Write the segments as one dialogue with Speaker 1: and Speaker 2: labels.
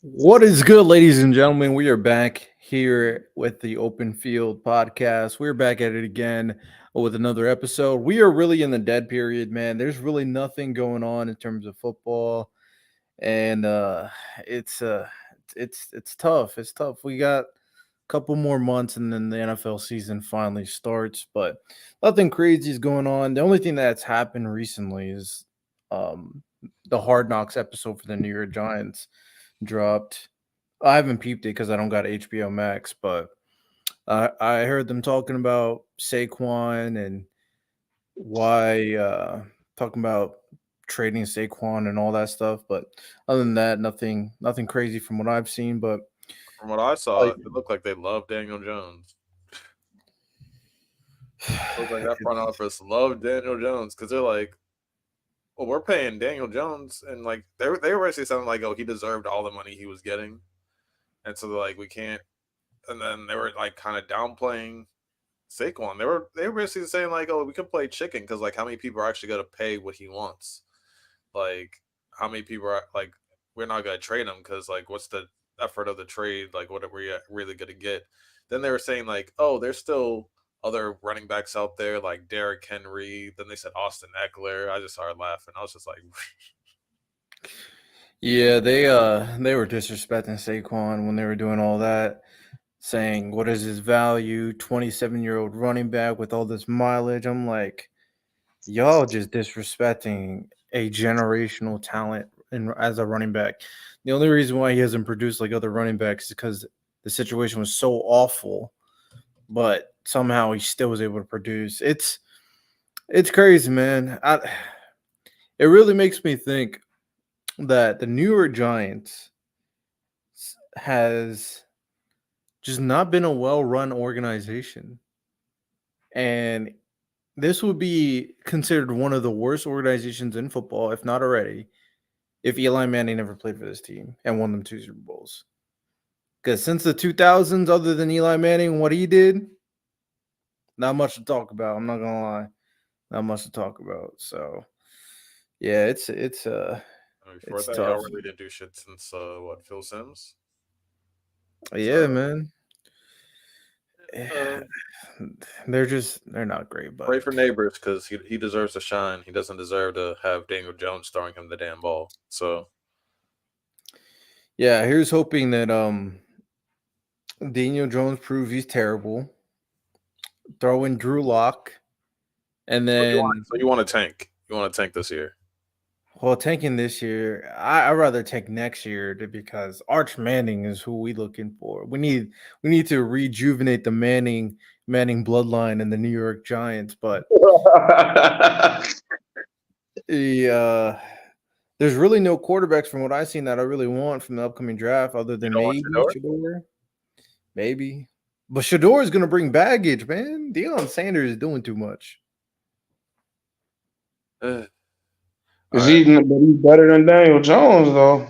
Speaker 1: What is good, ladies and gentlemen? We are back here with the Open Field podcast. We're back at it again with another episode. We are really in the dead period, man. There's really nothing going on in terms of football, and it's it's tough. It's tough. We got a couple more months, and then the NFL season finally starts. But nothing crazy is going on. The only thing that's happened recently is um, the Hard Knocks episode for the New York Giants dropped. I haven't peeped it because I don't got HBO Max, but I heard them talking about Saquon and why talking about trading Saquon and all that stuff. But other than that, nothing crazy from what I've seen. But
Speaker 2: From what I saw,
Speaker 1: like,
Speaker 2: it looked like they love Daniel Jones. It looked like that front office loved Daniel Jones because they're like, well, we're paying Daniel Jones, and like they were basically sounding like, oh, he deserved all the money he was getting, and so they're like, we can't. And then they were like kind of downplaying Saquon. They were basically saying like, oh, we could play chicken because like how many people are actually going to pay what he wants? Like how many people are like we're not going to trade him because like what's the effort of the trade? Like what are we really going to get? Then they were saying like, oh, there's still other running backs out there like Derrick Henry. Then they said Austin Eckler. I just started laughing. I was just like,
Speaker 1: yeah, they were disrespecting Saquon when they were doing all that, saying what is his value? 27-year-old running back with all this mileage. I'm like, y'all just disrespecting a generational talent as a running back. The only reason why he hasn't produced like other running backs is because the situation was so awful, but somehow he still was able to produce. It's crazy, man. It really makes me think that the New York Giants has just not been a well-run organization, and this would be considered one of the worst organizations in football, if not already, if Eli Manning never played for this team and won them 2 Super Bowls. Because since the 2000s, other than Eli Manning, what he did, not much to talk about. I'm not gonna lie, not much to talk about. So yeah,
Speaker 2: I mean, before
Speaker 1: it's
Speaker 2: that, y'all
Speaker 1: tough.
Speaker 2: really didn't do shit since what Phil Sims.
Speaker 1: Yeah,
Speaker 2: So
Speaker 1: man.
Speaker 2: uh,
Speaker 1: They're not great, but
Speaker 2: pray for neighbors because he deserves to shine. He doesn't deserve to have Daniel Jones throwing him the damn ball. So
Speaker 1: yeah, here's hoping that Daniel Jones proves he's terrible. Throw in Drew Lock, and then
Speaker 2: you want to tank. You want to tank this year.
Speaker 1: well, tanking this year, I'd rather tank next year because Arch Manning is who we looking for. We need to rejuvenate the Manning bloodline in the New York Giants, but the there's really no quarterbacks from what I've seen that I really want from the upcoming draft, other
Speaker 2: You
Speaker 1: than
Speaker 2: don't want
Speaker 1: maybe
Speaker 2: Shador?
Speaker 1: Shador, maybe. But Shador is going to bring baggage, man. Deion Sanders is doing too much.
Speaker 2: All
Speaker 3: Cause
Speaker 2: right.
Speaker 3: he's better than Daniel Jones though.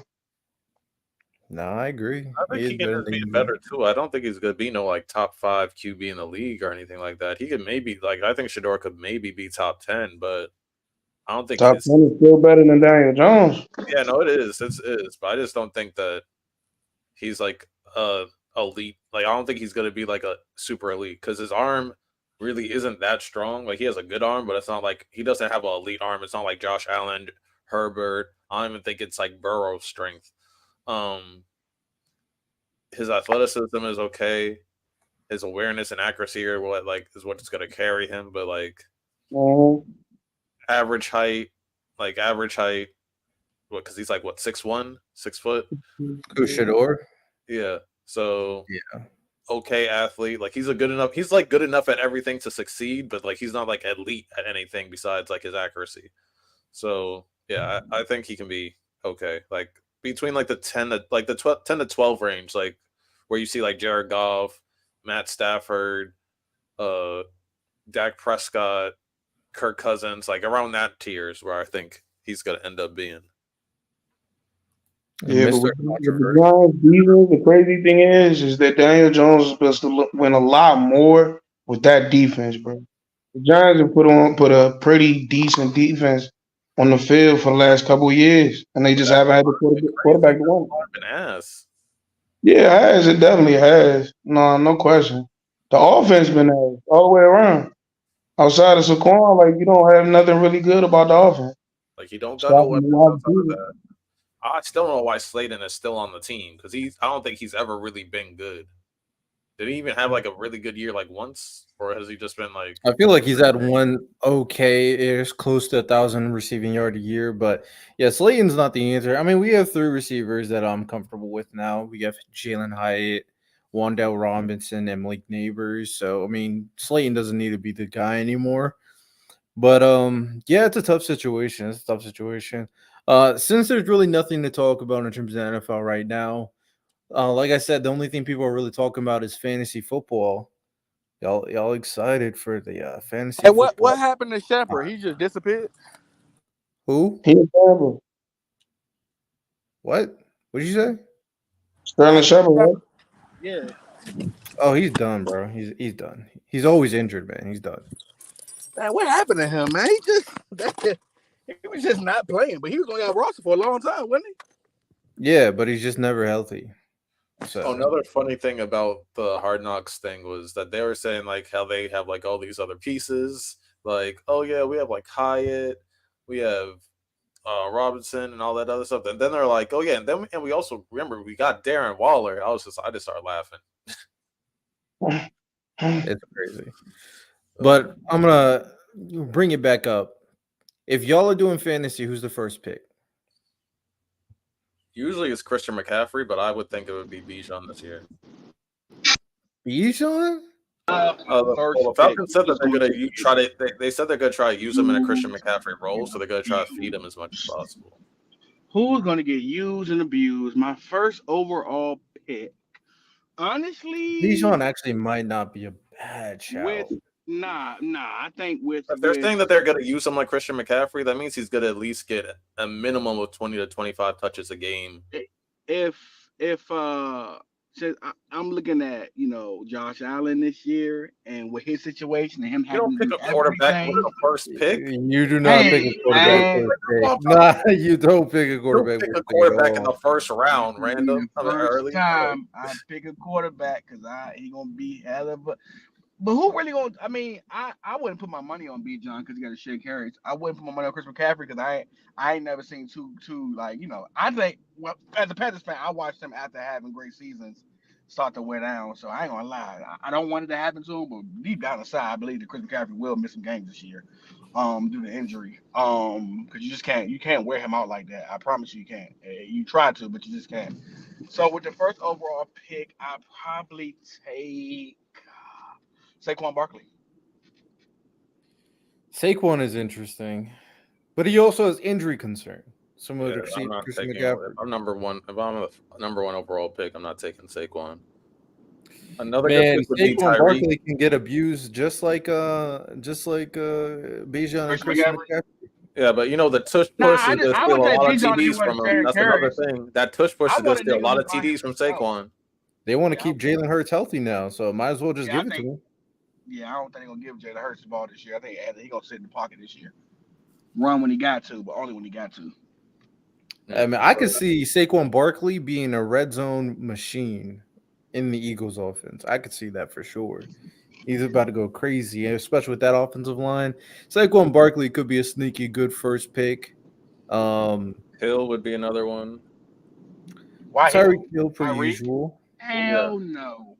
Speaker 1: No, I agree.
Speaker 2: I
Speaker 1: He
Speaker 2: think
Speaker 1: is
Speaker 2: he can
Speaker 1: better
Speaker 2: just be
Speaker 1: than
Speaker 2: better too. I don't think he's gonna be no like top five QB in the league or anything like that. He could maybe like I think Shador could maybe be top 10, but I don't think
Speaker 3: Top
Speaker 2: his
Speaker 3: 10 is still better than Daniel Jones.
Speaker 2: yeah, no, it is. It is, but I just don't think that he's like elite. Like I don't think he's gonna be like a super elite because his arm really isn't that strong. Like he has a good arm, but it's not like he doesn't have an elite arm. It's not like Josh Allen, Herbert. I don't even think it's like Burrow's strength. Um, his athleticism is okay. His awareness and accuracy are what like is what's gonna carry him. But like
Speaker 3: Mhm.
Speaker 2: average height, like average height, what? Because he's like what 6'1", 6 foot.
Speaker 1: who Shador.
Speaker 2: Yeah. So
Speaker 1: Yeah.
Speaker 2: okay athlete. Like he's a good enough. He's like good enough at everything to succeed, but like he's not like elite at anything besides like his accuracy. So yeah, I think he can be okay. Like between like the 10 to 12 range, like where you see like Jared Goff, Matt Stafford, uh, Dak Prescott, Kirk Cousins, like around that tiers where I think he's gonna end up being.
Speaker 1: And
Speaker 3: Yeah, but
Speaker 1: Mr.
Speaker 3: with the
Speaker 1: Controversial.
Speaker 3: Giants defense, the crazy thing is that Daniel Jones is supposed to win a lot more with that defense, bro. The Giants have put a pretty decent defense on the field for the last couple of years, and they just haven't had the quarterback to win.
Speaker 2: An ass.
Speaker 3: Yeah, it has. It definitely has. No question. The offense been ass all the way around. Outside of Saquon, like you don't have nothing really good about the offense.
Speaker 2: Like he don't got no
Speaker 3: Stopping the
Speaker 2: weapons
Speaker 3: wide
Speaker 2: outside of
Speaker 3: receiver.
Speaker 2: that. I still don't know why Slayton is still on the team because I don't think he's ever really been good. Did he even have like a really good year like once, or has he just been like?
Speaker 1: I feel like he's had one okay-ish, close to 1,000 receiving yard a year, but yeah, Slayton's not the answer. I mean, we have 3 receivers that I'm comfortable with now. We have Jalen Hyatt, Wandale Robinson, and Malik Neighbors. So I mean, Slayton doesn't need to be the guy anymore. But yeah, it's a tough situation. It's a tough situation. Since there's really nothing to talk about in terms of the NFL right now, like I said, the only thing people are really talking about is fantasy football. Y'all excited for the fantasy
Speaker 4: Hey,
Speaker 1: football?
Speaker 4: what happened to Shepard? He just disappeared.
Speaker 1: Who?
Speaker 3: He a terrible.
Speaker 1: What? What'd you say?
Speaker 3: Sterling Shepard, right?
Speaker 4: Yeah.
Speaker 1: Oh, he's done, bro. He's done. He's always injured, man. He's done.
Speaker 4: Man, what happened to him, man? He was just not playing, but he was going to roster for a long time, wasn't he?
Speaker 1: Yeah, but he's just never healthy. So
Speaker 2: Another funny thing about the Hard Knocks thing was that they were saying like how they have like all these other pieces, like oh yeah, we have like Hyatt, we have Robinson and all that other stuff. And then they're like, oh yeah, and we also remember we got Darren Waller. I just started laughing.
Speaker 1: it's crazy. But I'm gonna bring it back up. If y'all are doing fantasy, who's the first pick?
Speaker 2: Usually it's Christian McCaffrey, but I would think it would be Bijan this year.
Speaker 1: Bijan?
Speaker 2: The Falcons said that they're going to try to. They said they're going to try to use him in a Christian McCaffrey role, so they're going to try to feed him as much as possible.
Speaker 4: Who's going to get used and abused? My first overall pick. Honestly,
Speaker 1: Bijan actually might not be a bad shout.
Speaker 4: Nah. I think
Speaker 2: if they're saying that they're going to use him like Christian McCaffrey, that means he's going to at least get a minimum of 20 to 25 touches a game.
Speaker 4: Since I'm looking at Josh Allen this year and with his situation and him having
Speaker 2: to pick a quarterback with the first pick.
Speaker 1: You do not pick a quarterback. Nah, you don't pick a quarterback.
Speaker 2: Pick a quarterback in the first round, random.
Speaker 4: First time I pick a quarterback because he gonna be hell of a. But who really gonna? I mean, I wouldn't put my money on Bijan because he got to shake carries. I wouldn't put my money on Chris McCaffrey because I ain't never seen two like I think as a Panthers fan I watched him after having great seasons start to wear down. So I ain't gonna lie, I don't want it to happen to him, but deep down inside I believe that Chris McCaffrey will miss some games this year, due to injury. Because you can't wear him out like that. I promise you can't. You try to, but you just can't. So with the first overall pick, I probably take Saquon Barkley.
Speaker 1: Saquon is interesting, but he also has injury concern. Similar to
Speaker 2: I'm not
Speaker 1: Christian
Speaker 2: taking.
Speaker 1: McCaffrey.
Speaker 2: If I'm number one, if I'm a number one overall pick, I'm not taking Saquon. Another
Speaker 1: Man,
Speaker 2: good pick would be
Speaker 1: Saquon
Speaker 2: Tyreek.
Speaker 1: Barkley can get abused just like Bijan and Christian McCaffrey.
Speaker 2: Yeah, but the tush push is going to steal a lot of TDs from him. That's another thing. That tush push is going to steal a lot of TDs from Saquon.
Speaker 1: They want to keep Jalen Hurts healthy now, so might as well just give it to him.
Speaker 4: Yeah, I don't think they're going to give Jalen Hurts the ball this year. I think he's going to sit in the pocket this year. Run when he got to, but only when he got to.
Speaker 1: I mean, I could see Saquon Barkley being a red zone machine in the Eagles offense. I could see that for sure. He's about to go crazy, especially with that offensive line. Saquon Barkley could be a sneaky good first pick.
Speaker 2: Hill would be another one.
Speaker 4: Why
Speaker 1: Tyreek Hill per usual.
Speaker 4: Hell no.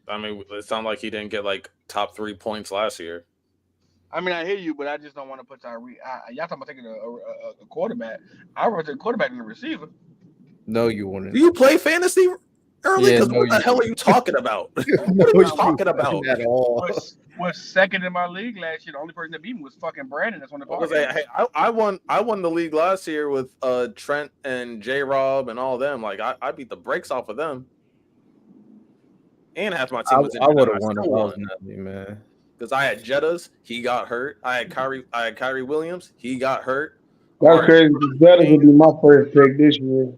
Speaker 2: I mean, it sounded like he didn't get like top 3 points last year.
Speaker 4: I mean, I hear you, but I just don't want to put Tyreek. Y'all talking about taking a quarterback. I would take a quarterback and a receiver.
Speaker 1: No, you wouldn't.
Speaker 2: Do you play fantasy early? Because what the hell are you talking about? What are you talking about?
Speaker 1: At all.
Speaker 4: Was second in my league last year. The only person that beat me was fucking Brandon. That's on the podcast.
Speaker 2: Hey, I won the league last year with Trent and J Rob and all them. Like I beat the brakes off of them. And half my team was in.
Speaker 1: I would have won if I was nothing, man.
Speaker 2: Because I had Jettas, he got hurt. I had Kyrie Williams, he got hurt.
Speaker 3: That's crazy. Jettas would be my first pick this year.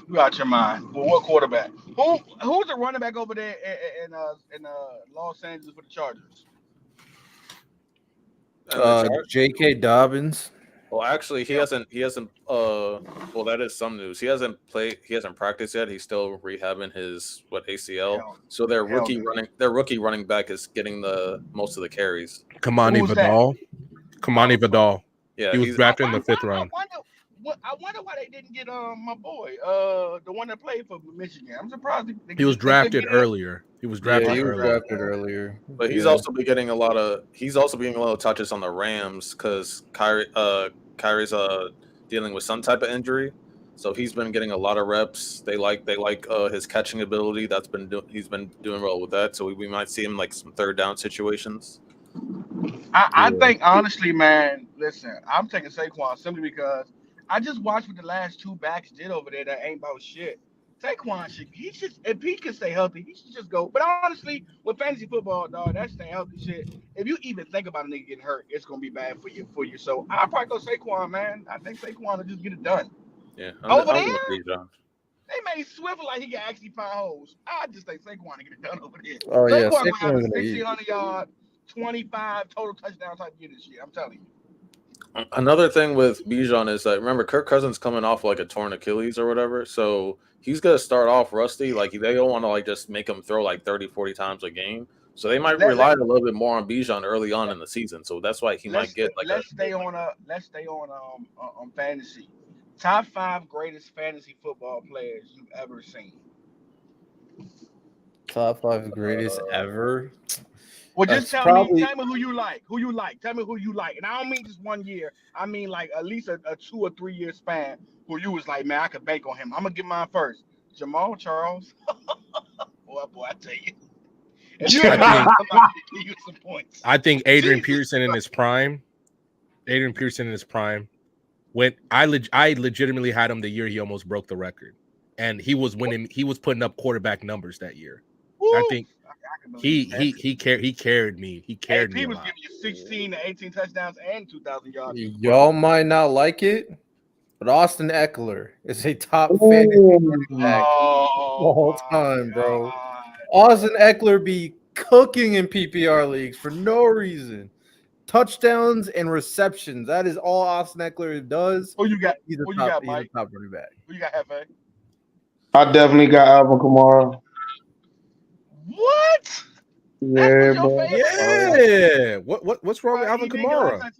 Speaker 4: You out your mind. Well, what quarterback? Who's the running back over there in Los Angeles for the Chargers?
Speaker 1: J.K. Dobbins.
Speaker 2: Well, actually, he hasn't. Well, that is some news. He hasn't played. He hasn't practiced yet. He's still rehabbing his ACL.
Speaker 4: Hell,
Speaker 2: So their
Speaker 4: hell
Speaker 2: rookie running back is getting the most of the carries.
Speaker 5: Kamani
Speaker 4: Who's that?
Speaker 5: Vidal. Kamani Vidal.
Speaker 2: Yeah,
Speaker 5: He was
Speaker 2: he's
Speaker 5: drafted in the 5th round.
Speaker 4: I wonder why they didn't get my boy, the one that played for Michigan. I'm surprised
Speaker 5: He was drafted earlier. He was drafted
Speaker 1: he was
Speaker 5: earlier.
Speaker 1: drafted earlier.
Speaker 2: But he's also been getting a lot of. He's also being a little touches on the Rams because Kyrie's dealing with some type of injury, so he's been getting a lot of reps. They like his catching ability. He's been doing well with that. So we might see him like some third down situations.
Speaker 4: I think honestly, man. Listen, I'm taking Saquon simply because I just watched what the last two backs did over there. That ain't about shit. Saquon if he can stay healthy, he should just go. But honestly, with fantasy football, dog, that stay healthy shit. If you even think about a nigga getting hurt, it's gonna be bad for you. So I'll probably go Saquon, man. I think Saquon will just get it done.
Speaker 2: Yeah,
Speaker 4: Over there, they made Swift like he can actually find holes. I just think Saquon to get it done over there.
Speaker 1: Oh yeah,
Speaker 4: Saquon will have a
Speaker 1: Saquon's gonna eat.
Speaker 4: 1,600 yard, 25 total touchdown type year this year. I'm telling you.
Speaker 2: Another thing with Bijan is that remember Kirk Cousins coming off like a torn Achilles or whatever, so he's gonna start off rusty. Like they don't want to like just make him throw like 30, 40 times a game. So they might rely a little bit more on Bijan early on in the season. So that's why he might get like.
Speaker 4: Let's stay on fantasy. Top 5 greatest fantasy football players you've ever seen.
Speaker 1: Top 5 greatest ever.
Speaker 4: Well, just tell me who you like. Tell me who you like. And I don't mean just 1 year. I mean like at least a 2 or 3 year span who you was like, man, I could bank on him. I'm gonna give mine first. Jamal Charles. boy, I tell you. If you ain't somebody to give you some points.
Speaker 5: I think Adrian Peterson in his prime. When I legitimately had him the year he almost broke the record, and he was winning. He was putting up quarterback numbers that year. Woo! I think he carried me. He carried me.
Speaker 4: He was giving you 16 to 18 touchdowns and 2,000 yards.
Speaker 1: Y'all might not like it, but Austin Eckler is a top fantasy back all time, bro. Austin Eckler be cooking in PPR leagues for no reason. Touchdowns and receptions. That is all Austin Eckler does.
Speaker 4: Who you got?
Speaker 1: He's a
Speaker 4: Mike?
Speaker 1: top running back.
Speaker 4: Who you got, Hefe?
Speaker 3: I definitely got Alvin Kamara.
Speaker 4: What?
Speaker 3: Yeah, bro.
Speaker 5: Yeah. What's wrong with Alvin Kamara?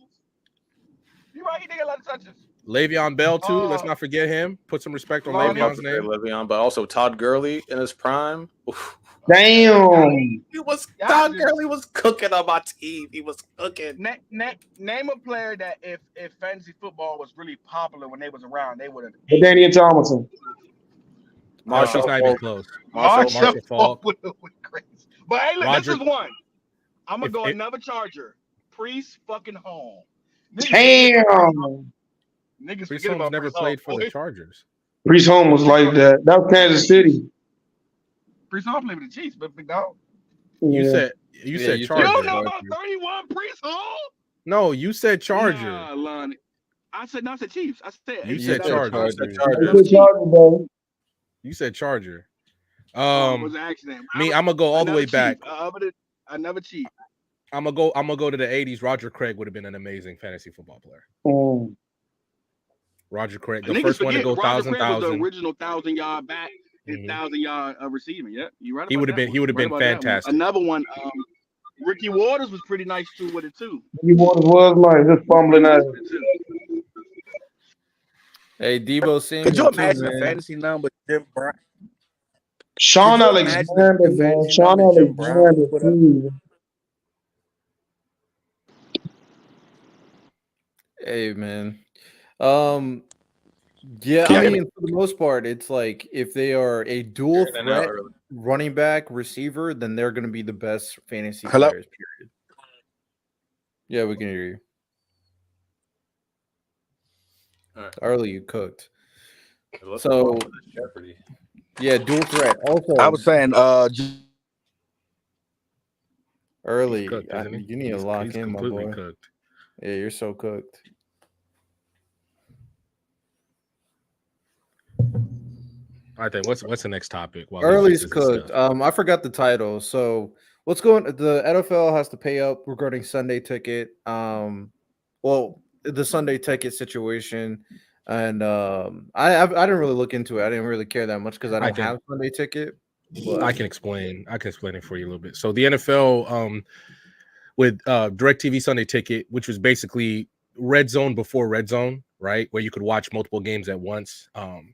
Speaker 4: You're right. He did a lot of touches.
Speaker 5: Le'Veon Bell too. Let's not forget him. Put some respect on Le'Veon's name.
Speaker 2: Le'Veon, but also Todd Gurley in his prime. Oof.
Speaker 3: Damn.
Speaker 2: Todd Gurley was cooking on my team. He was cooking.
Speaker 4: Name a player that if fantasy football was really popular when they was around, they would have.
Speaker 3: Daniel Thomason.
Speaker 5: Marshall's not even close.
Speaker 4: Marshall Falk would crazy. But hey, look,
Speaker 5: Roger,
Speaker 4: this is one. I'm gonna go another Charger. Priest fucking home.
Speaker 3: Damn.
Speaker 4: Niggas
Speaker 5: Priest Holmes never played for the Chargers.
Speaker 3: Priest Holmes was like that. That was Kansas City.
Speaker 4: Priest Holmes played with the Chiefs, but big dog.
Speaker 5: You said Charger.
Speaker 4: You don't know about 31 Priest Holmes?
Speaker 5: No, you said Charger.
Speaker 4: Nah, Lonnie. I said Chiefs. I said
Speaker 5: you said Charger. You said Charger.
Speaker 4: Was an accident.
Speaker 5: Me, I'm gonna go all the way back.
Speaker 4: Another Chief.
Speaker 5: I'm gonna go to the 80s. Roger Craig would have been an amazing fantasy football player. Roger Craig, the first one to go 1,000.
Speaker 4: The original 1,000-yard back, 1,000-yard receiving. Yeah, you right.
Speaker 5: He would have been fantastic.
Speaker 4: Another one. Ricky Waters was pretty nice too with it too.
Speaker 3: Ricky Waters was nice, just fumbling out.
Speaker 1: Hey, Debo Samuel.
Speaker 6: Could you imagine a fantasy number Jim Brown?
Speaker 3: Sean Alexander, man. Sean Alexander.
Speaker 1: Hey, man. Yeah, I mean, for the most part, it's like if they are a dual threat running back receiver, then they're going to be the best fantasy players, period. Yeah, we can hear you.
Speaker 2: All right.
Speaker 1: Early, you cooked.
Speaker 2: So, Jeopardy.
Speaker 1: Yeah, dual threat. Also,
Speaker 6: I was saying,
Speaker 1: early,
Speaker 5: cooked,
Speaker 1: you need to lock in, my boy.
Speaker 5: Cooked.
Speaker 1: Yeah, you're so cooked.
Speaker 5: I think what's the next topic?
Speaker 1: Early's cooked. I forgot the title. So what's going? The NFL has to pay up regarding Sunday ticket. Well, the Sunday ticket situation, and I didn't really look into it. I didn't really care that much because I don't have Sunday ticket. But
Speaker 5: I can explain it for you a little bit. So the NFL with DirecTV Sunday Ticket, which was basically Red Zone before Red Zone, right, where you could watch multiple games at once.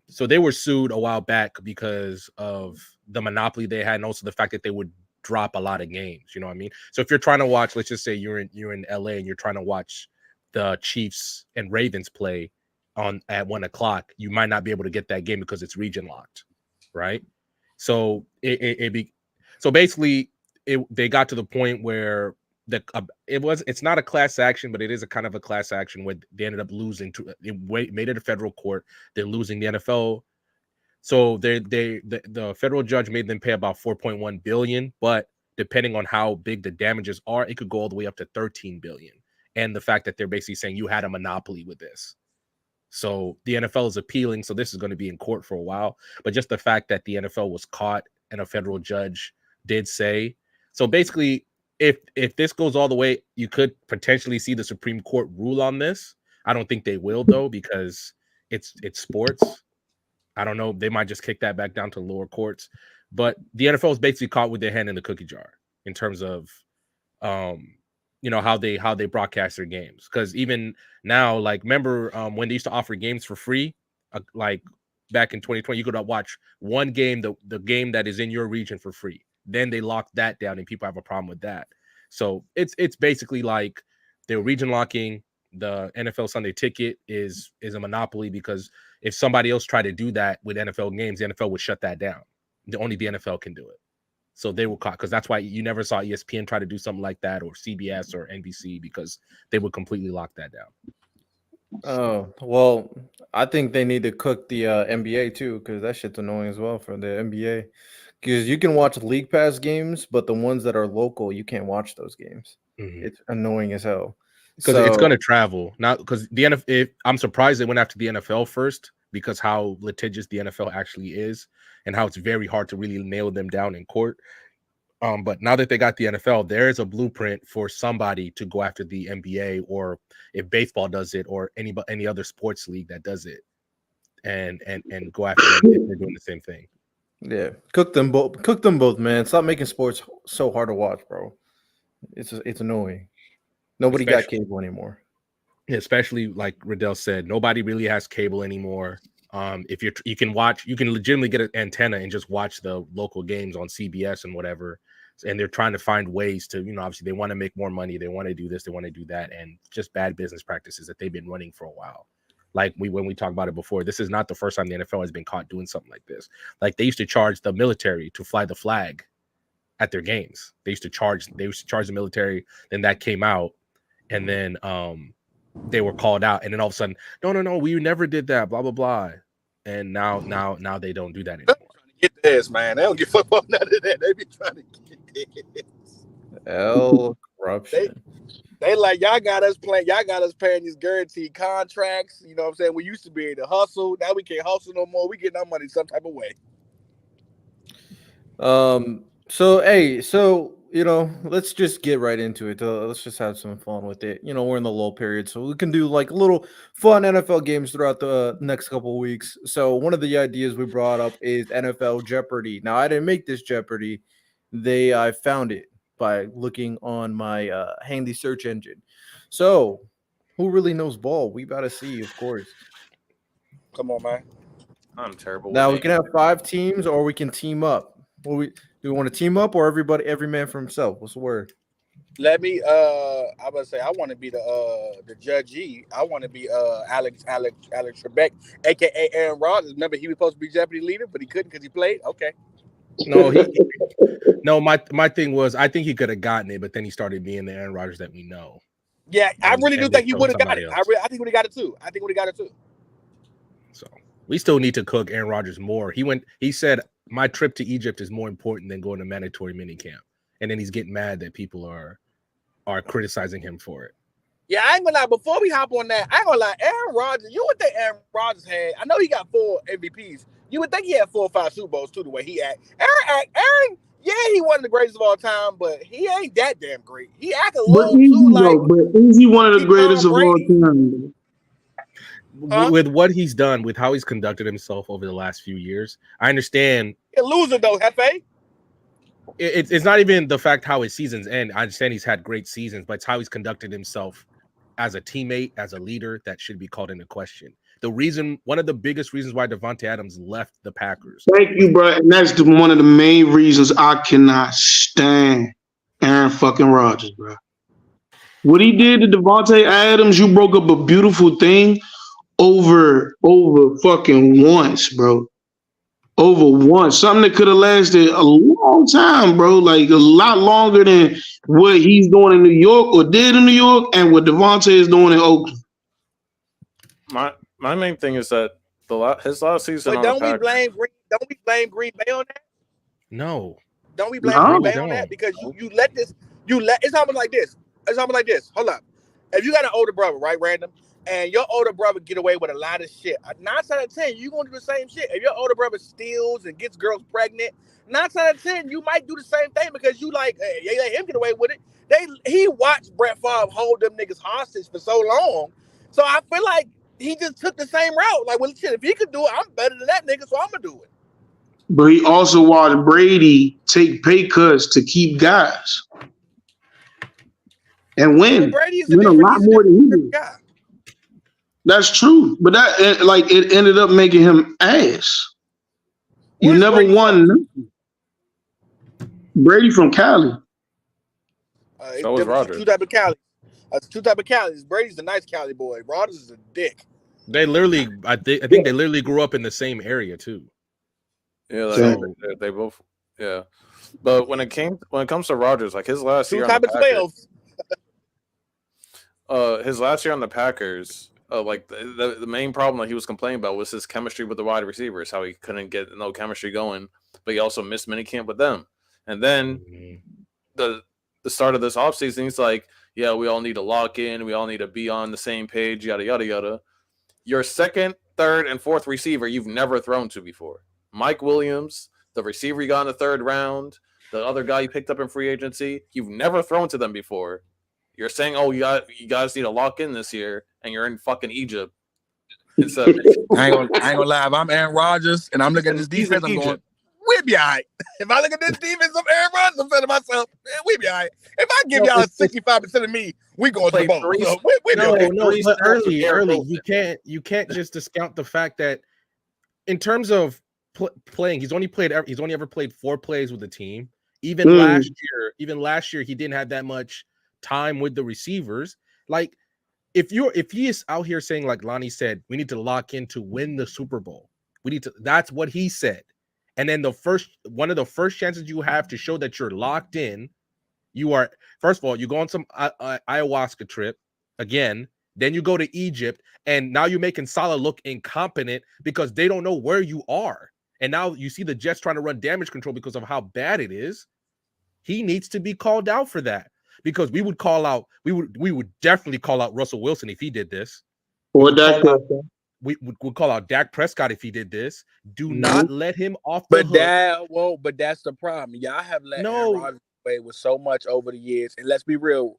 Speaker 5: So they were sued a while back because of the monopoly they had, and also the fact that they would drop a lot of games. You know what I mean? So if you're trying to watch, let's just say you're in LA and you're trying to watch the Chiefs and Ravens play on at 1 o'clock, you might not be able to get that game because it's region locked, right? So basically they got to the point where it's not a class action, but it is a kind of a class action where they ended up losing made it a federal court. They're losing the NFL. So the federal judge made them pay about 4.1 billion, but depending on how big the damages are, it could go all the way up to 13 billion. And the fact that they're basically saying you had a monopoly with this. So the NFL is appealing. So this is going to be in court for a while. But just the fact that the NFL was caught and a federal judge did say. So basically, if this goes all the way, you could potentially see the Supreme Court rule on this. I don't think they will, though, because it's sports. I don't know. They might just kick that back down to lower courts. But the NFL is basically caught with their hand in the cookie jar in terms of how they broadcast their games. Because even now, like, remember when they used to offer games for free, like back in 2020, you could watch one game, the game that is in your region for free. Then they locked that down, and people have a problem with that. So it's basically like they're region locking. The NFL Sunday Ticket is a monopoly, because if somebody else tried to do that with NFL games, the NFL would shut that down. Only the NFL can do it. So they were caught, because that's why you never saw ESPN try to do something like that, or CBS or NBC, because they would completely lock that down.
Speaker 1: Oh, well, I think they need to cook the NBA too, because that shit's annoying as well for the NBA. Because you can watch League Pass games, but the ones that are local, you can't watch those games. Mm-hmm. It's annoying as hell.
Speaker 5: Because it's going to travel. Not because the NFL. I'm surprised they went after the NFL first, because how litigious the NFL actually is, and how it's very hard to really nail them down in court. But now that they got the NFL, there is a blueprint for somebody to go after the NBA, or if baseball does it, or any other sports league that does it, and go after them if they're doing the same thing.
Speaker 1: Yeah, cook them both, man. Stop making sports so hard to watch, bro. It's annoying. Nobody got cable anymore.
Speaker 5: Especially like Riddell said, nobody really has cable anymore. If you can legitimately get an antenna and just watch the local games on CBS and whatever. And they're trying to find ways to, obviously they want to make more money. They want to do this, they want to do that, and just bad business practices that they've been running for a while. Like when we talked about it before, this is not the first time the NFL has been caught doing something like this. Like they used to charge the military to fly the flag at their games. They used to charge the military. Then that came out, and then they were called out, and then all of a sudden, no, we never did that, blah blah blah. And now they don't do that anymore.
Speaker 6: Get this, man. They don't give a fuck about none of that. They be trying to get this.
Speaker 1: Corruption.
Speaker 6: They like, y'all got us paying these guaranteed contracts. You know what I'm saying? We used to be able to hustle. Now we can't hustle no more. We getting our money some type of way.
Speaker 1: So let's just get right into it. Let's just have some fun with it. We're in the lull period, so we can do like little fun NFL games throughout the next couple of weeks. So one of the ideas we brought up is NFL Jeopardy. Now, I didn't make this Jeopardy. I found it by looking on my handy search engine. So who really knows ball? We got to see, of course.
Speaker 6: Come on, man.
Speaker 2: I'm terrible.
Speaker 1: Now, we can have 5 teams, or we can team up. Do we want to team up, or every man for himself? What's the word?
Speaker 6: Let me I'm gonna say I want to be the judgee. I want to be Alex Trebek, aka Aaron Rodgers. Remember, he was supposed to be Jeopardy leader, but he couldn't because he played. Okay.
Speaker 5: No, my thing was, I think he could have gotten it, but then he started being the Aaron Rodgers that we know.
Speaker 6: Yeah, I really do think he would have got it. I think he would have got it too.
Speaker 5: So we still need to cook Aaron Rodgers more. He said, my trip to Egypt is more important than going to mandatory minicamp. And then he's getting mad that people are criticizing him for it.
Speaker 6: Yeah, I ain't gonna lie. Before we hop on that, I ain't gonna lie. Aaron Rodgers, you would think Aaron Rodgers had, I know he got 4 MVPs. You would think he had 4 or 5 Super Bowls too, the way he act. Yeah, he wasn't the greatest of all time, but he ain't that damn great. He act a
Speaker 3: But
Speaker 6: little
Speaker 3: is
Speaker 6: too
Speaker 3: he
Speaker 6: like
Speaker 3: though? But is he one of the greatest
Speaker 6: Tom
Speaker 3: of all
Speaker 6: Brady.
Speaker 3: time?
Speaker 6: Huh?
Speaker 5: With what he's done, with how he's conducted himself over the last few years, I understand.
Speaker 6: A loser though, Hefe.
Speaker 5: It's not even the fact how his seasons end. I understand he's had great seasons, but it's how he's conducted himself as a teammate, as a leader, that should be called into question. One of the biggest reasons why Devontae Adams left the Packers.
Speaker 3: Thank you, bro. And that's one of the main reasons I cannot stand Aaron fucking Rodgers, bro. What he did to Devontae Adams, you broke up a beautiful thing over fucking once, bro. Over once. Something that could have lasted a long time, bro. Like a lot longer than what he's doing in New York or did in New York and what Devontae is doing in Oakland.
Speaker 2: My main thing is that his last season.
Speaker 6: But don't we blame Green Bay on that?
Speaker 5: No.
Speaker 6: Don't we blame Green Bay on that? Because you let it's almost like this. It's almost like this. Hold up. If you got an older brother, right, random, and your older brother get away with a lot of shit, 9 out of 10, you gonna do the same shit. If your older brother steals and gets girls pregnant, 9 out of 10, you might do the same thing because you like, hey, you let him get away with it. He watched Brett Favre hold them niggas hostage for so long. So I feel like he just took the same route. Like, well, shit, if he could do it, I'm better than that nigga, so I'm gonna do it.
Speaker 3: But he also watched Brady take pay cuts to keep guys and win. Win a lot more than he did.
Speaker 6: Guy.
Speaker 3: That's true, but it ended up making him ass. You never
Speaker 6: Brady
Speaker 3: won nothing. Brady from Cali.
Speaker 2: So was Rodgers.
Speaker 6: Two type of Cali. Two type of Cali. Brady's a nice Cali boy. Rodgers is a dick.
Speaker 5: They literally, I think they literally grew up in the same area too.
Speaker 2: Yeah, they both. Yeah, but when it comes to Rodgers, like his last year on the Packers, his last year on the Packers, like the main problem that he was complaining about was his chemistry with the wide receivers, how he couldn't get no chemistry going, but he also missed minicamp with them. And then the start of this offseason, he's like, yeah, we all need to lock in, we all need to be on the same page, yada yada yada. Your second, third, and fourth receiver you've never thrown to before. Mike Williams, the receiver you got in the third round, the other guy you picked up in free agency, you've never thrown to them before. You're saying, oh, you guys need to lock in this year, and you're in fucking Egypt.
Speaker 6: I ain't gonna lie. If I'm Aaron Rodgers and I'm looking at this defense, I'm going, we'll be all right. If I look at this defense of Aaron Rodgers, I'm saying to myself, man, we'll be all right. If I give y'all 65% of me, we going to the bowl.
Speaker 5: But early, you can't just discount the fact that in terms of playing, he's only ever played 4 plays with the team. Even last year, he didn't have that much time with the receivers. Like, if he is out here saying, like Lonnie said, we need to lock in to win the Super Bowl. That's what he said. And then one of the first chances you have to show that you're locked in, you are, first of all, you go on some ayahuasca trip again, then you go to Egypt, and now you're making Salah look incompetent because they don't know where you are. And now you see the Jets trying to run damage control because of how bad it is. He needs to be called out for that, because we would definitely call out Russell Wilson if he did this. We would call out Dak Prescott if he did this. Do not let him off the hook.
Speaker 6: But that's the problem. Y'all have let Aaron Rodgers away with so much over the years. And let's be real,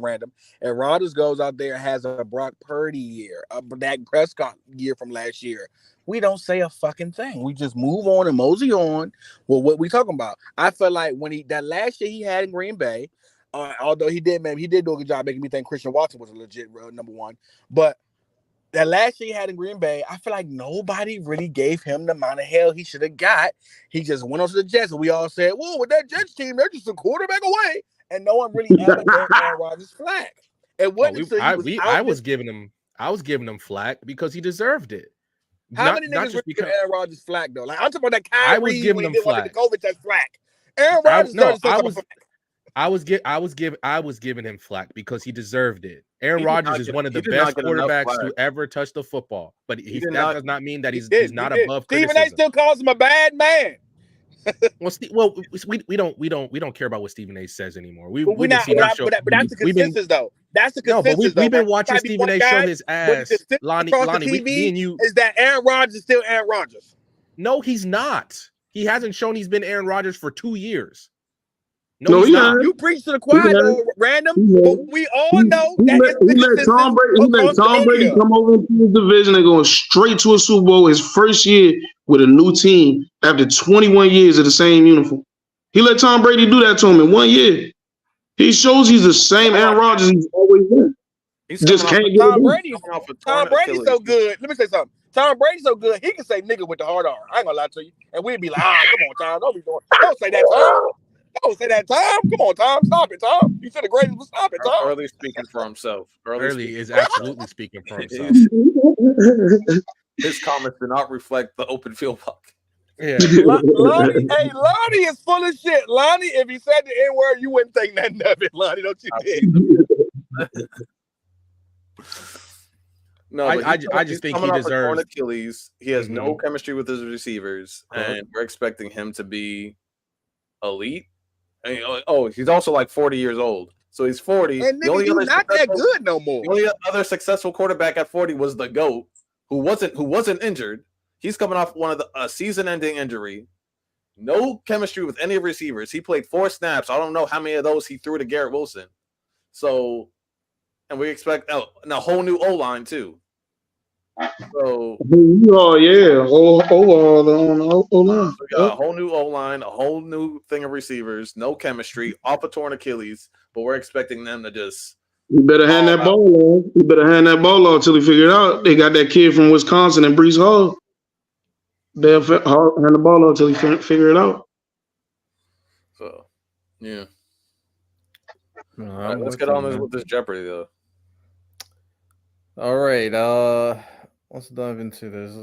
Speaker 6: random. And Rodgers goes out there and has a Brock Purdy year, a Dak Prescott year from last year. We don't say a fucking thing. We just move on and mosey on. Well, what we talking about? I feel like when that last year he had in Green Bay, although he did do a good job making me think Christian Watson was a legit number one, but that last year he had in Green Bay, I feel like nobody really gave him the amount of hell he should have got. He just went on to the Jets, and we all said, "Whoa, with that Jets team, they're just a quarterback away," and no one really ever gave Aaron Rodgers flack.
Speaker 5: I was giving him flack because he deserved it.
Speaker 6: How many niggas were giving Aaron Rodgers flack though? Like, I'm talking about that Kyrie.
Speaker 5: I was giving him flack.
Speaker 6: That's flack. Aaron Rodgers
Speaker 5: I was giving him flack because he deserved it. Aaron Rodgers is one of the best quarterbacks to ever touch the football, but that does not mean that he's not above criticism.
Speaker 6: Stephen A. still calls him a bad man.
Speaker 5: We don't care about what Stephen A. says anymore.
Speaker 6: But that's the consensus, though. That's the consensus.
Speaker 5: We've been watching Stephen A. show his ass. Lonnie, me and you,
Speaker 6: is that Aaron Rodgers is still Aaron Rodgers?
Speaker 5: No, he's not. He hasn't shown he's been Aaron Rodgers for 2 years.
Speaker 3: No,
Speaker 5: he's not.
Speaker 6: You preach to the choir, though, random. But we all know
Speaker 3: He
Speaker 6: that it's been
Speaker 3: let Tom Brady. He let
Speaker 6: across the
Speaker 3: Tom Brady
Speaker 6: media.
Speaker 3: come over into his division and going straight to a Super Bowl his first year with a new team after 21 years of the same uniform. He let Tom Brady do that to him in 1 year. He shows he's the same Aaron Rodgers he's always been.
Speaker 2: He's
Speaker 3: Just
Speaker 2: coming
Speaker 3: can't
Speaker 2: off-
Speaker 3: get it.
Speaker 6: Tom Brady's so good. Let me say something. Tom Brady's so good, he can say nigga with the hard R. I ain't gonna lie to you. And we'd be like, come on, Tom. Don't say that, Tom. Don't say that, Tom. Come on, Tom. Stop it, Tom. You said the greatest, but stop it, Tom.
Speaker 2: Early speaking for himself.
Speaker 5: Early is absolutely speaking for himself.
Speaker 2: His comments do not reflect the open field puck.
Speaker 5: Yeah.
Speaker 6: Lonnie is full of shit. Lonnie, if he said the N-word, you wouldn't think nothing of it, Lonnie. Don't you think?
Speaker 2: No,
Speaker 5: I just think he deserves.
Speaker 2: Achilles. He has no chemistry with his receivers, and we're expecting him to be elite. And, he's also like 40 years old, so he's 40.
Speaker 6: And nigga, he's not that good no more.
Speaker 2: The only other successful quarterback at 40 was the GOAT, who wasn't injured. He's coming off one of a season-ending injury. No chemistry with any receivers. He played 4 snaps. I don't know how many of those he threw to Garrett Wilson. So, and we expect a whole new O-line too. So,
Speaker 3: O-line.
Speaker 2: We got a whole new O-line, a whole new thing of receivers, no chemistry, off a torn Achilles, but we're expecting them to just.
Speaker 3: You better hand that ball on. You better hand that ball on until he figure it out. They got that kid from Wisconsin and Brees Hall. They'll hand the ball on until he figure it out.
Speaker 2: So, yeah.
Speaker 1: Right,
Speaker 2: let's get on with this Jeopardy, though.
Speaker 1: All right. Let's dive into this.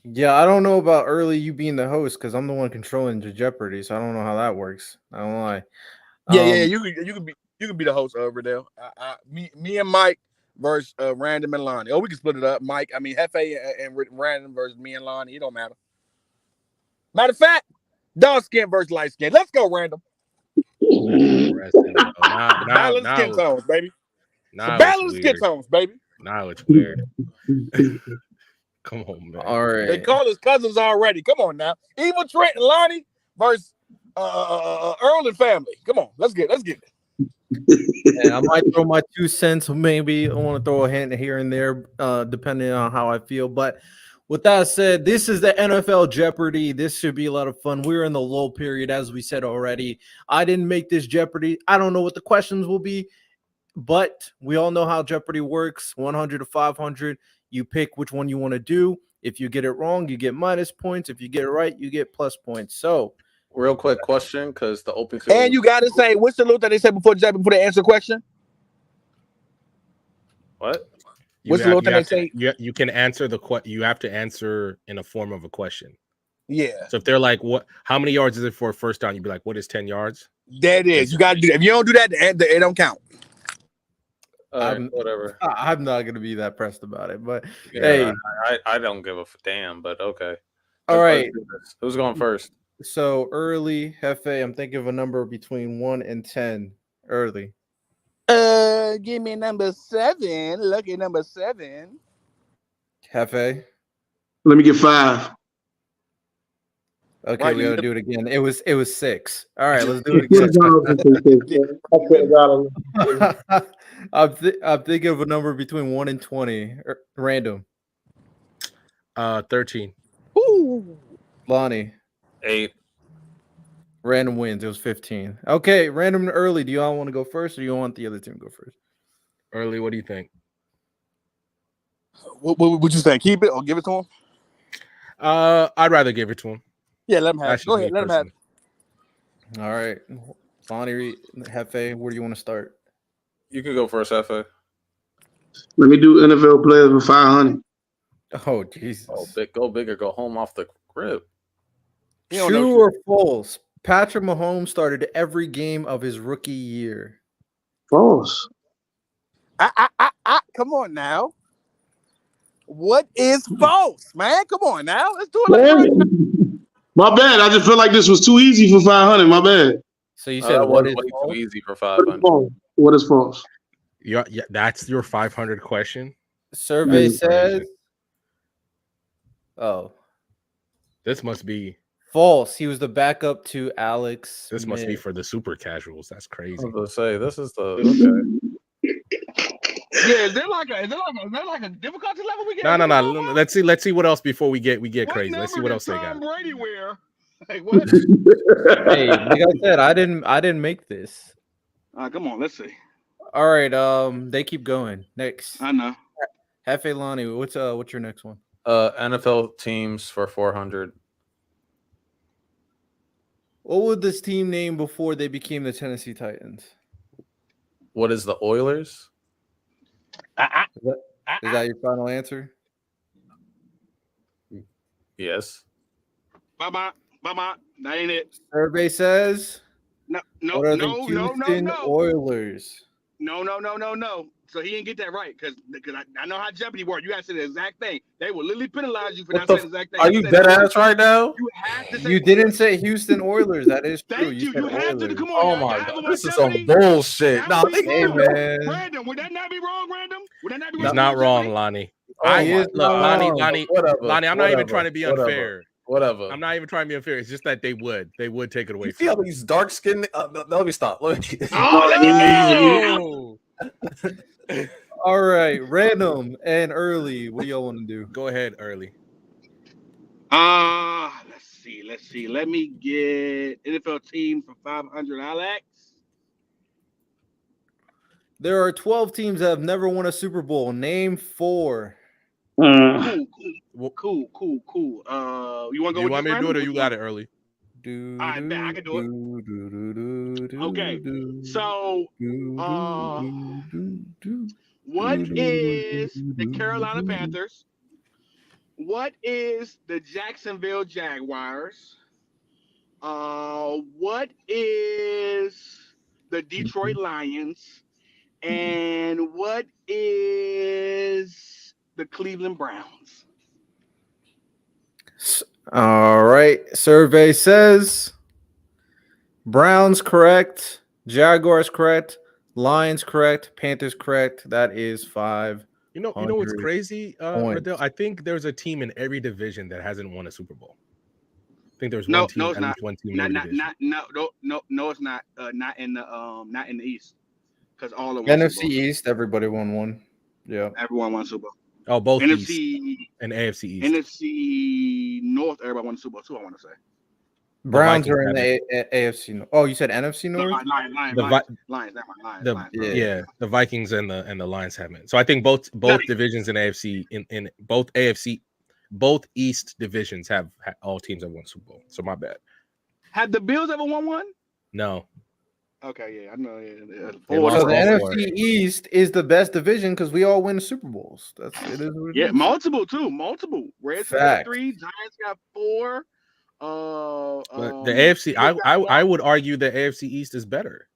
Speaker 1: Yeah, I don't know about early you being the host because I'm the one controlling the Jeopardy, so I don't know how that works. I don't lie.
Speaker 6: Yeah. You can be the host over there. Me and Mike versus Random and Lonnie. We can split it up. Hefe and Random versus me and Lonnie. It don't matter. Matter of fact, dark skin versus light skin. Let's go, Random. Balance skin tones, baby. Balance skin tones, baby.
Speaker 5: Now it's weird. Come on, man.
Speaker 1: All right.
Speaker 6: They call us cousins already. Come on now. Evil Trent and Lonnie versus Earl and family. Come on, let's get it.
Speaker 1: And I might throw my 2 cents. Maybe I want to throw a hint here and there, depending on how I feel. But with that said, this is the NFL Jeopardy. This should be a lot of fun. We're in the lull period, as we said already. I didn't make this Jeopardy. I don't know what the questions will be, but we all know how Jeopardy works. 100 to 500. You pick which one you want to do. If you get it wrong, you get minus points. If you get it right, you get plus points. So,
Speaker 2: real quick question, because the open field.
Speaker 6: And you got to say, what's the salute that they said before they answer the question?
Speaker 2: What?
Speaker 6: What's the salute that they say?
Speaker 5: You can answer you have to answer in a form of a question.
Speaker 6: Yeah.
Speaker 5: So if they're like, how many yards is it for a first down? You'd be like, what is 10 yards?
Speaker 6: That is. You got to do that. If you don't do that, it don't count.
Speaker 2: Whatever.
Speaker 1: I'm not going to be that pressed about it, but
Speaker 2: yeah, hey. I don't give a damn, but okay.
Speaker 1: All right.
Speaker 2: Who's going first?
Speaker 1: So early, Hefe, I'm thinking of a number between 1 and 10. Early.
Speaker 6: Give me number 7. Lucky number 7.
Speaker 1: Hefe.
Speaker 3: Let me get 5.
Speaker 1: Okay, we got to do it again. It was 6. All right, let's do it again. I'm thinking of a number between 1 and 20. Random.
Speaker 5: 13.
Speaker 6: Ooh.
Speaker 1: Lonnie.
Speaker 2: 8.
Speaker 1: Random wins. It was 15. Okay, random and early. Do you all want to go first, or do you want the other team to go first?
Speaker 5: Early, what do you think?
Speaker 6: What would you say? Keep it or give it to him?
Speaker 5: I'd rather give it to him.
Speaker 6: Yeah, let him have it. Go ahead, let him have it.
Speaker 1: All right. Lonnie, Hefe, where do you want to start?
Speaker 2: You can go first, Hefe.
Speaker 3: Let me do NFL players for 500.
Speaker 1: Oh, Jesus.
Speaker 2: Go big or go home off the crib.
Speaker 1: True or false? Patrick Mahomes started every game of his rookie year.
Speaker 3: False.
Speaker 6: Come on now. What is false, man? Come on now. Let's do it.
Speaker 3: My bad. I just feel like this was too easy for 500. My bad.
Speaker 1: So you said what is
Speaker 2: too easy for 500?
Speaker 3: What is false?
Speaker 5: Yeah, that's your 500 question.
Speaker 1: Survey says. Oh.
Speaker 5: This must be
Speaker 1: false. He was the backup to Alex.
Speaker 5: This must be
Speaker 1: Smith.
Speaker 5: for the super casuals. That's crazy.
Speaker 2: I was going to say, this is the okay.
Speaker 4: Yeah, is there like a difficulty level we get?
Speaker 5: No. Let's see what else before we get crazy. Let's see what else they got.
Speaker 4: Tom Brady wear? Like what?
Speaker 1: Hey, like I said, I didn't make this.
Speaker 4: Come on, let's see.
Speaker 1: All right, they keep going. Next,
Speaker 4: I know.
Speaker 1: Hefe Lonnie, what's your next one?
Speaker 2: NFL teams for 400.
Speaker 1: What would this team name before they became the Tennessee Titans?
Speaker 2: What is the Oilers?
Speaker 1: Is that your final answer?
Speaker 2: Yes.
Speaker 4: Bye. That ain't it.
Speaker 1: Survey says
Speaker 4: No.
Speaker 1: what are the Houston Oilers?
Speaker 4: No. So he didn't get that right because I know how Jeopardy works. You got to say the exact thing. They will literally penalize you for not saying the exact thing.
Speaker 2: Are you dead ass right now?
Speaker 4: You have to say.
Speaker 1: You didn't say Houston Oilers. That is true.
Speaker 4: Thank you. You have to. Come on.
Speaker 2: Oh my God, this is some bullshit. No,
Speaker 1: hey man.
Speaker 4: Random. Would that not be wrong, Random? Would that not be
Speaker 5: He's
Speaker 4: wrong?
Speaker 5: not wrong, Lonnie.
Speaker 1: Lonnie,
Speaker 5: Lonnie, I'm not even trying to be unfair.
Speaker 2: Whatever.
Speaker 5: I'm not even trying to be unfair. It's just that they would take it away.
Speaker 2: You see how these dark skinned? Let me stop.
Speaker 1: All right, random and early. What do y'all want to do?
Speaker 5: Go ahead, early.
Speaker 4: Let's see. Let me get NFL team for 500, Alex.
Speaker 1: There are 12 teams that have never won a Super Bowl. Name 4.
Speaker 4: Cool. You want to go
Speaker 5: You
Speaker 4: with
Speaker 5: want me to do it or you got it early?
Speaker 4: I bet I can do it. Okay. So, what is the Carolina Panthers? What is the Jacksonville Jaguars? What is the Detroit Lions? And what is the Cleveland Browns?
Speaker 1: All right. Survey says Browns correct, Jaguars correct, Lions correct, Panthers correct. That is 5.
Speaker 5: You know what's crazy, Riddell? I think there's a team in every division that hasn't won a Super Bowl. I think there's one team, at least one team in every division.
Speaker 4: No, it's not. Not in the East, because all of
Speaker 1: NFC East, everybody won one. Yeah,
Speaker 4: everyone won Super Bowl.
Speaker 5: Oh, both
Speaker 4: NFC
Speaker 5: East and AFC East.
Speaker 4: NFC North, everybody won the Super Bowl too. I want to say.
Speaker 1: Browns are in the AFC. Oh, you said NFC North?
Speaker 4: Lions.
Speaker 5: The Vikings and the Lions haven't. So I think both divisions in AFC in both AFC, both East divisions have all teams have won Super Bowl. So my bad.
Speaker 4: Have the Bills ever won one?
Speaker 5: No.
Speaker 4: Okay, yeah, I know. Yeah.
Speaker 1: So the NFC East is the best division because we all win Super Bowls. It is what it is.
Speaker 4: Multiple too. Multiple. Reds got 3, Giants got 4.
Speaker 5: But the AFC, I would argue the AFC East is better.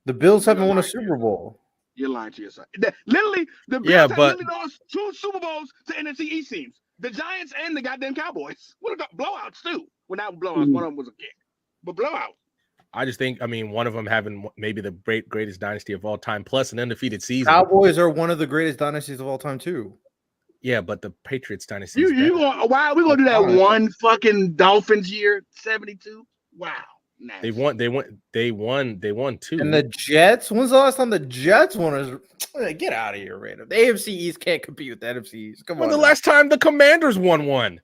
Speaker 1: The Bills haven't won a Super Bowl.
Speaker 4: You're lying to yourself. Literally, the Bills have literally lost 2 Super Bowls to NFC East teams. The Giants and the goddamn Cowboys. What about blowouts too? Well, not blowouts. One of them was a kick, but blowouts.
Speaker 5: I just think, one of them having maybe the greatest dynasty of all time, plus an undefeated season.
Speaker 1: Cowboys are one of the greatest dynasties of all time too.
Speaker 5: Yeah, but the Patriots dynasty.
Speaker 4: Why are we gonna do that one fucking Dolphins year 72? Wow. Nice.
Speaker 5: They won 2.
Speaker 1: And the Jets? When's the last time the Jets won? Get out of here, random. The AFC East can't compete with the NFC East. Come on.
Speaker 5: When's the last time the Commanders won one?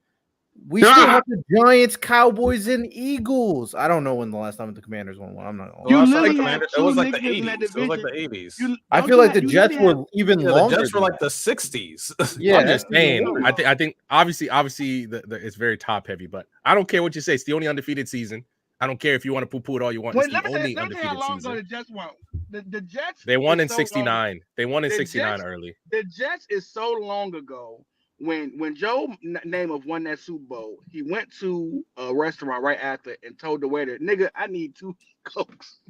Speaker 1: We still have the Giants, Cowboys, and Eagles. I don't know when the last time the Commanders won one. I'm not.
Speaker 2: It was like the 80s. It was like the 80s.
Speaker 1: I feel like the Jets were even longer.
Speaker 2: The Jets were like the 60s.
Speaker 5: Yeah, I'm just saying. I think obviously it's very top heavy, but I don't care what you say. It's the only undefeated season. I don't care if you want to poo-poo it all you want. It's the only undefeated season.
Speaker 4: The Jets won. The Jets.
Speaker 5: They won in 69. They won in 69 early.
Speaker 4: The Jets is so long ago. When Joe Namath won that Super Bowl, he went to a restaurant right after and told the waiter, "Nigga, I need 2 Cokes."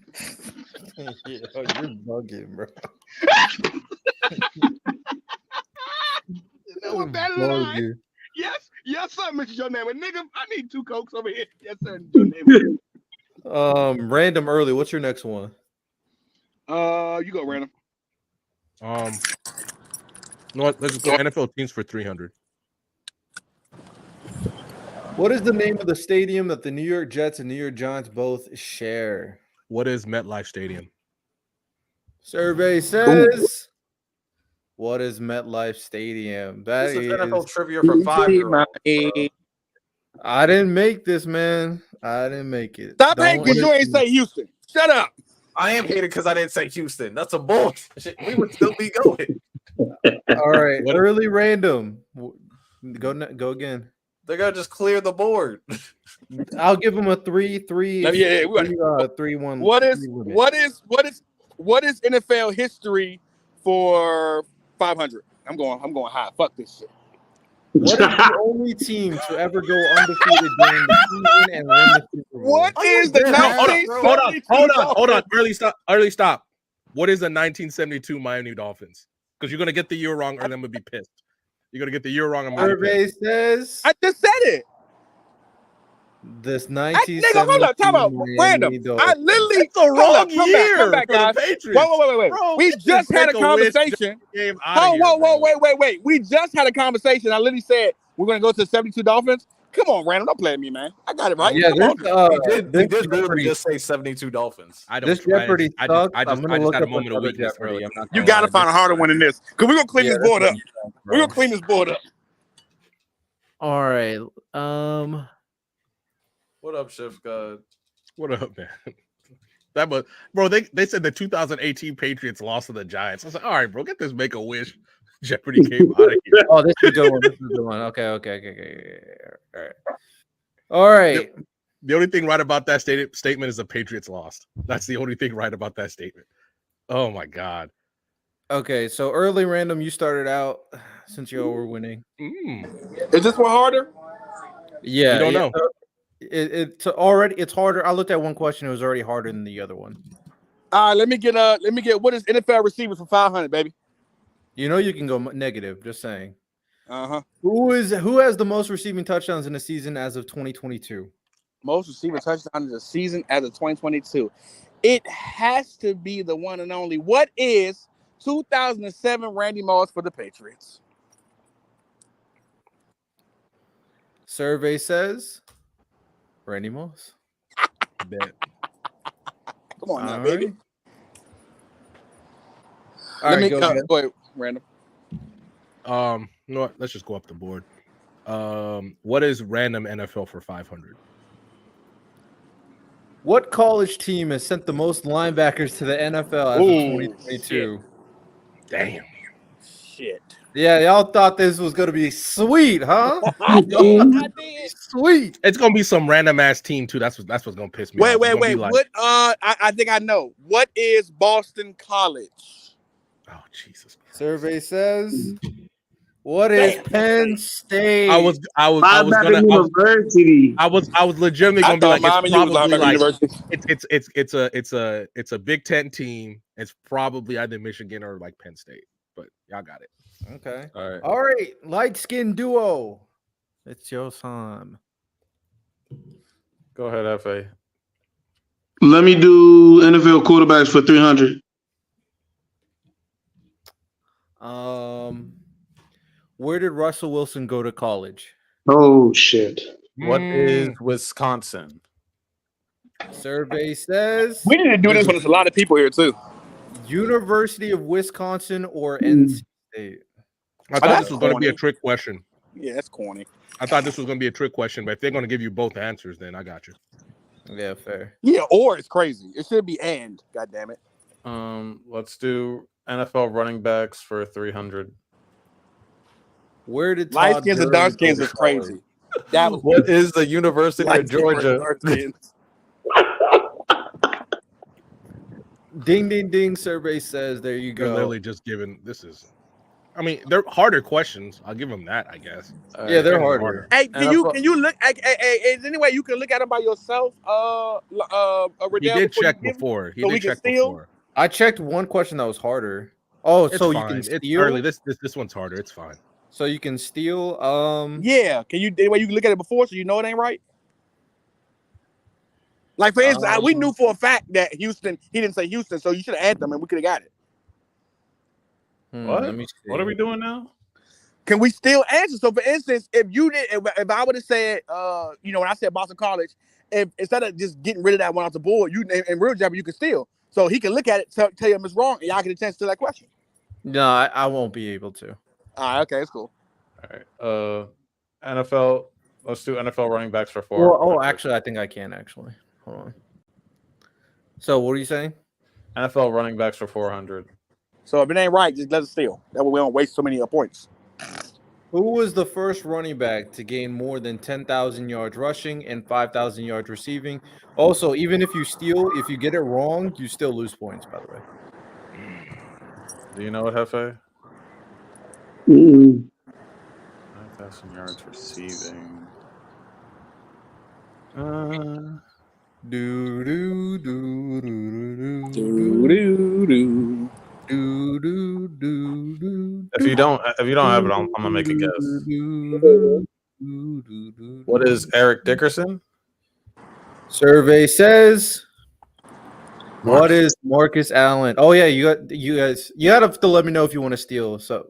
Speaker 1: You're bugging, bro.
Speaker 4: That was that line. Yes, sir, Mr. Joe Namath. Nigga, I need 2 Cokes over here. Yes, sir, Joe Namath.
Speaker 1: Random early. What's your next one?
Speaker 4: You go, random.
Speaker 5: You know what? Let's just go NFL teams for 300.
Speaker 1: What is the name of the stadium that the New York Jets and New York Giants both share?
Speaker 5: What is MetLife Stadium?
Speaker 1: Survey says. What is MetLife Stadium?
Speaker 2: This is NFL trivia for 5-year-olds.
Speaker 1: I didn't make this, man. I didn't make it.
Speaker 6: Stop hating because you ain't say Houston. Shut up.
Speaker 2: I am hated because I didn't say Houston. That's a bullshit. We would still be going.
Speaker 1: All right, early random. Go again.
Speaker 2: They're gonna just clear the board.
Speaker 1: I'll give them a 3-1.
Speaker 6: What is NFL history for 500? I'm going high. Fuck this shit.
Speaker 1: What is the only team to ever go undefeated during the season and win the Super Bowl?
Speaker 6: What is the 1972?
Speaker 5: Hold on. Early stop. What is the 1972 Miami Dolphins? Because you're gonna get the year wrong, or I'm gonna be pissed. You're gonna get the year wrong.
Speaker 1: Survey says.
Speaker 6: I just said it.
Speaker 1: This 1972.
Speaker 6: Nigga, hold up. Talk about random. I literally.
Speaker 5: It's the wrong year.
Speaker 6: Come back, guys. Wait.
Speaker 5: Bro,
Speaker 6: we just had a conversation. Wait. We just had a conversation. I literally said we're gonna go to the 72 Dolphins. Come on, random. Don't play at me, man. I got it right.
Speaker 1: Yeah,
Speaker 2: they did literally just say 72 Dolphins.
Speaker 1: This Jeopardy sucks.
Speaker 5: I just had a moment of weakness earlier.
Speaker 6: You gotta find a harder one than this. Cause we're gonna clean this board up. We're gonna clean this board up.
Speaker 1: All right.
Speaker 2: What up, Chef God?
Speaker 5: What up, man? That was, bro. They said the 2018 Patriots lost to the Giants. I was like, all right, bro, get this Make-A-Wish Jeopardy came out of here.
Speaker 1: Oh, this is a good one. Okay. All right.
Speaker 5: The only thing right about that statement is the Patriots lost. That's the only thing right about that statement. Oh my God.
Speaker 1: Okay, so early random, you started out since you were winning.
Speaker 6: Is this one harder?
Speaker 1: Yeah,
Speaker 5: you don't know.
Speaker 1: It's harder. I looked at one question; it was already harder than the other one.
Speaker 6: Let me get what is NFL receivers for 500, baby?
Speaker 1: You know you can go negative. Just saying.
Speaker 6: Who
Speaker 1: has the most receiving touchdowns in a season as of 2022?
Speaker 6: Most receiving touchdowns in the season as of 2022. It has to be the one and only. What is 2007 Randy Moss for the Patriots?
Speaker 1: Survey says Randy Moss.
Speaker 5: Bet.
Speaker 6: Come on now, baby.
Speaker 1: Right. All right, go ahead.
Speaker 6: Random.
Speaker 5: You know what? Let's just go up the board. What is random NFL for 500?
Speaker 1: What college team has sent the most linebackers to the NFL as of 2022?
Speaker 5: Damn.
Speaker 6: Shit.
Speaker 1: Yeah, y'all thought this was gonna be sweet, huh? Sweet.
Speaker 5: It's gonna be some random ass team too. That's what's gonna piss me off.
Speaker 6: Wait. What? I think I know. What is Boston College?
Speaker 5: Oh Jesus.
Speaker 1: Survey says. What is Penn State?
Speaker 5: I was legitimately gonna be like, it's a Big Ten team. It's probably either Michigan or like Penn State, but y'all got it.
Speaker 1: Okay. All right. Light skin duo. It's your time.
Speaker 2: Go ahead, FA.
Speaker 3: Let me do NFL quarterbacks for 300.
Speaker 1: Where did Russell Wilson go to college?
Speaker 3: Oh shit.
Speaker 2: What is Wisconsin?
Speaker 1: Survey says
Speaker 6: we need to do this when there's a lot of people here too.
Speaker 1: University of Wisconsin or NC State?
Speaker 5: I thought this was going to be a trick question.
Speaker 6: Yeah, that's corny.
Speaker 5: I thought this was going to be a trick question, but if they're going to give you both answers, then I got you.
Speaker 1: Yeah, fair.
Speaker 6: Yeah, or it's crazy. It should be and. God damn it.
Speaker 2: Let's do NFL running backs for 300.
Speaker 1: Where did
Speaker 6: light skins and dark skins is crazy?
Speaker 2: What is the University of Georgia?
Speaker 1: Ding, ding, ding. Survey says there you go.
Speaker 5: They're literally just giving this is. I mean, they're harder questions. I'll give them that, I guess.
Speaker 1: Yeah, they're harder.
Speaker 6: Hey, can you look? Hey, is there any way you can look at them by yourself?
Speaker 5: He did check before. He did check before.
Speaker 1: I checked one question that was harder. Oh,
Speaker 5: it's
Speaker 1: so
Speaker 5: fine.
Speaker 1: you can steal?
Speaker 5: It's early. This one's harder. It's fine.
Speaker 1: So you can steal.
Speaker 6: Yeah. Can you? Anyway, you can look at it before, so you know it ain't right. Like for instance, we knew for a fact that Houston. He didn't say Houston, so you should have asked them, and we could have got it.
Speaker 2: What? What are we doing now?
Speaker 6: Can we still answer? So, for instance, if I would have said, when I said Boston College, if instead of just getting rid of that one off the board, in real Jeopardy you can steal. So he can look at it, tell you it's wrong, and y'all get a chance to that question.
Speaker 1: No, I won't be able to.
Speaker 6: All right, okay, that's cool.
Speaker 2: All right. NFL. Let's do NFL running backs for 4.
Speaker 1: Well, actually, I think I can actually. Hold on. So, what are you saying?
Speaker 2: NFL running backs for 400.
Speaker 6: So if it ain't right, just let us steal. That way we don't waste so many points.
Speaker 1: Who was the first running back to gain more than 10,000 yards rushing and 5,000 yards receiving? Also, even if you steal, if you get it wrong, you still lose points, by the way.
Speaker 2: Do you know it, Hefe? 5,000 yards receiving.
Speaker 1: Do do do do do
Speaker 6: Do do.
Speaker 1: do do do do.
Speaker 2: If you don't have it, I'm gonna make a guess. What is Eric Dickerson?
Speaker 1: Survey says. What is Marcus Allen? Oh yeah, you guys have to let me know if you want to steal. So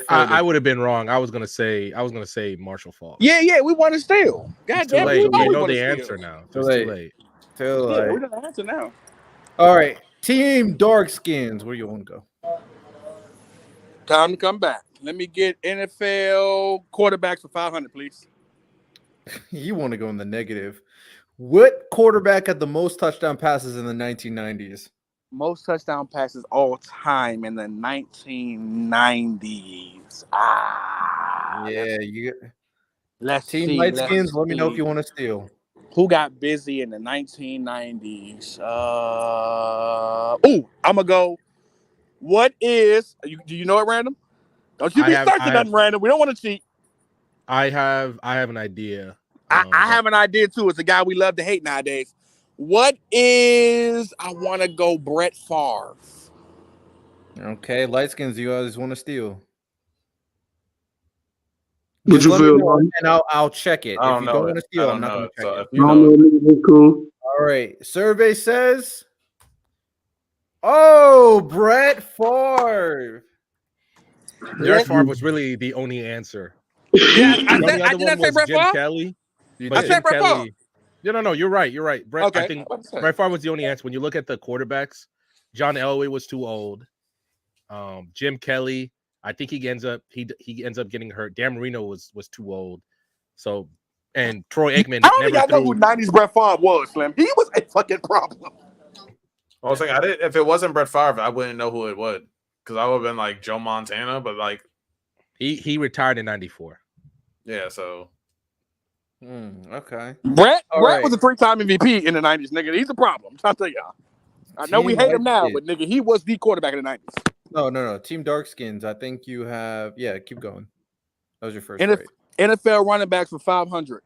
Speaker 5: I would have been wrong. I was gonna say Marshall Falk.
Speaker 6: Yeah, we want to steal. God damn it,
Speaker 5: we know the answer now. It's too late.
Speaker 6: Yeah, we know the answer now.
Speaker 1: All right, Team Dark Skins. Where you want to go?
Speaker 6: Time to come back. Let me get NFL quarterbacks for 500, please.
Speaker 1: You want to go in the negative. What quarterback had the most touchdown passes in the 1990s?
Speaker 6: Most touchdown passes all time in the 1990s. Let's
Speaker 1: Team
Speaker 6: see.
Speaker 1: Light Skins, let me know if you want to steal.
Speaker 6: Who got busy in the 1990s? I'm gonna go. What is? Do you know it, Random? Don't you be searching nothing, Random. We don't want to cheat.
Speaker 5: I have an idea.
Speaker 6: I have an idea too. It's a guy we love to hate nowadays. What is? I want to go Brett Favre.
Speaker 1: Okay, Light Skins, you guys want to steal?
Speaker 3: What you feel?
Speaker 1: And I'll check it. If you don't want to steal, I'm not going to check it.
Speaker 3: Cool.
Speaker 1: All right. Survey says, Brett Favre.
Speaker 5: Brett Favre was really the only answer.
Speaker 6: Yeah,
Speaker 5: the only other one was Jim Kelly.
Speaker 6: I said Brett Favre.
Speaker 5: No, you're right. Brett,
Speaker 6: okay.
Speaker 5: I think Brett Favre was the only answer. When you look at the quarterbacks, John Elway was too old. Jim Kelly, I think he ends up getting hurt. Dan Marino was too old. So, and Troy Aikman.
Speaker 6: I don't think I know who 90s Brett Favre was, Slim. He was a fucking problem.
Speaker 2: I was saying, if it wasn't Brett Favre, I wouldn't know who it would, because I would have been like Joe Montana, but like
Speaker 5: he retired in 94.
Speaker 2: Yeah, so
Speaker 1: okay.
Speaker 6: Brett was a 3-time MVP in the 90s, nigga. He's a problem. I'll tell y'all. I know we hate him now, but nigga, he was the quarterback in the 90s.
Speaker 1: No. Team Dark Skins, I think you have. Yeah, keep going. That was your first.
Speaker 6: NFL running backs for 500.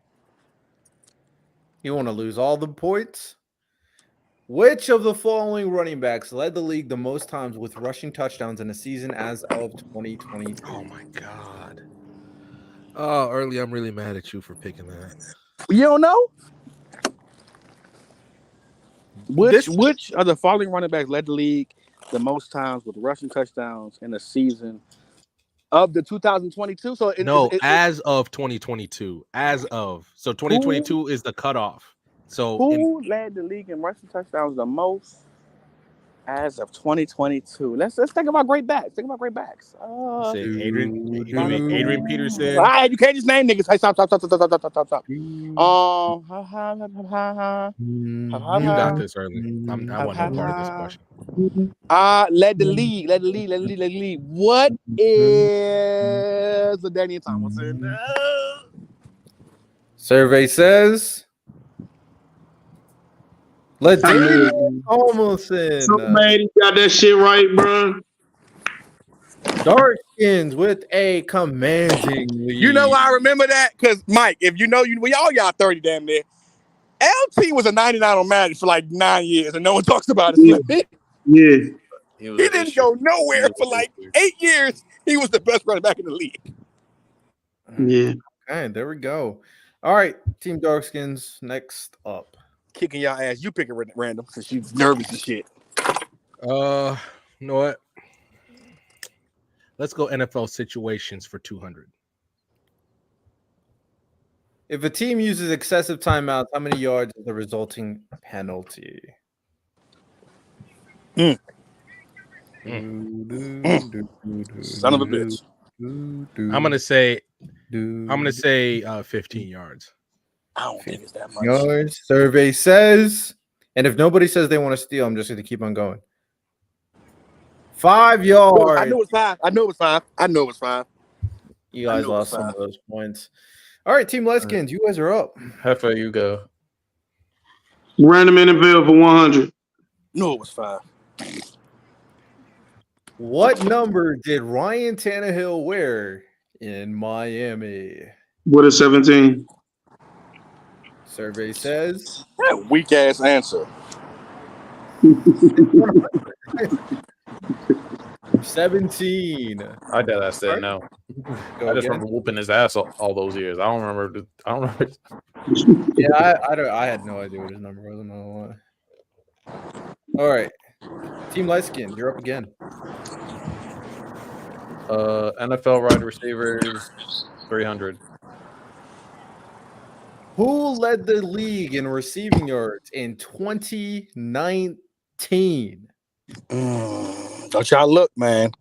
Speaker 1: You want to lose all the points? Which of the following running backs led the league the most times with rushing touchdowns in a season as of 2022?
Speaker 5: Oh my God. Oh, Early, I'm really mad at you for picking that.
Speaker 6: You don't know? Which of the following running backs led the league the most times with rushing touchdowns in a season of the 2022? So
Speaker 5: as of 2022. As of. So 2022 is the cutoff. So
Speaker 6: who led the league in rushing touchdowns the most as of 2022? Let's think about great backs.
Speaker 5: Adrian Peterson.
Speaker 6: All right, you can't just name niggas. Hey, stop.
Speaker 5: You got this, Early. I want no part of this question.
Speaker 6: Led the league. What is the Daniel Thomason?
Speaker 1: Survey says. Let's see. Tomlinson.
Speaker 3: Somebody got that shit right, bro.
Speaker 1: Dark Skins with a commanding lead.
Speaker 6: You know why I remember that? Because Mike, if you know, we all got 30 damn near. LT was a 99 on Madden for like 9 years, and no one talks about it.
Speaker 3: Yeah.
Speaker 6: He didn't go nowhere for like 8 years. He was the best running back in the league.
Speaker 3: Yeah.
Speaker 1: Okay, there we go. All right, Team Dark Skins, next up.
Speaker 6: Kicking y'all ass. You pick it random since you're nervous and shit.
Speaker 5: You know what? Let's go NFL situations for 200.
Speaker 1: If a team uses excessive timeouts, how many yards is the resulting penalty?
Speaker 6: Son of a bitch.
Speaker 5: I'm gonna say 15 yards.
Speaker 6: I don't think it's that much.
Speaker 1: Yards. Survey says, and if nobody says they want to steal, I'm just going to keep on going. 5 yards.
Speaker 6: I know it's 5. I know it was 5.
Speaker 1: You guys lost some of those points. All right, Team Lightskins, you guys are up.
Speaker 2: Heifer, you go.
Speaker 3: Random NFL for 100.
Speaker 6: No, it was 5.
Speaker 1: What number did Ryan Tannehill wear in Miami?
Speaker 3: What is 17?
Speaker 1: Survey says
Speaker 6: That weak ass answer.
Speaker 1: 17.
Speaker 2: I said no. I just remember whooping his ass all those years. I don't remember.
Speaker 1: Yeah, I had no idea what his number was. All right, Team Lightskin, you're up again.
Speaker 2: NFL wide receivers, 300.
Speaker 1: Who led the league in receiving yards in 2019?
Speaker 6: Don't y'all look, man.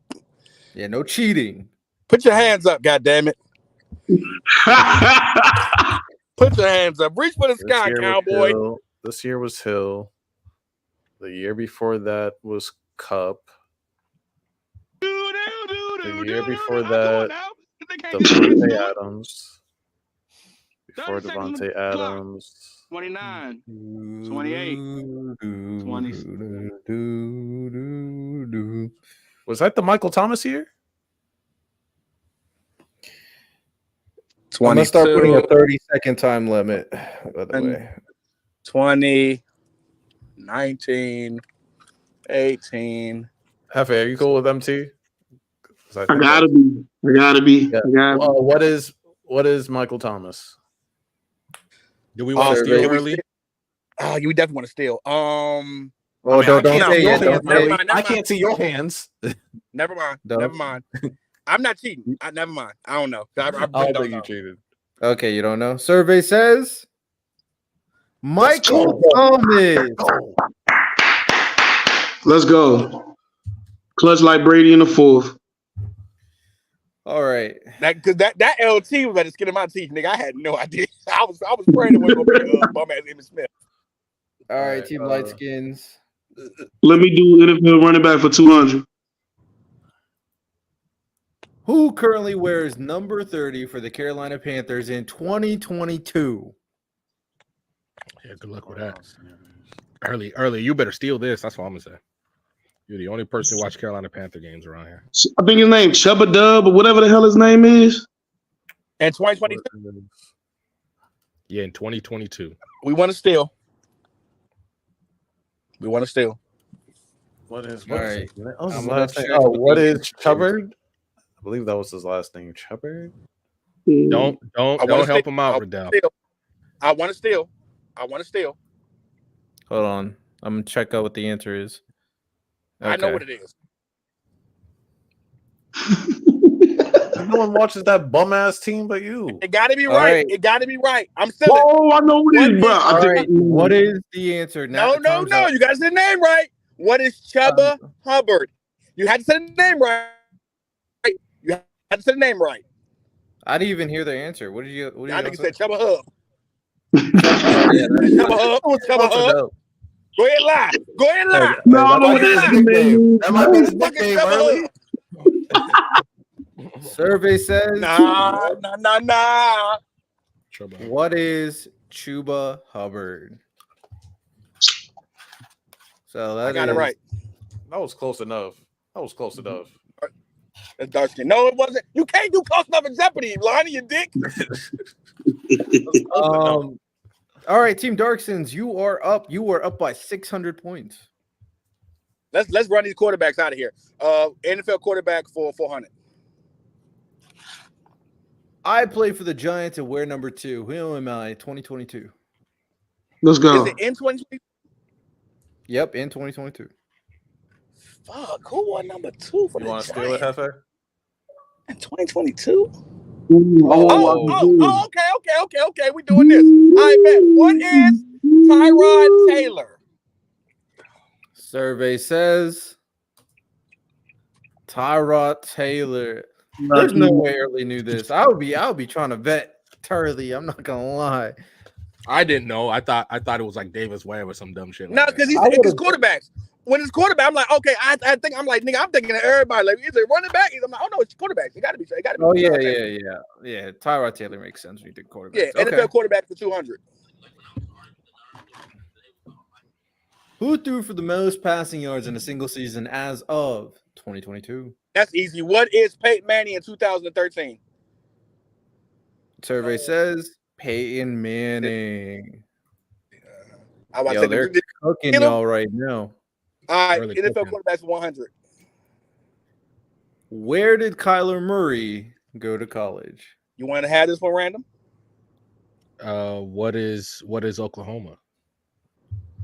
Speaker 1: Yeah, no cheating.
Speaker 6: Put your hands up, goddammit. Put your hands up. Reach for the sky, cowboy.
Speaker 2: This year was Hill. The year before that was Cup. The year before that, Devontae Adams. Before Devontae Adams.
Speaker 4: 29, 28, 20.
Speaker 2: Was that the Michael Thomas year?
Speaker 1: I'm going to start putting a 30-second time limit, by the way.
Speaker 6: 20, 19, 18.
Speaker 2: Hefe, are you cool with MT?
Speaker 3: I gotta be.
Speaker 2: Yeah. Well, what is Michael Thomas?
Speaker 5: Do we want to steal early?
Speaker 6: You definitely want to steal.
Speaker 1: Don't say it.
Speaker 2: I can't see your hands.
Speaker 6: Never mind. Never mind. I'm not cheating. Never mind. I don't know. I
Speaker 2: don't think you cheated.
Speaker 1: Okay, you don't know. Survey says Michael Thomas.
Speaker 3: Let's go. Clutch like Brady in the fourth.
Speaker 1: All right.
Speaker 6: That LT was at the skin of my teeth, nigga. I had no idea. I was praying it wasn't gonna be bum ass Emmitt Smith.
Speaker 1: All right, Team Lightskins.
Speaker 3: Let me do NFL running back for 200.
Speaker 1: Who currently wears number 30 for the Carolina Panthers in 2022?
Speaker 5: Yeah, good luck with that. Early, you better steal this. That's what I'm gonna say. You're the only person who watch Carolina Panther games around here.
Speaker 3: I think his name Chubba Dub or whatever the hell his name is.
Speaker 6: And 2022.
Speaker 5: Yeah, in 2022.
Speaker 6: We want to steal.
Speaker 2: What is
Speaker 1: all right?
Speaker 2: What is Chubbard? I believe that was his last name, Chubbard.
Speaker 5: Don't help him out, Riddell.
Speaker 6: I want to steal.
Speaker 1: Hold on. I'm gonna check out what the answer is. Okay.
Speaker 6: I know what it is.
Speaker 2: No one watches that bum ass team but you.
Speaker 6: It got to be right. It got to be right. I'm still.
Speaker 3: Oh, I know what it is, bro.
Speaker 1: What is the answer?
Speaker 6: No. You got to say the name right. What is Chubba Hubbard? You had to say the name right. You had to say the name right.
Speaker 1: I didn't even hear the answer. What did you?
Speaker 6: I think you said Chubba Hub.
Speaker 1: Chubba Hub.
Speaker 6: Go ahead, lie.
Speaker 3: No, I know what his nickname.
Speaker 2: That might be his nickname early.
Speaker 1: Survey says
Speaker 6: nah.
Speaker 1: What is Chuba Hubbard? So that
Speaker 6: I got it right.
Speaker 2: That was close enough.
Speaker 6: That's dark skin. No, it wasn't. You can't do close enough in Jeopardy, Lonnie, you dick.
Speaker 1: All right, Team Darksons, you are up. You are up by 600 points.
Speaker 6: Let's run these quarterbacks out of here. NFL quarterback for 400.
Speaker 1: I play for the Giants and wear number 2. Who am I? 2022.
Speaker 3: Let's go.
Speaker 6: Is it in 2022?
Speaker 1: Yep, in 2022.
Speaker 6: Fuck, who won number 2 for the Giants?
Speaker 2: You want to steal it, Hefe?
Speaker 6: In 2022. Okay. We doing this. I bet. What is Tyrod Taylor?
Speaker 1: Survey says Tyrod Taylor. There's no way Early knew this. I would be trying to vet Turley. I'm not gonna lie.
Speaker 5: I didn't know. I thought it was like Davis Webb or some dumb shit.
Speaker 6: No, because he's quarterbacks. When it's quarterback, I'm like, okay, I think I'm like, nigga, I'm thinking of everybody. Like, is it running back? I'm like, oh no, it's quarterback. It gotta be.
Speaker 1: Oh yeah. Tyrod Taylor makes sense when you think quarterback.
Speaker 6: Yeah, NFL quarterback for 200.
Speaker 1: Who threw for the most passing yards in a single season as of 2022?
Speaker 6: That's easy. What is Peyton Manning in 2013?
Speaker 1: Survey says Peyton Manning.
Speaker 6: They're
Speaker 1: cooking y'all right now.
Speaker 6: All right, NFL quarterbacks 100.
Speaker 1: Where did Kyler Murray go to college?
Speaker 6: You want to have this one random?
Speaker 5: What is Oklahoma?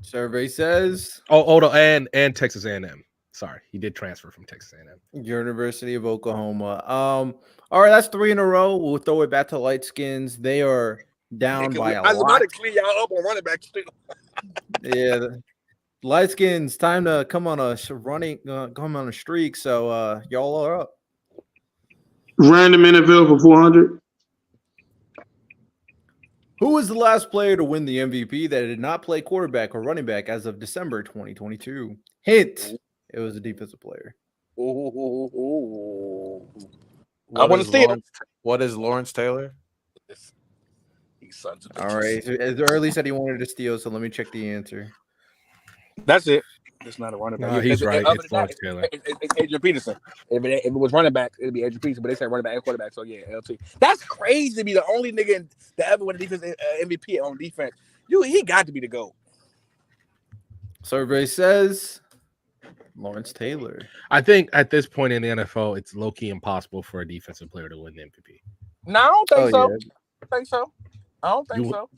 Speaker 1: Survey says.
Speaker 5: Hold on, and Texas A&M. Sorry, he did transfer from Texas A&M.
Speaker 1: University of Oklahoma. All right, that's 3 in a row. We'll throw it back to light skins. They are down by a lot.
Speaker 6: I was about to clean y'all up on running back too.
Speaker 1: Yeah. Light skins, time to come on a streak. So y'all are up.
Speaker 3: Random NFL for 400.
Speaker 1: Who was the last player to win the MVP that did not play quarterback or running back as of December 2022? Hint: it was a defensive player.
Speaker 6: I want to see it.
Speaker 2: What is Lawrence Taylor?
Speaker 1: All right. So Early said he wanted to steal, so let me check the answer.
Speaker 6: That's it. It's not a running back.
Speaker 5: No, he's right. It's Lawrence Taylor.
Speaker 6: It's Adrian Peterson. If it was running back, it'd be Adrian Peterson. But they said running back and quarterback. So yeah, LT. That's crazy to be the only nigga that ever win a defense MVP on defense. He got to be the GOAT.
Speaker 1: Survey says Lawrence Taylor.
Speaker 5: I think at this point in the NFL, it's low-key impossible for a defensive player to win the MVP.
Speaker 6: No, I don't think so.
Speaker 1: Yeah.
Speaker 6: I don't think so.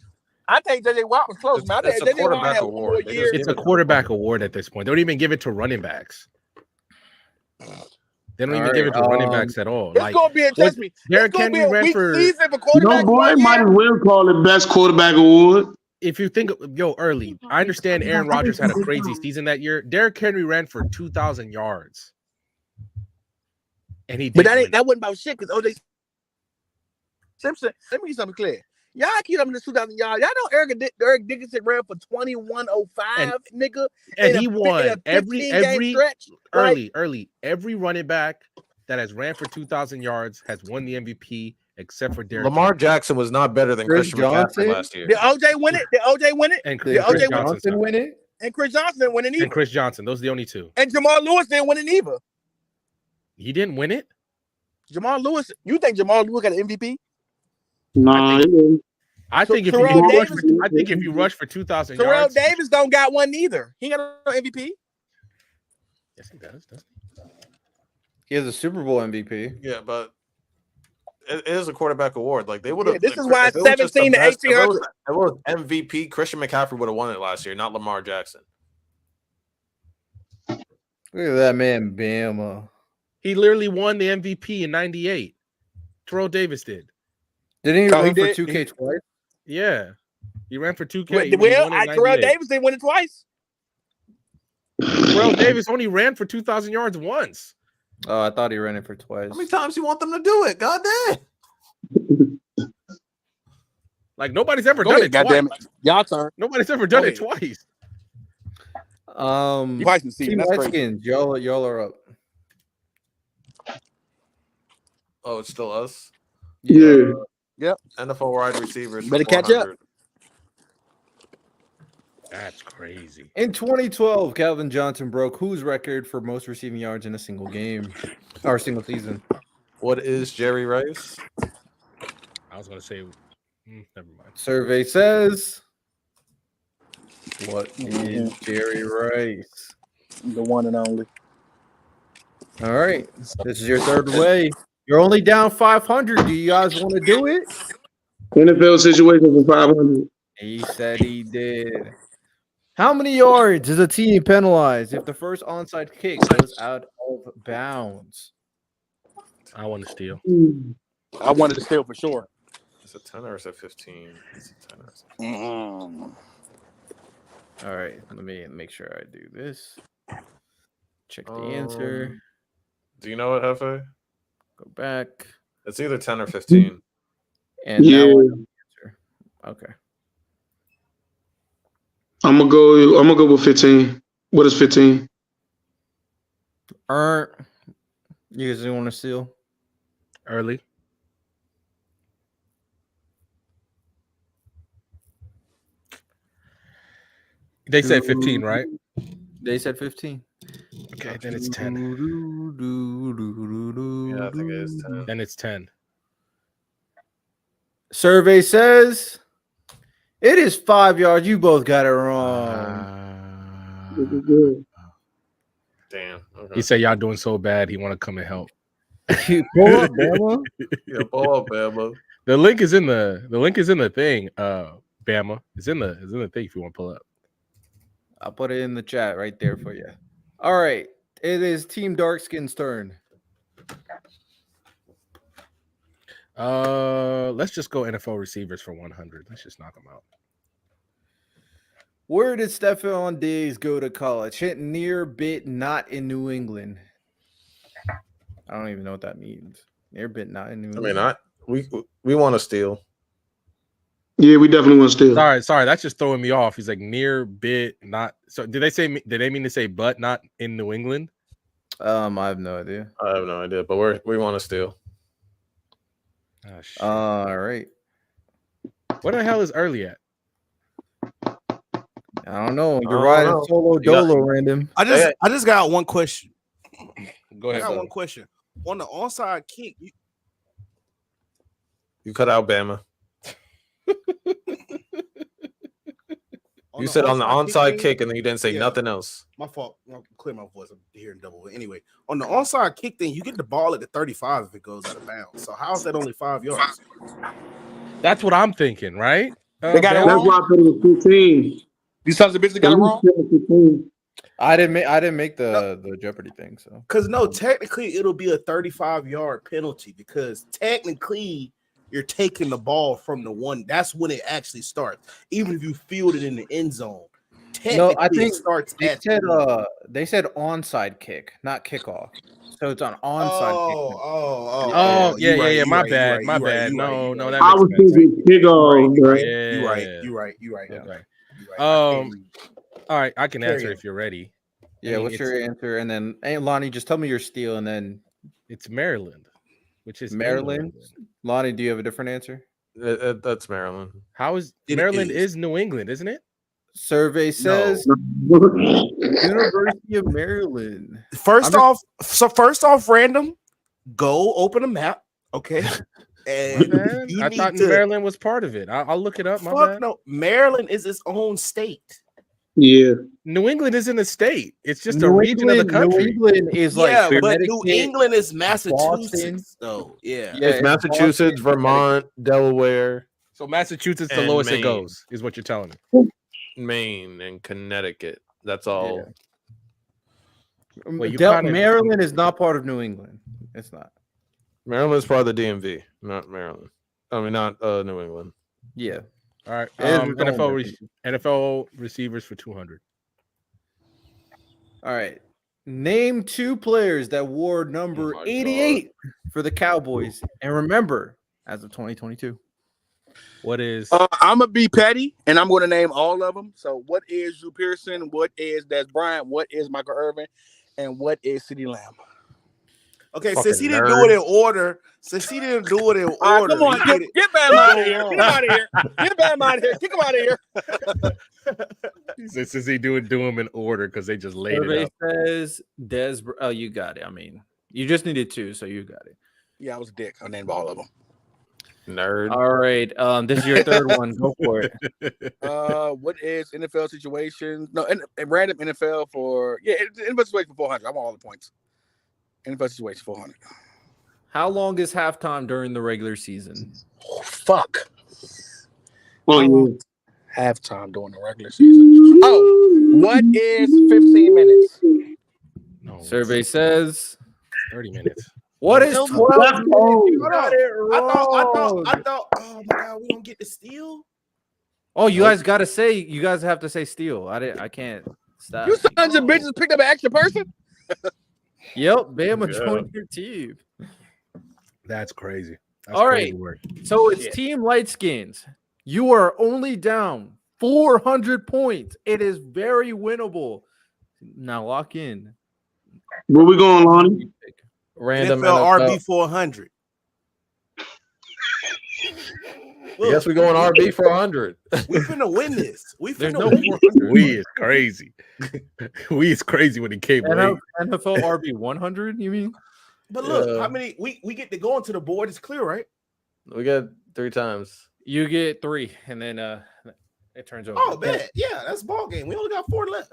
Speaker 6: I think J.J. Watt was close.
Speaker 2: It's a quarterback award.
Speaker 5: It's a quarterback award at this point. They don't even give it to running backs. They don't even give it to running backs at all.
Speaker 6: It's going to be, trust me,
Speaker 5: Derrick Henry ran for
Speaker 6: season for quarterback.
Speaker 3: No, boy, might as well call it best quarterback award.
Speaker 5: If you think, Early, I understand Aaron Rodgers had a crazy season that year. Derrick Henry ran for 2,000 yards. And he did.
Speaker 6: But that wasn't about shit because O.J. Simpson, let me get something clear. Y'all keep up in this 2,000 yards. Y'all know Eric Dickinson ran for 2105, nigga.
Speaker 5: And he won every
Speaker 6: stretch.
Speaker 5: Early. Every running back that has ran for 2,000 yards has won the MVP except for Derrick.
Speaker 2: Lamar Jackson was not better than Christian McCaffrey last year.
Speaker 6: Did OJ win it?
Speaker 5: And
Speaker 1: Chris Johnson win it?
Speaker 6: And Chris Johnson didn't win it either.
Speaker 5: And Chris Johnson. Those are the only two.
Speaker 6: And Jamal Lewis didn't win it either.
Speaker 5: He didn't win it?
Speaker 6: Jamal Lewis. You think Jamal Lewis got an MVP?
Speaker 3: Nah,
Speaker 5: I think if you rush for 2,000
Speaker 6: Terrell
Speaker 5: yards.
Speaker 6: Davis don't got one either. He got no MVP.
Speaker 5: Yes, he does.
Speaker 1: He has a Super Bowl MVP.
Speaker 2: Yeah, but it is a quarterback award. Like they would have.
Speaker 6: This is why 17 to 1800.
Speaker 2: If it was MVP, Christian McCaffrey would have won it last year, not Lamar Jackson.
Speaker 1: Look at that man, Bama.
Speaker 5: He literally won the MVP in '98. Terrell Davis did.
Speaker 1: Didn't he run for 2K twice?
Speaker 5: Yeah, he ran for 2K.
Speaker 6: Terrell Davis didn't win it twice.
Speaker 5: Terrell Davis only ran for 2,000 yards once.
Speaker 1: Oh, I thought he ran it for twice.
Speaker 2: How many times you want them to do it? God damn.
Speaker 5: Like nobody's ever done it twice.
Speaker 6: Y'all turn.
Speaker 5: Nobody's ever done it twice.
Speaker 1: Team Redskins, y'all are up.
Speaker 2: Oh, it's still us.
Speaker 3: Yeah.
Speaker 6: Yep.
Speaker 2: NFL wide receivers.
Speaker 6: Better catch up.
Speaker 5: That's crazy.
Speaker 1: In 2012, Calvin Johnson broke whose record for most receiving yards in a single game or single season?
Speaker 2: What is Jerry Rice?
Speaker 5: I was going to say, never mind.
Speaker 1: Survey says, what is Jerry Rice?
Speaker 6: The one and only.
Speaker 1: All right. This is your third way. You're only down 500. Do you guys want to do it?
Speaker 3: NFL situation for 500.
Speaker 1: He said he did. How many yards is a team penalized if the first onside kick goes out of bounds?
Speaker 5: I want to steal.
Speaker 6: I wanted to steal for sure.
Speaker 2: Is it 10 or is it 15? Is it 10 or is it 15?
Speaker 1: All right, let me make sure I do this. Check the answer.
Speaker 2: Do you know what, Hefe?
Speaker 1: Go back.
Speaker 2: It's either 10 or 15.
Speaker 1: And now I know the answer. Okay.
Speaker 3: I'm gonna go with 15. What is 15?
Speaker 1: You guys want to steal?
Speaker 5: Early. They said 15, right?
Speaker 1: They said 15.
Speaker 5: Okay, then it's 10.
Speaker 2: Yeah, I think it is 10.
Speaker 5: Then it's 10.
Speaker 1: Survey says it is 5 yards. You both got it wrong.
Speaker 2: Damn. Okay.
Speaker 5: He said y'all doing so bad. He want to come and help.
Speaker 1: Pull up, Bama.
Speaker 2: Yeah, pull up, Bama.
Speaker 5: The link is in the thing. Bama. It's in the thing if you want to pull up.
Speaker 1: I'll put it in the chat right there for you. All right. It is Team Darkskin's turn.
Speaker 5: Let's just go NFL receivers for 100. Let's just knock them out.
Speaker 1: Where did Stephon Diggs go to college? Hit near bit not in New England. I don't even know what that means. Near bit not in New England.
Speaker 2: We want to steal.
Speaker 3: Yeah, we definitely want to steal.
Speaker 5: Sorry, that's just throwing me off. He's like near bit not. So did they mean to say but not in New England?
Speaker 1: I have no idea.
Speaker 2: I have no idea, but we want to steal.
Speaker 5: Oh, shit.
Speaker 1: All right.
Speaker 5: Where the hell is early at?
Speaker 1: I don't know. You're riding solo dolo, random.
Speaker 7: I just got one question.
Speaker 5: Go ahead.
Speaker 7: I got one question. On the onside kick,
Speaker 2: You cut out Bama. You said on the onside kick, and then you didn't say nothing else.
Speaker 7: My fault. I'll clear my voice. I'm hearing double. Anyway, on the onside kick thing, you get the ball at the 35 if it goes out of bounds. So how's that only 5 yards?
Speaker 5: That's what I'm thinking, right?
Speaker 6: They got it
Speaker 3: That's
Speaker 6: wrong.
Speaker 3: why I put it was 15.
Speaker 6: These sons of bitches got it wrong.
Speaker 1: I didn't make the Jeopardy thing, so
Speaker 7: Because no, technically it'll be a 35-yard penalty because technically you're taking the ball from the one. That's when it actually starts. Even if you field it in the end zone, technically
Speaker 1: I think
Speaker 7: it starts
Speaker 1: they
Speaker 7: at
Speaker 1: said they said onside kick, not kickoff. So it's on onside kick.
Speaker 5: Yeah. My bad. No, that
Speaker 3: I was
Speaker 5: makes sense.
Speaker 3: thinking kickoff.
Speaker 7: You're right.
Speaker 5: Okay. All right, I can answer if you're ready.
Speaker 1: Yeah, what's your answer? And then, hey, Lonnie, just tell me your steal, and then
Speaker 5: it's Maryland, which is
Speaker 1: Maryland. Lonnie, do you have a different answer?
Speaker 2: That's Maryland.
Speaker 5: How is Maryland is New England, isn't it?
Speaker 1: Survey says University of Maryland.
Speaker 7: First off, random, go open a map, okay? And
Speaker 5: I thought Maryland was part of it. I'll look it up. My bad.
Speaker 7: No, Maryland is its own state.
Speaker 3: Yeah,
Speaker 5: New England isn't a state. It's just a region of the country.
Speaker 1: New England is
Speaker 7: but New England is Massachusetts, though. Yeah,
Speaker 2: it's Massachusetts, Vermont, Delaware.
Speaker 5: So Massachusetts, the lowest
Speaker 2: Maine.
Speaker 5: it goes, is what you're telling me.
Speaker 2: Maine and Connecticut. That's all.
Speaker 1: Yeah. Wait, Maryland is not part of New England. It's not.
Speaker 2: Maryland is part of the DMV, not Maryland. I mean, not New England.
Speaker 1: Yeah.
Speaker 5: All right. NFL receivers for 200.
Speaker 1: All right. Name two players that wore number 88 for the Cowboys. And remember, as of 2022.
Speaker 5: What is
Speaker 6: I'm gonna be petty and I'm gonna name all of them. So what is Drew Pearson? What is Des Bryant? What is Michael Irvin? And what is CeeDee Lamb?
Speaker 7: Okay, since he didn't do it in order,
Speaker 6: come on, get Bam out of here. Get him out of here. Get Bam out of here. Kick him out of here.
Speaker 5: Since he do them in order because they just laid
Speaker 1: Survey
Speaker 5: it up.
Speaker 1: says Des. Oh, you got it. I mean, you just needed two, so you got it.
Speaker 6: Yeah, I was a dick. I named all of them.
Speaker 2: Nerd.
Speaker 1: All right. This is your third one. Go for it.
Speaker 6: What is NFL situations? No, random NFL for NFL situation for 400. I want all the points. NFL situation 400.
Speaker 1: How long is halftime during the regular season?
Speaker 6: Oh, fuck. Halftime during the regular season. Oh, what is 15 minutes?
Speaker 5: No,
Speaker 1: Survey says
Speaker 5: 30 minutes.
Speaker 1: What is 12
Speaker 3: That's
Speaker 1: minutes?
Speaker 3: old.
Speaker 1: You got it wrong.
Speaker 7: I thought. Oh my god, we don't get the steal.
Speaker 1: Oh, you guys got to say. You guys have to say steal. I can't stop.
Speaker 6: You sons of bitches picked up an extra person.
Speaker 1: Yep, Bama joined your team.
Speaker 5: That's crazy. That's
Speaker 1: All
Speaker 5: crazy
Speaker 1: right.
Speaker 5: work.
Speaker 1: So it's Team Light Skins. You are only down 400 points. It is very winnable. Now lock in.
Speaker 3: Where we going, Lonnie?
Speaker 8: Random
Speaker 7: NFL
Speaker 8: NFL.
Speaker 7: RB 400.
Speaker 8: I guess we going RB 400.
Speaker 7: We finna win this. We
Speaker 1: There's
Speaker 7: finna
Speaker 1: no
Speaker 7: win.
Speaker 1: 400.
Speaker 5: We is crazy. We is crazy when he came late.
Speaker 1: NFL RB 100, you mean?
Speaker 7: But look,
Speaker 8: Yeah.
Speaker 7: how many we get to go into the board? It's clear, right?
Speaker 8: We got 3 times.
Speaker 1: You get 3, and then it turns over.
Speaker 7: Oh, bad. Yeah, that's ball game. We only got 4 left.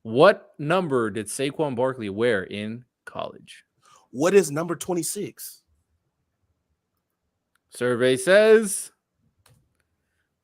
Speaker 1: What number did Saquon Barkley wear in college?
Speaker 7: What is number 26?
Speaker 1: Survey says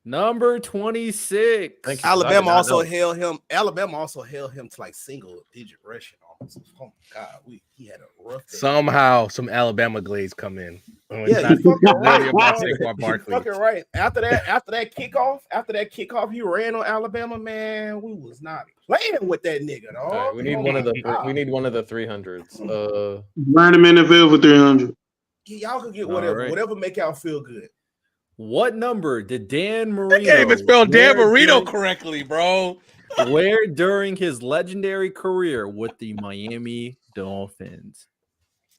Speaker 1: number 26.
Speaker 8: Thank you.
Speaker 7: Alabama
Speaker 8: I did not
Speaker 7: also
Speaker 8: know.
Speaker 7: held him. Alabama also held him to like single digit rushing almost. Oh my god, he had a rough day.
Speaker 5: Somehow, some Alabama glaze come in. Oh, it's
Speaker 7: Yeah,
Speaker 5: not
Speaker 7: you fucking
Speaker 5: really
Speaker 7: right,
Speaker 5: about
Speaker 7: bro.
Speaker 5: Saquon
Speaker 7: You
Speaker 5: Barkley.
Speaker 7: fucking right. After that kickoff, he ran on Alabama. Man, we was not playing with that nigga, dog.
Speaker 8: All right, we need
Speaker 7: Oh
Speaker 8: one of
Speaker 7: my
Speaker 8: the
Speaker 7: God.
Speaker 8: we need one of the 300s.
Speaker 3: Random NFL for 300.
Speaker 7: Y'all can get
Speaker 1: All
Speaker 7: whatever,
Speaker 1: right.
Speaker 7: whatever make y'all feel good.
Speaker 1: What number did Dan
Speaker 5: I
Speaker 1: Marino
Speaker 5: can't even spell Dan
Speaker 1: wear
Speaker 5: Marino
Speaker 1: during-
Speaker 5: correctly, bro.
Speaker 1: wear during his legendary career with the Miami Dolphins?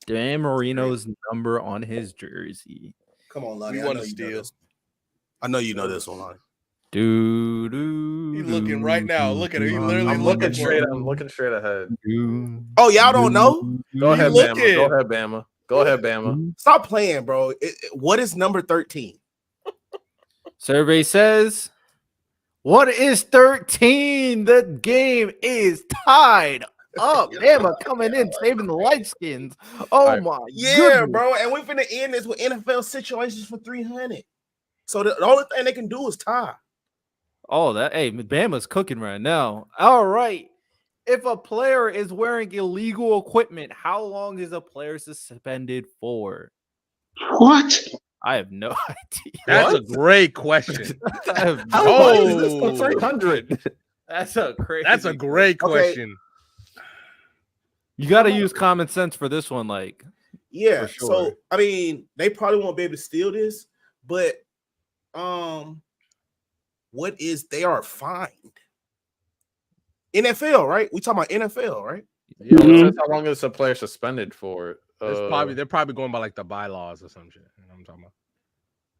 Speaker 1: Dan Marino's number on his jersey.
Speaker 7: Come on, Lonnie.
Speaker 5: We
Speaker 7: I
Speaker 5: wanna
Speaker 7: know you know
Speaker 5: steal.
Speaker 7: this. I know you know this one, Lonnie.
Speaker 5: He's looking right now. Look at it. He literally
Speaker 8: I'm
Speaker 5: looking
Speaker 8: looking straight.
Speaker 5: for
Speaker 8: I'm looking straight ahead.
Speaker 7: Oh, y'all don't know?
Speaker 8: Go ahead,
Speaker 5: looking.
Speaker 8: Bama. Go ahead, Bama. Go ahead, Bama.
Speaker 7: Stop playing, bro. What is number 13?
Speaker 1: Survey says, what is 13? The game is tied up. Bama coming in, saving the light skins. Oh
Speaker 8: right.
Speaker 1: my
Speaker 7: Yeah,
Speaker 1: goodness.
Speaker 7: bro. And we're finna end this with NFL situations for 300. So the only thing they can do is tie.
Speaker 1: Oh, Bama's cooking right now. All right. If a player is wearing illegal equipment, how long is a player suspended for?
Speaker 3: What?
Speaker 1: I have no idea.
Speaker 5: That's a great question.
Speaker 1: I have
Speaker 8: How
Speaker 1: no-
Speaker 8: long is this for 300?
Speaker 1: That's a crazy.
Speaker 5: That's a great
Speaker 7: Okay.
Speaker 5: question.
Speaker 1: You got to use common sense for this one. Like,
Speaker 7: Yeah.
Speaker 1: For sure.
Speaker 7: So I mean, they probably won't be able to steal this, but what is they are fined? NFL, right? We talking about NFL, right?
Speaker 8: Yeah,
Speaker 3: Mhm.
Speaker 8: it says how long is a player suspended for?
Speaker 5: They're probably going by like the bylaws or some shit. You know what I'm talking about?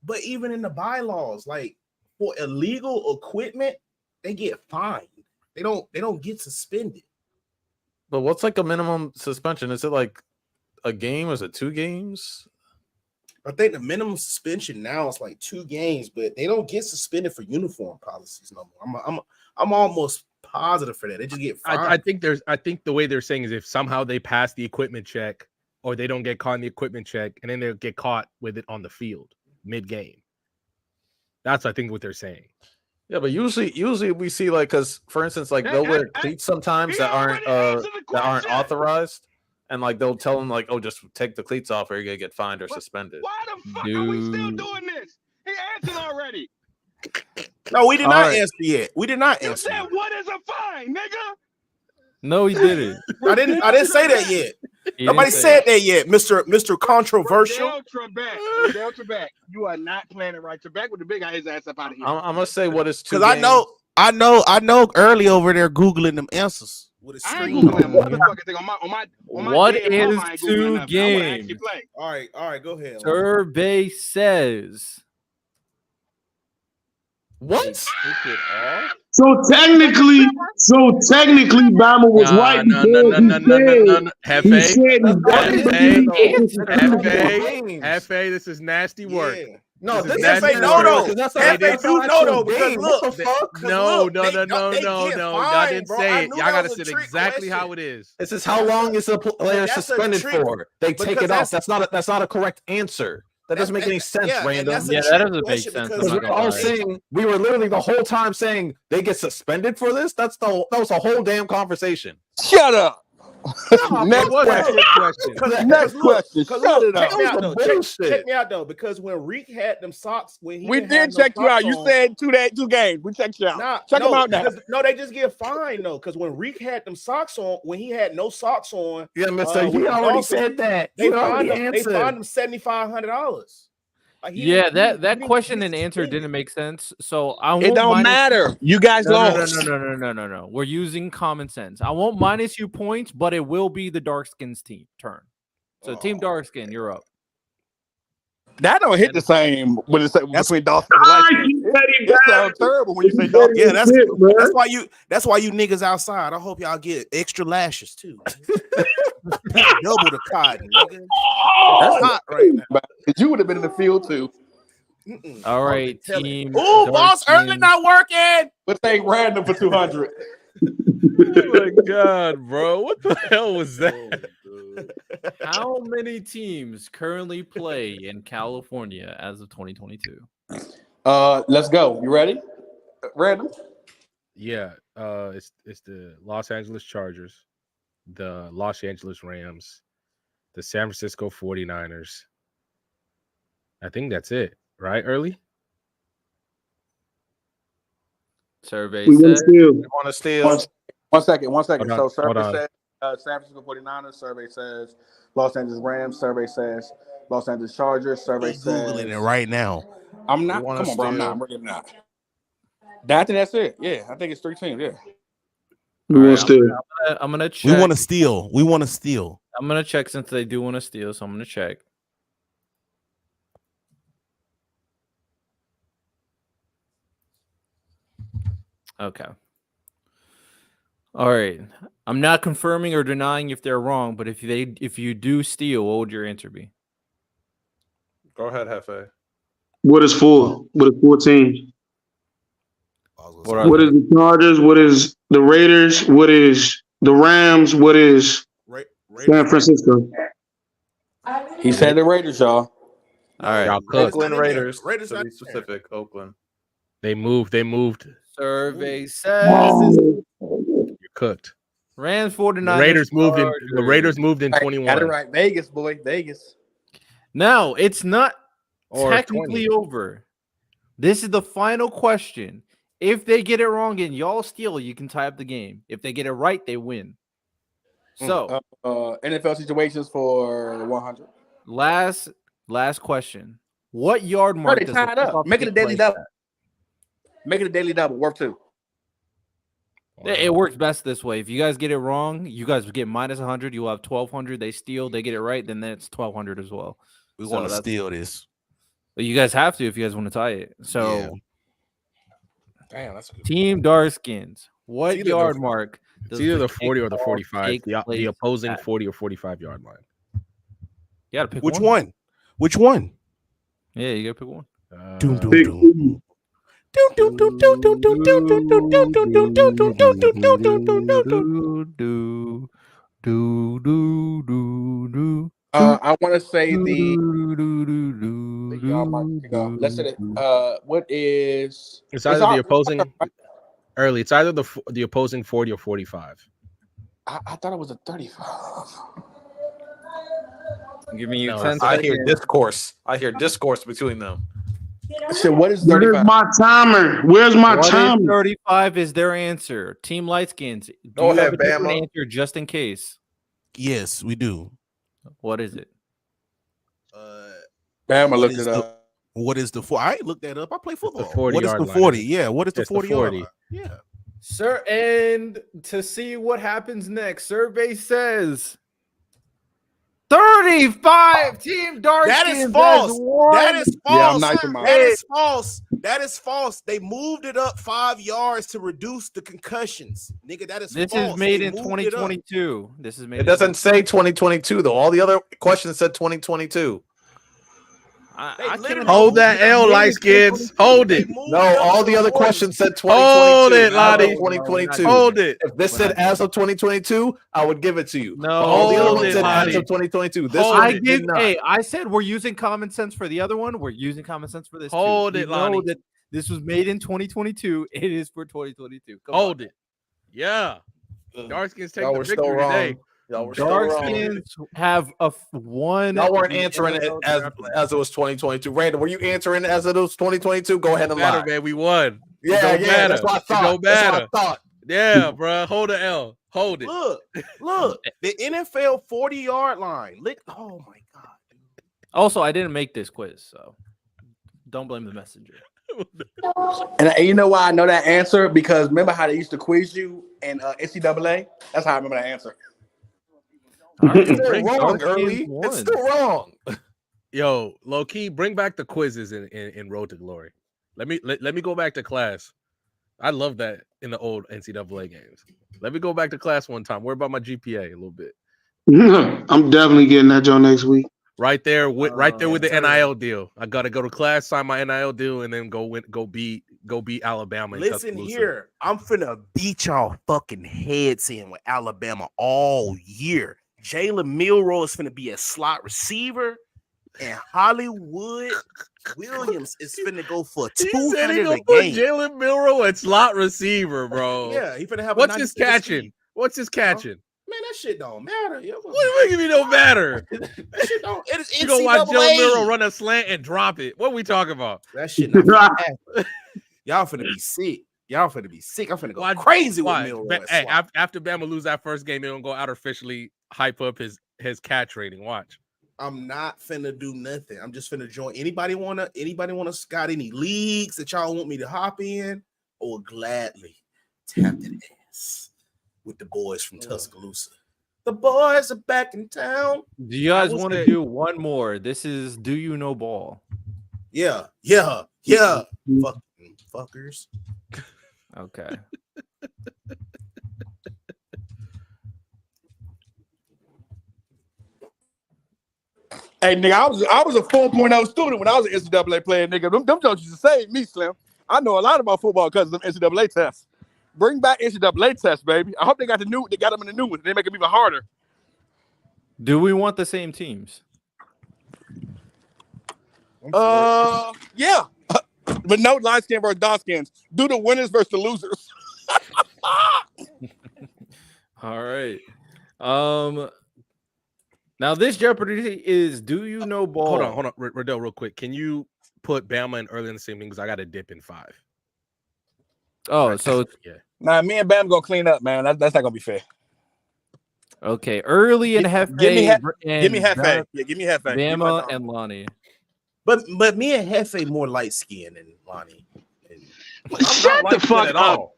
Speaker 7: But even in the bylaws, like for illegal equipment, they get fined. They don't get suspended.
Speaker 8: But what's like a minimum suspension? Is it like a game? Is it 2 games?
Speaker 7: I think the minimum suspension now is like 2 games, but they don't get suspended for uniform policies no more. I'm almost positive for that. They just get fined.
Speaker 5: I think the way they're saying is if somehow they pass the equipment check or they don't get caught in the equipment check and then they'll get caught with it on the field mid-game. That's I think what they're saying.
Speaker 8: Yeah, but usually we see like because for instance, like they'll wear cleats sometimes that aren't authorized, and like they'll tell them like, oh, just take the cleats off or you're gonna get fined or suspended.
Speaker 4: Why the fuck are we still
Speaker 1: Dude.
Speaker 4: doing this? He answered already.
Speaker 7: No, we did
Speaker 1: All
Speaker 7: not
Speaker 1: right.
Speaker 7: answer yet. We did not
Speaker 4: You
Speaker 7: answer.
Speaker 4: said
Speaker 7: Yet.
Speaker 4: what is a fine, nigga?
Speaker 1: no, he didn't.
Speaker 7: I didn't say that yet.
Speaker 1: He
Speaker 7: Nobody
Speaker 1: didn't say
Speaker 7: said that yet, Mr. Controversial.
Speaker 4: Rodell Trebek, you are not playing it right. Trebek with the big guy, his ass up out of here.
Speaker 8: I'm gonna say what is 2
Speaker 7: Because
Speaker 8: games.
Speaker 7: I know early over there Googling them answers with a
Speaker 4: I ain't
Speaker 7: screen.
Speaker 4: Googling that motherfucking thing on my
Speaker 1: What
Speaker 4: dead
Speaker 1: is
Speaker 4: mama, I ain't Googling
Speaker 1: 2
Speaker 4: nothing. I wanna actually
Speaker 1: games?
Speaker 4: play.
Speaker 7: All right, go ahead.
Speaker 1: Survey says.
Speaker 8: What?
Speaker 3: So technically, Bama was right because he said
Speaker 5: F.A. This is nasty work.
Speaker 7: Yeah.
Speaker 8: No,
Speaker 5: This is
Speaker 8: this
Speaker 5: nasty
Speaker 8: is
Speaker 5: work.
Speaker 8: because that's not
Speaker 7: F.A.
Speaker 8: that's not
Speaker 7: do know though,
Speaker 8: actual
Speaker 7: because
Speaker 8: game.
Speaker 7: look,
Speaker 8: What the fuck?
Speaker 5: No.
Speaker 7: they get
Speaker 5: Y'all
Speaker 7: fined,
Speaker 5: didn't
Speaker 7: bro.
Speaker 5: say
Speaker 7: I
Speaker 5: it.
Speaker 7: knew
Speaker 5: Y'all
Speaker 7: that
Speaker 5: got to
Speaker 7: was a
Speaker 5: say it
Speaker 7: trick
Speaker 5: exactly how
Speaker 7: question.
Speaker 5: it is.
Speaker 8: This is how long is a player
Speaker 7: that's a
Speaker 8: suspended
Speaker 7: trick,
Speaker 8: for? They take
Speaker 7: because
Speaker 8: it off. That's not a correct answer. That doesn't make any sense,
Speaker 7: and
Speaker 8: random.
Speaker 7: that's a
Speaker 1: Yeah,
Speaker 7: trick
Speaker 1: that doesn't make
Speaker 7: question
Speaker 1: sense.
Speaker 7: because
Speaker 1: I'm
Speaker 8: Because
Speaker 1: not
Speaker 8: we're
Speaker 1: gonna
Speaker 8: all
Speaker 1: lie.
Speaker 8: saying we were literally the whole time saying they get suspended for this. That was a whole damn conversation.
Speaker 6: Shut up. Next question. Next question. Shut it up.
Speaker 7: Check me out though, because when Reek had them socks,
Speaker 6: we did check you out. You said two games. We checked you out. Check them out now.
Speaker 7: No, they just get fined though, because when Reek had them socks on, when he had no socks on,
Speaker 8: yeah, Mister, he already said that.
Speaker 7: They fined him $7,500.
Speaker 1: Yeah, that question and answer didn't make sense. So I won't.
Speaker 6: It don't matter. You guys lost.
Speaker 1: No. We're using common sense. I won't minus you points, but it will be the Darkskins team turn. So Team Darkskin, you're up.
Speaker 6: That don't hit the same when it's between Dolphins and Light. It sounds terrible when you say Dolphins.
Speaker 7: Yeah, that's why you niggas outside. I hope y'all get extra lashes too. Double the cotton, nigga. That's hot right now.
Speaker 6: You would have been in the field too.
Speaker 1: All right, team.
Speaker 7: Oh, boss, early not working.
Speaker 6: But they random for 200.
Speaker 5: Oh my god, bro! What the hell was that?
Speaker 1: How many teams currently play in California as of 2022?
Speaker 6: Let's go. You ready? Random.
Speaker 5: Yeah, it's the Los Angeles Chargers, the Los Angeles Rams, the San Francisco 49ers. I think that's it, right? Early?
Speaker 1: Survey
Speaker 3: We
Speaker 1: says
Speaker 3: want
Speaker 8: to steal.
Speaker 6: One second. So survey
Speaker 5: on.
Speaker 6: says San Francisco 49ers. Survey says Los Angeles Rams. Survey says Los Angeles Chargers. Survey says
Speaker 7: Googling it right now.
Speaker 6: I'm not. Come on, bro. I'm not. I'm really not. I think that's it. Yeah, I think it's 3 teams. Yeah.
Speaker 3: We want to steal.
Speaker 1: I'm gonna check.
Speaker 7: We want to steal.
Speaker 1: I'm gonna check since they do want to steal, so I'm gonna check. Okay. All right. I'm not confirming or denying if they're wrong, but if you do steal, what would your answer be?
Speaker 8: Go ahead, Hefe.
Speaker 3: What is 4? What is 4 teams? What is the Chargers? What is the Raiders? What is the Rams? What is San Francisco?
Speaker 6: He said the Raiders, y'all.
Speaker 1: All right.
Speaker 8: Oakland Raiders. To be specific, Oakland.
Speaker 5: They moved.
Speaker 1: Survey says
Speaker 5: You're cooked.
Speaker 1: Rams 49ers.
Speaker 5: The Raiders moved in 21.
Speaker 6: Got it right. Vegas, boy. Vegas.
Speaker 1: No, it's not
Speaker 5: Or
Speaker 1: technically
Speaker 5: 20.
Speaker 1: over. This is the final question. If they get it wrong and y'all steal, you can tie up the game. If they get it right, they win. So,
Speaker 6: NFL situations for 100.
Speaker 1: Last question. What yard mark does
Speaker 6: tie it up? Make it a daily double. Make it a daily double. Worth 2.
Speaker 1: It works best this way. If you guys get it wrong, you guys get minus 100. You will have 1,200. They steal. They get it right. Then that's 1,200 as well.
Speaker 7: We want to steal this.
Speaker 1: But you guys have to if you guys want to tie it. So,
Speaker 7: yeah. Damn, that's good.
Speaker 1: Team Darkskins. What yard mark?
Speaker 5: It's either the 40 or the 45. The opposing 40 or 45 yard line.
Speaker 1: You gotta pick
Speaker 7: Which one? Which one?
Speaker 1: Yeah, you gotta pick one.
Speaker 6: I want to say the let's say what is
Speaker 5: it's either the opposing early. It's either the opposing 40 or 45.
Speaker 6: I thought it was a 35.
Speaker 1: Give me 10
Speaker 8: I
Speaker 1: seconds.
Speaker 8: hear discourse. I hear discourse between them.
Speaker 6: So what is 35?
Speaker 3: Where's my timer? Where's my timer?
Speaker 1: 35 is their answer. Team Lightskins.
Speaker 8: Go ahead, Bama.
Speaker 1: Answer just in case.
Speaker 7: Yes, we do.
Speaker 1: What is it?
Speaker 6: Bama looked it up.
Speaker 7: What is the 40? I ain't looked that up. I play football.
Speaker 5: What
Speaker 7: is the 40? Yeah, what is the 40 yard line? Yeah.
Speaker 1: Sir, and to see what happens next, survey says 35 Team Darkskins.
Speaker 7: That is false. That is false.
Speaker 6: Yeah, I'm nice with mine.
Speaker 7: That is false. That is false. They moved it up 5 yards to reduce the concussions. Nigga, that is
Speaker 1: this
Speaker 7: false.
Speaker 1: is made
Speaker 7: They
Speaker 1: in
Speaker 7: moved it up.
Speaker 1: 2022. This is made.
Speaker 8: It doesn't say 2022 though. All the other questions said 2022.
Speaker 1: I
Speaker 7: literally
Speaker 5: Hold that L, light skins. Hold it.
Speaker 8: No, all the other questions said 2022.
Speaker 5: Hold it,
Speaker 8: not
Speaker 5: Lottie.
Speaker 8: 2022.
Speaker 5: Hold it.
Speaker 8: If this said as of 2022, I would give it to you.
Speaker 1: No,
Speaker 8: But all the other
Speaker 5: hold
Speaker 8: ones
Speaker 5: it,
Speaker 8: said as
Speaker 5: Lottie.
Speaker 8: of 2022. This
Speaker 5: Hold
Speaker 8: one
Speaker 1: I
Speaker 5: it.
Speaker 8: did
Speaker 1: give.
Speaker 8: not.
Speaker 1: Hey, I said we're using common sense for the other one. We're using common sense for this.
Speaker 5: Hold
Speaker 1: too.
Speaker 5: it,
Speaker 1: We know
Speaker 5: Lonnie.
Speaker 1: that this was made in 2022. It is for 2022. Come
Speaker 5: Hold
Speaker 1: on.
Speaker 5: it. Yeah. Darkskins take
Speaker 8: Y'all
Speaker 5: the
Speaker 8: were so
Speaker 5: victory
Speaker 8: wrong.
Speaker 5: today.
Speaker 8: Y'all were still
Speaker 1: Dark
Speaker 8: wrong.
Speaker 1: skins have one.
Speaker 8: Y'all weren't answering it as it was 2022. Random, were you answering it as it was 2022? Go ahead and lie.
Speaker 5: Man, we won.
Speaker 8: Yeah, that's what I thought.
Speaker 5: It don't
Speaker 8: That's
Speaker 5: matter.
Speaker 8: what I thought.
Speaker 5: Yeah, bro. Hold the L. Hold it.
Speaker 7: Look, the NFL 40-yard line. Oh my god.
Speaker 1: Also, I didn't make this quiz, so don't blame the messenger.
Speaker 4: And you know why I know that answer? Because remember how they used to quiz you in NCAA? That's how I remember that answer.
Speaker 8: It's still wrong, early. It's still wrong.
Speaker 5: Yo, low key, bring back the quizzes in Road to Glory. Let me go back to class. I love that in the old NCAA games. Let me go back to class one time. Worry about my GPA a little bit.
Speaker 3: I'm definitely getting that Joe next week.
Speaker 5: Right there with the NIL deal. I gotta go to class, sign my NIL deal, and then go beat Alabama.
Speaker 7: Listen here, I'm finna beat y'all fucking heads in with Alabama all year. Jalen Milroe is finna be a slot receiver, and Hollywood Williams is finna go for 200 a game.
Speaker 5: Jalen Milroe at slot receiver, bro.
Speaker 7: Yeah, he finna have.
Speaker 5: What's his catching? What's his catching?
Speaker 7: Man, that shit don't matter.
Speaker 5: What do you mean don't matter?
Speaker 7: That shit don't. It is
Speaker 5: you gonna watch Jalen Milroe run a slant and drop it? What are we talking about?
Speaker 7: That shit not happen. Y'all finna be sick. I'm finna go crazy with Milroe.
Speaker 5: Hey, after Bama lose that first game, they're gonna go out officially hype up his catch rating. Watch.
Speaker 7: I'm not finna do nothing. I'm just finna join. Anybody wanna scout any leagues that y'all want me to hop in? I will gladly tap that ass with the boys from Tuscaloosa. The boys are back in town.
Speaker 1: Do you guys want to do one more? This is Do You Know Ball?
Speaker 7: Yeah. Fuckers.
Speaker 1: Okay.
Speaker 4: Hey, nigga, I was a 4.0 student when I was an NCAA player, nigga. Them jokes used to save me, Slim. I know a lot about football because of them NCAA tests. Bring back NCAA tests, baby. I hope they got them in the new one. They make them even harder.
Speaker 1: Do we want the same teams?
Speaker 4: Yeah. But no light skin versus dark skins. Do the winners versus the losers.
Speaker 1: All right. Now this Jeopardy is Do You Know Ball?
Speaker 5: Hold on, Riddell, real quick. Can you put Bama in early in the same thing? Because I got a dip in 5.
Speaker 1: Oh, so
Speaker 5: yeah.
Speaker 4: Nah, me and Bam gonna clean up, man. That's not gonna be fair.
Speaker 1: Okay, early and Hefe.
Speaker 4: Give me Hefe. Yeah, give me Hefe.
Speaker 1: Bama and Lonnie.
Speaker 7: But me and Hefe more light skinned than Lonnie.
Speaker 3: Shut the fuck up.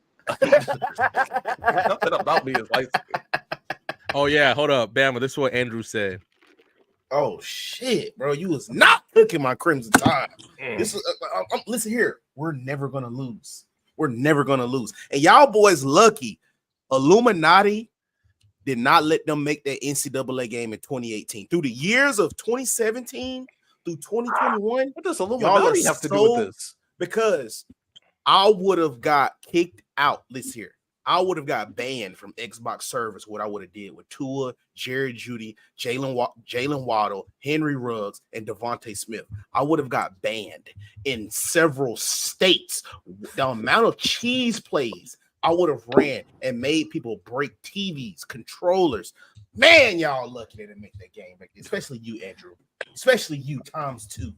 Speaker 8: Nothing about me is light skin.
Speaker 5: Oh yeah, hold up, Bama. This is what Andrew said.
Speaker 7: Oh shit, bro! You was not cooking my Crimson Tide. This is listen here. We're never gonna lose. And y'all boys lucky. Illuminati did not let them make that NCAA game in 2018. Through the years of 2017 through 2021,
Speaker 8: what does Illuminati have to do with this?
Speaker 7: Because I would have got kicked out. Listen here. I would have got banned from Xbox servers. What I would have did with Tua, Jared Judy, Jalen Waddle, Henry Ruggs, and Devontae Smith. I would have got banned in several states. The amount of cheese plays I would have ran and made people break TVs, controllers. Man, y'all lucky they didn't make that game back. Especially you, Andrew. Especially you, times 2.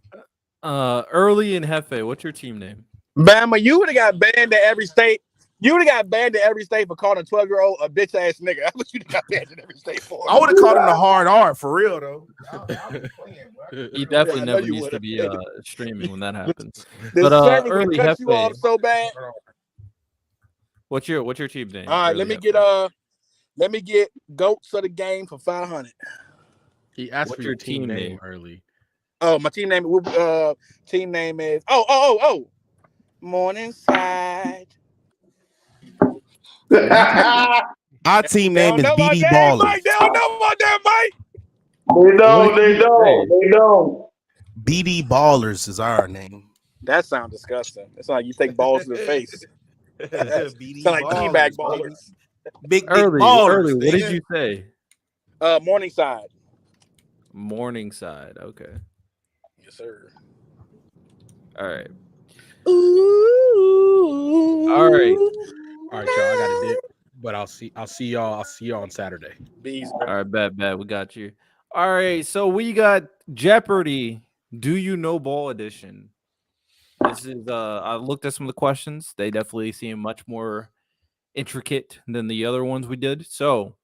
Speaker 1: Early and Hefe, what's your team name?
Speaker 4: Bama, you would have got banned at every state. You would have got banned at every state for calling a 12-year-old a bitch ass nigga. That's what you got banned in every state for.
Speaker 7: I would have called him the hard R for real though.
Speaker 1: He definitely never needs to be streaming when that happens.
Speaker 4: But
Speaker 1: early
Speaker 4: cut you off
Speaker 1: Hefe.
Speaker 4: so bad.
Speaker 1: What's your team name?
Speaker 4: All right,
Speaker 1: Early
Speaker 4: let me get goats of the game for 500.
Speaker 5: He asked for your team name early.
Speaker 4: Oh, my team name is Morningside.
Speaker 7: Our team name is BD Ballers.
Speaker 4: Mike. They don't know about that, Mike.
Speaker 3: They don't.
Speaker 7: BD Ballers is our name.
Speaker 4: That sounds disgusting. It's like you take balls to the face.
Speaker 7: BD
Speaker 4: sound like teabag ballers.
Speaker 7: Big
Speaker 1: early.
Speaker 7: ballers.
Speaker 1: Early. What did you say?
Speaker 4: Morningside.
Speaker 1: Morningside. Okay.
Speaker 4: Yes, sir.
Speaker 1: All right.
Speaker 5: All right, y'all. I got a dip. But I'll see y'all on Saturday.
Speaker 6: Bees.
Speaker 1: All right, bet. We got you. All right, so we got Jeopardy. Do you know ball edition? This is I looked at some of the questions. They definitely seem much more intricate than the other ones we did. So,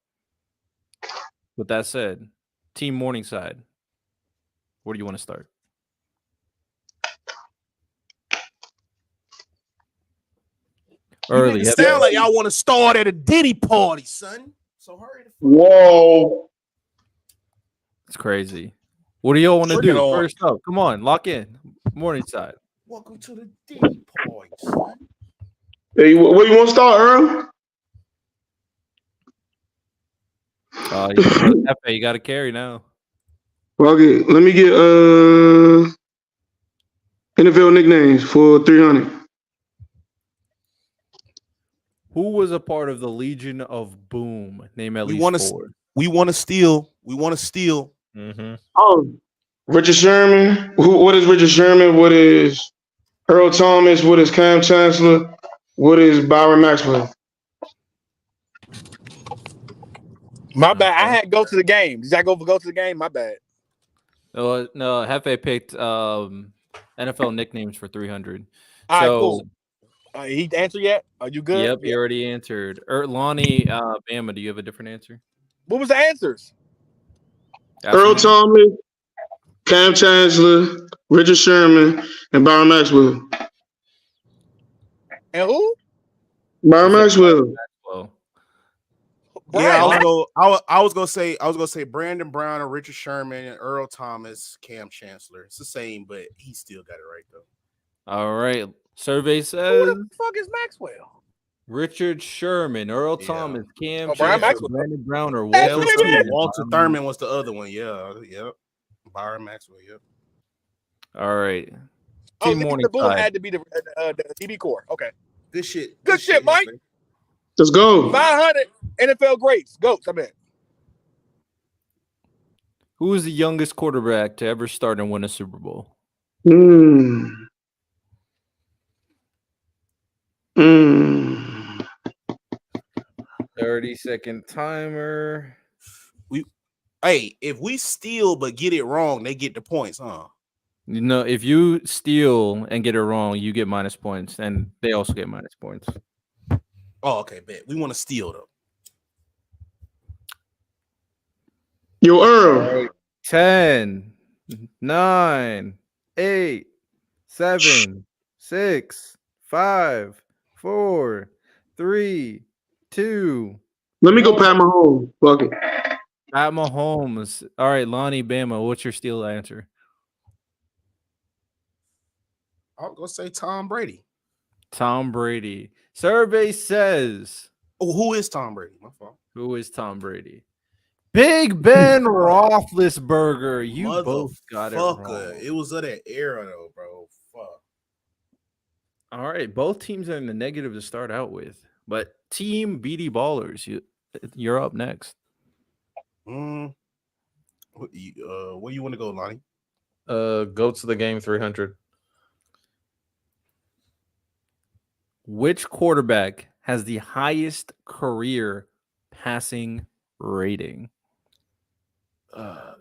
Speaker 1: with that said, Team Morningside, where do you want to start? Early.
Speaker 7: It sound like y'all want to start at a Diddy party, son. So hurry the fuck.
Speaker 3: Whoa.
Speaker 1: It's crazy. What do y'all want to
Speaker 6: Bring it
Speaker 1: do?
Speaker 6: on.
Speaker 1: First up, come on, lock in. Morningside.
Speaker 7: Welcome to the Diddy party, son.
Speaker 3: Hey, where you want to start, Earl?
Speaker 1: You got to carry now.
Speaker 3: Okay, let me get NFL nicknames for 300.
Speaker 1: Who was a part of the Legion of Boom? Name at least four.
Speaker 7: We want to steal. We want to steal.
Speaker 5: Mm-hmm.
Speaker 3: Oh, Richard Sherman. What is Richard Sherman? What is Earl Thomas? What is Cam Chancellor? What is Byron Maxwell?
Speaker 6: My bad. I had to go to the game. Did I go to the game? My bad.
Speaker 1: No, Hefe picked NFL nicknames for 300.
Speaker 6: All right, cool. He answered yet? Are you good?
Speaker 1: Yep, you already answered. Lonnie, Bama, do you have a different answer?
Speaker 6: What was the answers?
Speaker 3: Earl Thomas, Cam Chancellor, Richard Sherman, and Byron Maxwell.
Speaker 6: And who?
Speaker 3: Byron Maxwell.
Speaker 7: Yeah, I was gonna say Brandon Brown and Richard Sherman and Earl Thomas, Cam Chancellor. It's the same, but he still got it right though.
Speaker 1: All right. Survey says
Speaker 6: who the fuck is Maxwell?
Speaker 1: Richard Sherman, Earl Thomas, Cam
Speaker 6: Brian
Speaker 1: Chancellor, Brandon Brown, or
Speaker 7: Walter Thurman was the other one. Yeah, yep. Byron Maxwell. Yep.
Speaker 1: All right.
Speaker 6: Team the Boom had to be the DB core. Okay.
Speaker 7: Good shit.
Speaker 6: Good shit, Mike.
Speaker 3: Let's go.
Speaker 6: 500 NFL greats. Goats, I bet.
Speaker 1: Who is the youngest quarterback to ever start and win a Super Bowl? 30-second timer.
Speaker 7: If we steal but get it wrong, they get the points, huh?
Speaker 1: You know, if you steal and get it wrong, you get minus points, and they also get minus points.
Speaker 7: Oh, okay, bet. We want to steal though.
Speaker 3: Yo, Earl.
Speaker 1: 10, 9, 8, 7, 6, 5, 4, 3, 2.
Speaker 3: Let me go pat my home. Fuck it.
Speaker 1: Pat Mahomes. All right, Lonnie, Bama, what's your steal answer?
Speaker 7: I'll go say Tom Brady.
Speaker 1: Tom Brady. Survey says.
Speaker 7: Oh, who is Tom Brady? My fault.
Speaker 1: Who is Tom Brady? Big Ben Roethlisberger. You both got it wrong.
Speaker 7: It was of that era, though, bro. Fuck.
Speaker 1: All right, both teams are in the negative to start out with, but Team BD Ballers, you're up next.
Speaker 7: Where you want to go, Lonnie?
Speaker 8: Go to the game 300.
Speaker 1: Which quarterback has the highest career passing rating?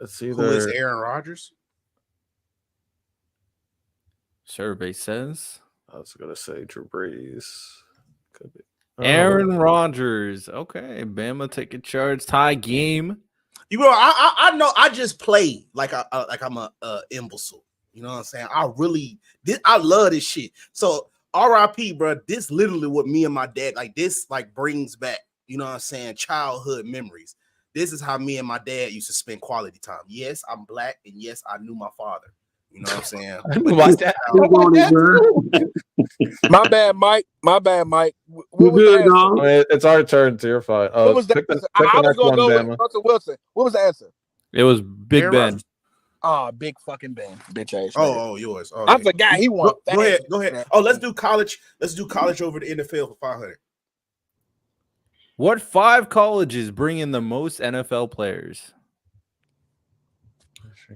Speaker 8: It's either
Speaker 7: who is Aaron Rodgers?
Speaker 1: Survey says.
Speaker 8: I was gonna say Drew Brees. Could be
Speaker 1: Aaron Rodgers. Okay, Bama taking charge. Tie game.
Speaker 7: You know, I know. I just play like I'm a imbecile. You know what I'm saying? I love this shit. So RIP, bro. This literally what me and my dad this brings back. You know what I'm saying? Childhood memories. This is how me and my dad used to spend quality time. Yes, I'm black, and yes, I knew my father. You know what I'm saying?
Speaker 6: My bad, Mike. What was
Speaker 3: good,
Speaker 6: the
Speaker 3: dog.
Speaker 8: It's our turn. So you're fine.
Speaker 6: What was the answer? I was going to go with Russell Wilson. What was the answer?
Speaker 1: It was Big Ben.
Speaker 6: Big fucking Ben, bitch ass.
Speaker 7: Oh, yours. Okay.
Speaker 6: I forgot he won.
Speaker 7: Go ahead. Oh, let's do college. Let's do college over the NFL for 500.
Speaker 1: What 5 colleges bring in the most NFL players?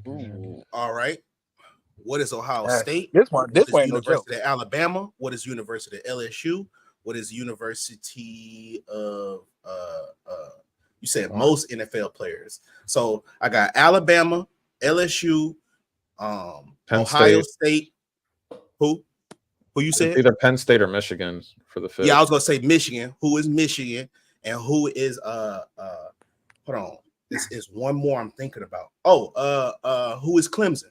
Speaker 7: Ooh, all right. What is Ohio State?
Speaker 6: This one ain't no joke.
Speaker 7: University of Alabama? What is University of LSU? what is University of you said most NFL players. So I got Alabama, LSU, Ohio State. Who you said?
Speaker 8: It's either Penn State or Michigan for the 5th.
Speaker 7: Yeah, I was gonna say Michigan. Who is Michigan? And who is hold on. This is one more I'm thinking about. Who is Clemson?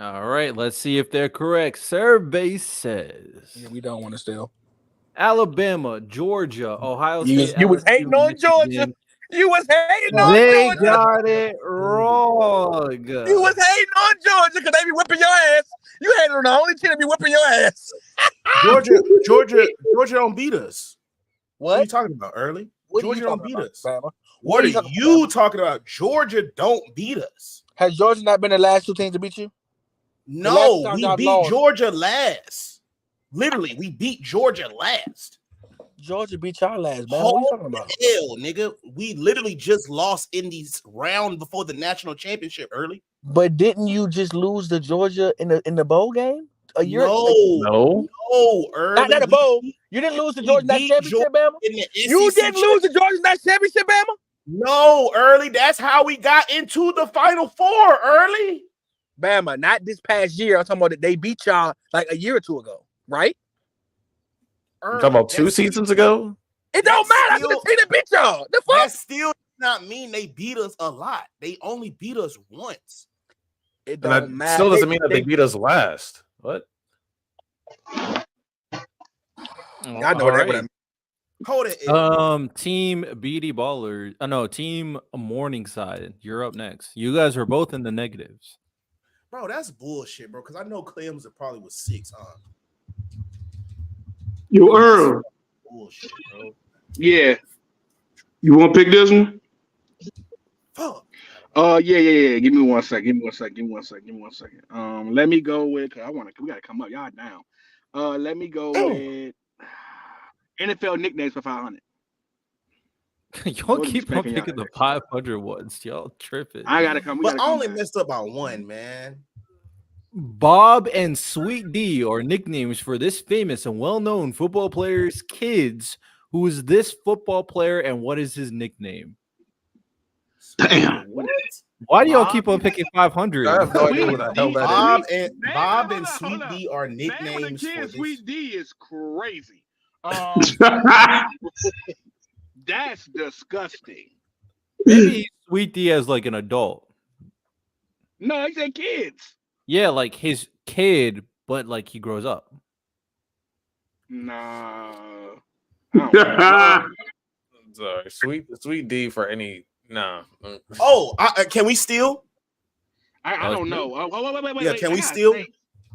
Speaker 1: All right, let's see if they're correct. Survey says
Speaker 6: we don't want to steal.
Speaker 1: Alabama, Georgia, Ohio State.
Speaker 6: You was hating on Georgia. You was hating on
Speaker 1: They
Speaker 6: Georgia.
Speaker 1: got it wrong.
Speaker 6: You was hating on Georgia because they be whipping your ass. You hating on the only team that be whipping your ass.
Speaker 7: Georgia don't beat us. What are you talking about, Early? Georgia don't beat us.
Speaker 6: Bama?
Speaker 7: What are you talking about? Georgia don't beat us.
Speaker 6: Has Georgia not been the last 2 teams to beat you?
Speaker 7: No, we beat Georgia last. Literally, we beat Georgia last.
Speaker 6: Georgia beat y'all last, man. What are you talking about?
Speaker 7: Hell, nigga. We literally just lost in these round before the national championship early.
Speaker 6: But didn't you just lose to Georgia in the bowl game a year?
Speaker 7: No, early.
Speaker 6: Not a bowl. You didn't lose to Georgia in that championship, Bama? You didn't lose to Georgia in that championship, Bama?
Speaker 7: No, early. That's how we got into the Final Four, early.
Speaker 6: Bama, not this past year. I'm talking about that they beat y'all like a year or 2 ago, right?
Speaker 8: You're talking about 2 seasons ago?
Speaker 6: It don't matter. That's the team that beat y'all. The fuck?
Speaker 7: That still does not mean they beat us a lot. They only beat us once.
Speaker 6: It don't matter.
Speaker 8: Still doesn't mean that they beat us last. What?
Speaker 6: I know that. Right.
Speaker 7: Hold it.
Speaker 1: Team BD Ballers. No, Team Morningside. You're up next. You guys are both in the negatives.
Speaker 7: Bro, that's bullshit, bro. Because I know Clemson probably was 6, huh?
Speaker 3: You Earl.
Speaker 7: Bullshit, bro.
Speaker 3: Yeah. You want to pick this one?
Speaker 7: Fuck.
Speaker 3: Yeah. Give me one second. Let me go with. We gotta come up. Y'all down. Let me go with NFL nicknames for 500.
Speaker 1: Y'all keep on picking the 500 ones. Y'all tripping.
Speaker 3: I gotta come.
Speaker 7: But I only messed up on one, man.
Speaker 1: Bob and Sweet D are nicknames for this famous and well-known football player's kids. Who is this football player and what is his nickname?
Speaker 3: Damn.
Speaker 1: Why do y'all keep on picking 500?
Speaker 8: I have no idea what the hell that is.
Speaker 7: Bob and Sweet D are nicknames for this.
Speaker 4: Sweet D is crazy. That's disgusting.
Speaker 1: Maybe Sweet D as like an adult.
Speaker 4: No, he said kids.
Speaker 1: Yeah, like his kid, but like he grows up.
Speaker 4: Nah.
Speaker 8: Sorry, Sweet D for any. Nah.
Speaker 7: Oh, can we steal?
Speaker 4: I don't know. Wait.
Speaker 7: Yeah, can we steal?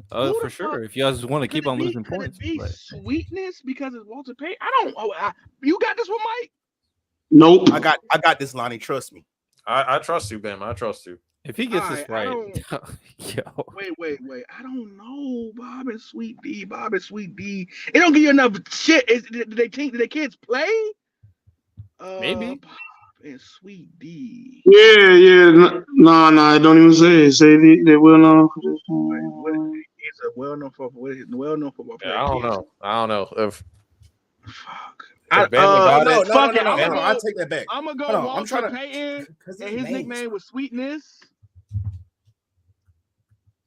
Speaker 1: For sure. If you guys want to keep on losing points.
Speaker 4: Could it be Sweetness because it's Walter Payton? I don't. You got this one, Mike?
Speaker 3: Nope.
Speaker 7: I got this, Lonnie. Trust me.
Speaker 8: I trust you, Bam. I trust you.
Speaker 1: If he gets this right, yo.
Speaker 4: Wait. I don't know. Bob and Sweet D. It don't give you enough shit. Did they kids play?
Speaker 1: Maybe.
Speaker 4: Bob and Sweet D.
Speaker 3: Yeah. No. Don't even say it. Say they will know.
Speaker 4: He's a well-known football player.
Speaker 8: Yeah, I don't know if.
Speaker 4: Fuck.
Speaker 7: No, I take that back.
Speaker 4: I'm gonna go Walter Payton, and his nickname was Sweetness.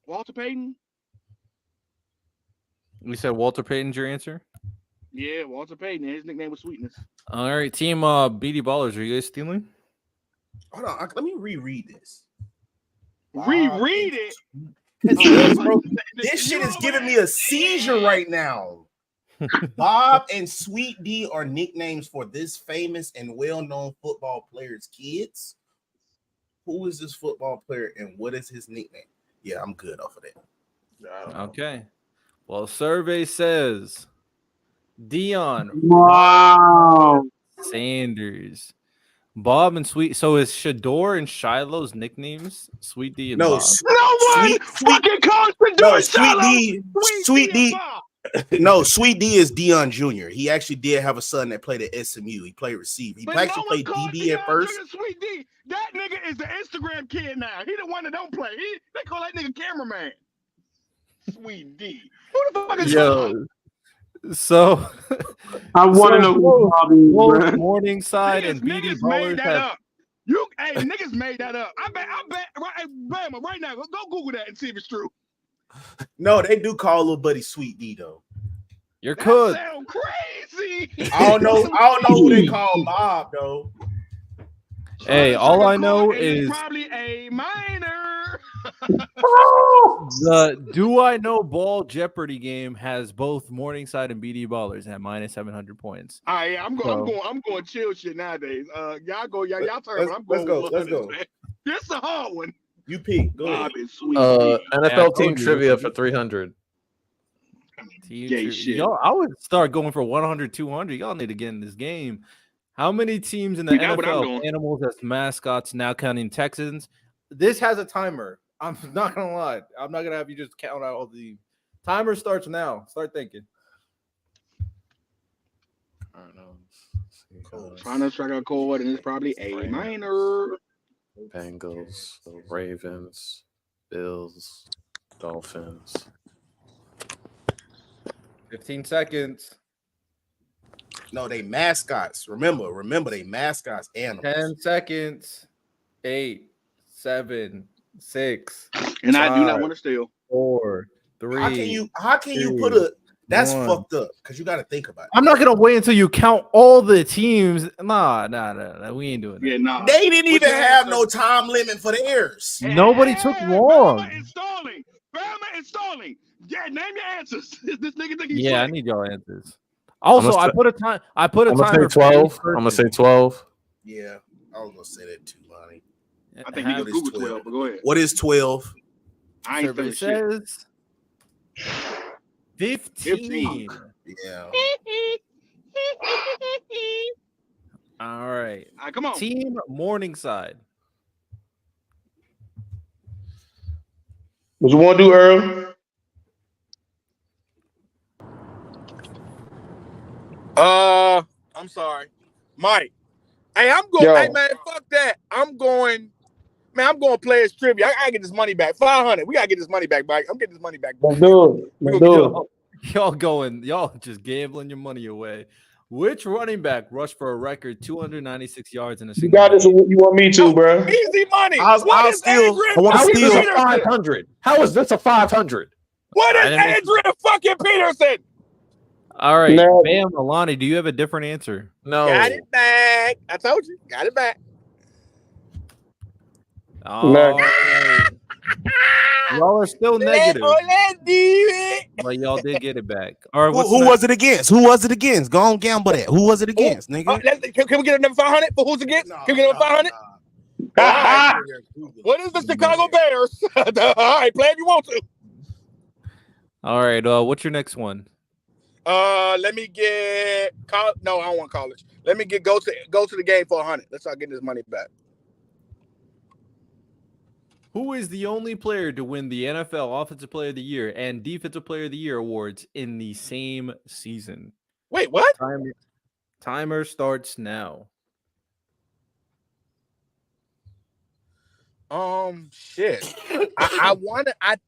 Speaker 4: Walter Payton.
Speaker 1: We said Walter Payton's your answer?
Speaker 4: Yeah, Walter Payton, and his nickname was Sweetness.
Speaker 1: All right, team BD Ballers, are you guys stealing?
Speaker 7: Hold on, let me reread this.
Speaker 4: Reread it?
Speaker 7: This shit is giving me a seizure right now. Bob and Sweet D are nicknames for this famous and well-known football player's kids. Who is this football player and what is his nickname? Yeah, I'm good off of that.
Speaker 1: Okay. Well, survey says Dion.
Speaker 3: Wow.
Speaker 1: Sanders. Bob and Sweet. So is Shador and Shiloh's nicknames Sweet D and
Speaker 7: no,
Speaker 1: Bob?
Speaker 4: No one fucking calls Shador and
Speaker 7: Shiloh. Sweet D. No, Sweet D is Dion Jr. He actually did have a son that played at SMU. He played receiver. He actually played DB at first.
Speaker 4: Sweet D. That nigga is the Instagram kid now. He the one that don't play. They call that nigga cameraman. Sweet D. Who the fuck is
Speaker 1: So
Speaker 3: I want to know who Bobby is,
Speaker 1: both
Speaker 3: bro.
Speaker 1: Morningside and BD
Speaker 4: Niggas
Speaker 1: Ballers
Speaker 4: made that
Speaker 1: have.
Speaker 4: up. Niggas made that up. I bet. Right, Bama, right now, go Google that and see if it's true.
Speaker 7: No, they do call little buddy Sweet D though.
Speaker 1: You're
Speaker 4: That
Speaker 1: cooked.
Speaker 4: sound crazy.
Speaker 7: I don't know who they call Bob though.
Speaker 1: Hey, all I know is
Speaker 4: probably a minor.
Speaker 1: the Do I Know Ball Jeopardy game has both Morningside and BD Ballers at minus 700 points.
Speaker 4: All right, I'm going chill shit nowadays. Y'all turn.
Speaker 7: Let's go.
Speaker 4: This is a hard one.
Speaker 7: You pick. Go ahead.
Speaker 8: NFL team trivia for 300.
Speaker 1: Y'all, I would start going for 100, 200. Y'all need to get in this game. How many teams in the NFL have animals as mascots, now counting Texans? This has a timer. I'm not going to lie. I'm not going to have you just count out all the timer starts now. Start thinking.
Speaker 2: I don't know.
Speaker 4: Trying to strike a chord, and it's probably a minor.
Speaker 2: Bengals, Ravens, Bills, Dolphins.
Speaker 1: 15 seconds.
Speaker 7: No, they mascots. Remember, they mascots animals.
Speaker 1: 10 seconds. 8, 7, 6.
Speaker 4: And 5, I do not want to steal.
Speaker 1: 4, 3.
Speaker 7: How can you put a? That's 1. Fucked up because you got to think about it.
Speaker 1: I'm not gonna wait until you count all the teams. Nah. We ain't doing that.
Speaker 4: Yeah, nah.
Speaker 7: They didn't even have no time limit for the errors.
Speaker 1: Nobody took long.
Speaker 4: Bama is stalling. Yeah, name your answers. This nigga think he's
Speaker 1: I need y'all answers. Also, I put a time. I'm
Speaker 8: gonna say 12. I'm gonna say 12.
Speaker 7: Yeah, I was gonna say that too, Lonnie.
Speaker 4: I think he just Google 12, but go ahead.
Speaker 7: What is 12?
Speaker 4: I ain't feeling shit.
Speaker 1: 15.
Speaker 7: Yeah.
Speaker 1: All right.
Speaker 4: Come on.
Speaker 1: Team Morningside.
Speaker 3: What you want to do, Earl?
Speaker 6: I'm sorry, Mike. Hey, I'm going.
Speaker 3: Yo.
Speaker 6: Hey, man, fuck that. I'm going players trivia. I gotta get this money back. 500. We gotta get this money back, Mike. I'm getting this money back.
Speaker 3: Let's do it.
Speaker 1: Y'all just gambling your money away. Which running back rushed for a record 296 yards in a
Speaker 3: You
Speaker 1: single
Speaker 3: got this.
Speaker 1: game?
Speaker 3: You want me to, bro?
Speaker 6: Easy money.
Speaker 8: I want to steal 500. How is this a 500?
Speaker 6: What is Adrian fucking Peterson?
Speaker 1: All right,
Speaker 3: No.
Speaker 1: Bam, Alani, do you have a different answer?
Speaker 8: No.
Speaker 6: Got it back. I told you. Got it back.
Speaker 1: Oh, y'all are still negative,
Speaker 6: Let's do it.
Speaker 1: but y'all did get it back. All right,
Speaker 7: Who was it against? Who was it against? Go on, gamble that. Who was it against, nigga?
Speaker 6: Can we get another 500 for who's against? Can we get another 500? What is the Chicago Bears? All right, play if you want to.
Speaker 1: All right, what's your next one?
Speaker 6: Let me get no, I don't want college. Let me get go to the game for 100. Let's start getting this money back.
Speaker 1: Who is the only player to win the NFL Offensive Player of the Year and Defensive Player of the Year awards in the same season?
Speaker 6: Wait, what?
Speaker 1: Timer starts now.
Speaker 6: Shit. I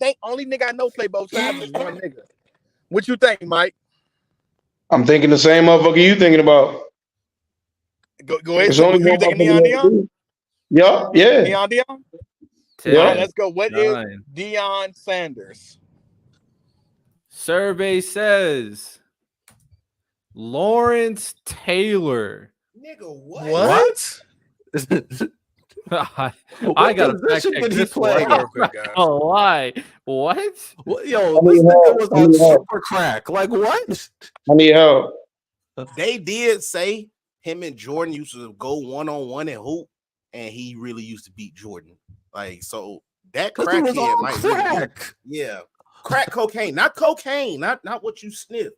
Speaker 6: think only nigga I know play both sides is one nigga. What you think, Mike?
Speaker 3: I'm thinking the same motherfucker you thinking about.
Speaker 6: Go ahead.
Speaker 3: It's only
Speaker 6: You think Deion?
Speaker 3: Yeah.
Speaker 6: Deion?
Speaker 3: Yeah.
Speaker 6: All right, let's go. What is Deion Sanders?
Speaker 1: Survey says Lawrence Taylor.
Speaker 7: Nigga, what?
Speaker 8: What?
Speaker 1: I got a fact check this play. Oh, why? What?
Speaker 8: Yo, this nigga was on super crack. Like what?
Speaker 3: I need help.
Speaker 7: They did say him and Jordan used to go one-on-one and hoop, and he really used to beat Jordan. Like, so that crackhead might
Speaker 8: crack.
Speaker 7: Yeah. Crack cocaine, not cocaine, not what you sniff.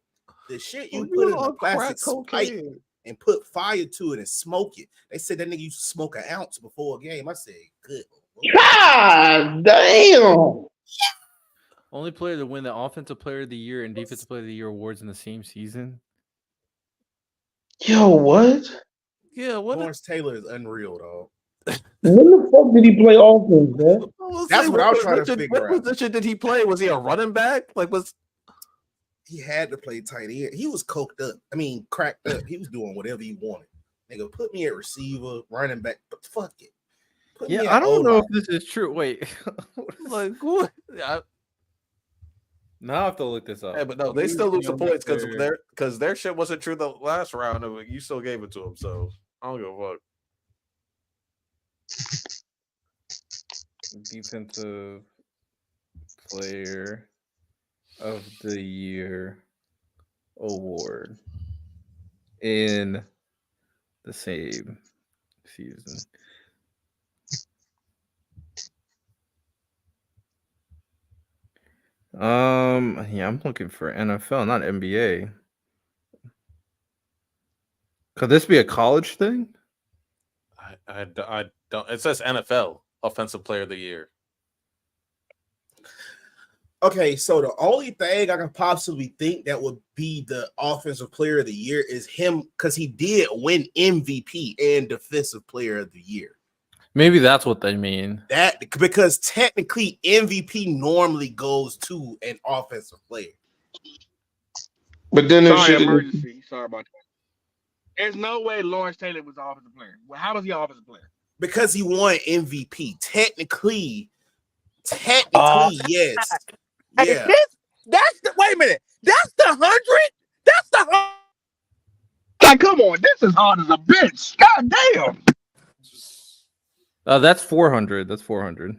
Speaker 7: The shit you put in a plastic pipe and put fire to it and smoke it. They said that nigga used to smoke an ounce before a game. I said, good.
Speaker 3: God damn.
Speaker 1: Only player to win the Offensive Player of the Year and Defensive Player of the Year awards in the same season.
Speaker 3: Yo, what?
Speaker 1: Yeah, what?
Speaker 7: Lawrence Taylor is unreal, dog.
Speaker 3: When the fuck did he play offense, man?
Speaker 7: That's what I was trying to figure out.
Speaker 8: What position did he play? Was he a running back? Like was
Speaker 7: he had to play tight end. He was coked up. I mean, cracked up. He was doing whatever he wanted. Nigga, put me at receiver, running back, but fuck it.
Speaker 1: Yeah, I don't know if this is true. Wait,
Speaker 8: like what?
Speaker 1: Now I have to look this up.
Speaker 8: Yeah, but no, they still lose the points because their shit wasn't true the last round. You still gave it to them, so I don't give a fuck.
Speaker 1: Defensive Player of the Year award in the same season. Yeah, I'm looking for NFL, not NBA. Could this be a college thing?
Speaker 8: I don't. It says NFL Offensive Player of the Year.
Speaker 7: Okay, so the only thing I can possibly think that would be the Offensive Player of the Year is him, because he did win MVP and Defensive Player of the Year.
Speaker 1: Maybe that's what they mean.
Speaker 7: That because technically MVP normally goes to an offensive player.
Speaker 3: But then
Speaker 4: emergency. Sorry about that. There's no way Lawrence Taylor was an offensive player. Well, how was he an offensive player?
Speaker 7: Because he won MVP. Technically, yes.
Speaker 6: Hey,
Speaker 7: Yeah.
Speaker 6: Wait a minute. That's the 100? That's the 100.
Speaker 4: Like, come on, this is hard as a bitch. God damn.
Speaker 1: That's 400. That's 400.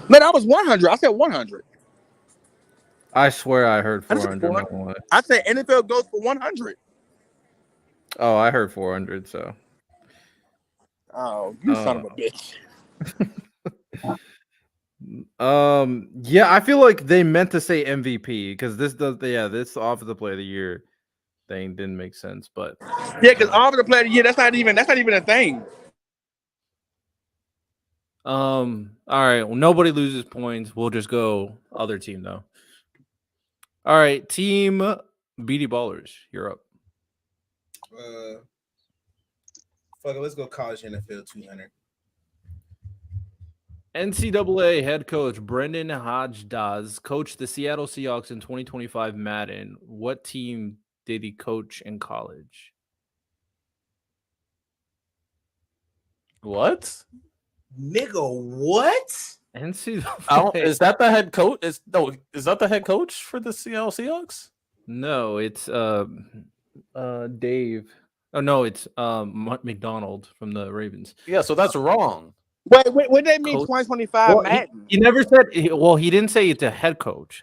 Speaker 6: Man, I was 100. I said 100.
Speaker 1: I swear I heard
Speaker 6: I said
Speaker 1: 400.
Speaker 6: I said NFL goes for 100.
Speaker 1: Oh, I heard 400. So.
Speaker 6: Oh, you son of a bitch.
Speaker 1: Yeah, I feel like they meant to say MVP because this Offensive Player of the Year thing didn't make sense, but
Speaker 6: yeah, because Offensive Player of the Year, that's not even a thing.
Speaker 1: All right. Well, nobody loses points. We'll just go other team though. All right, team BD Ballers, you're up.
Speaker 7: Fuck it, let's go college NFL 200.
Speaker 1: NCAA head coach Brendan Hodges coached the Seattle Seahawks in 2025 Madden. What team did he coach in college?
Speaker 8: What?
Speaker 7: Nigga, what?
Speaker 1: NCAA.
Speaker 8: Is that the head coach? Is that the head coach for the Seattle Seahawks?
Speaker 1: No, it's Dave. Oh no, it's McDonald from the Ravens.
Speaker 8: Yeah, so that's wrong.
Speaker 6: Wait, what do they mean 2025 Madden?
Speaker 1: He never said. He didn't say it's a head coach.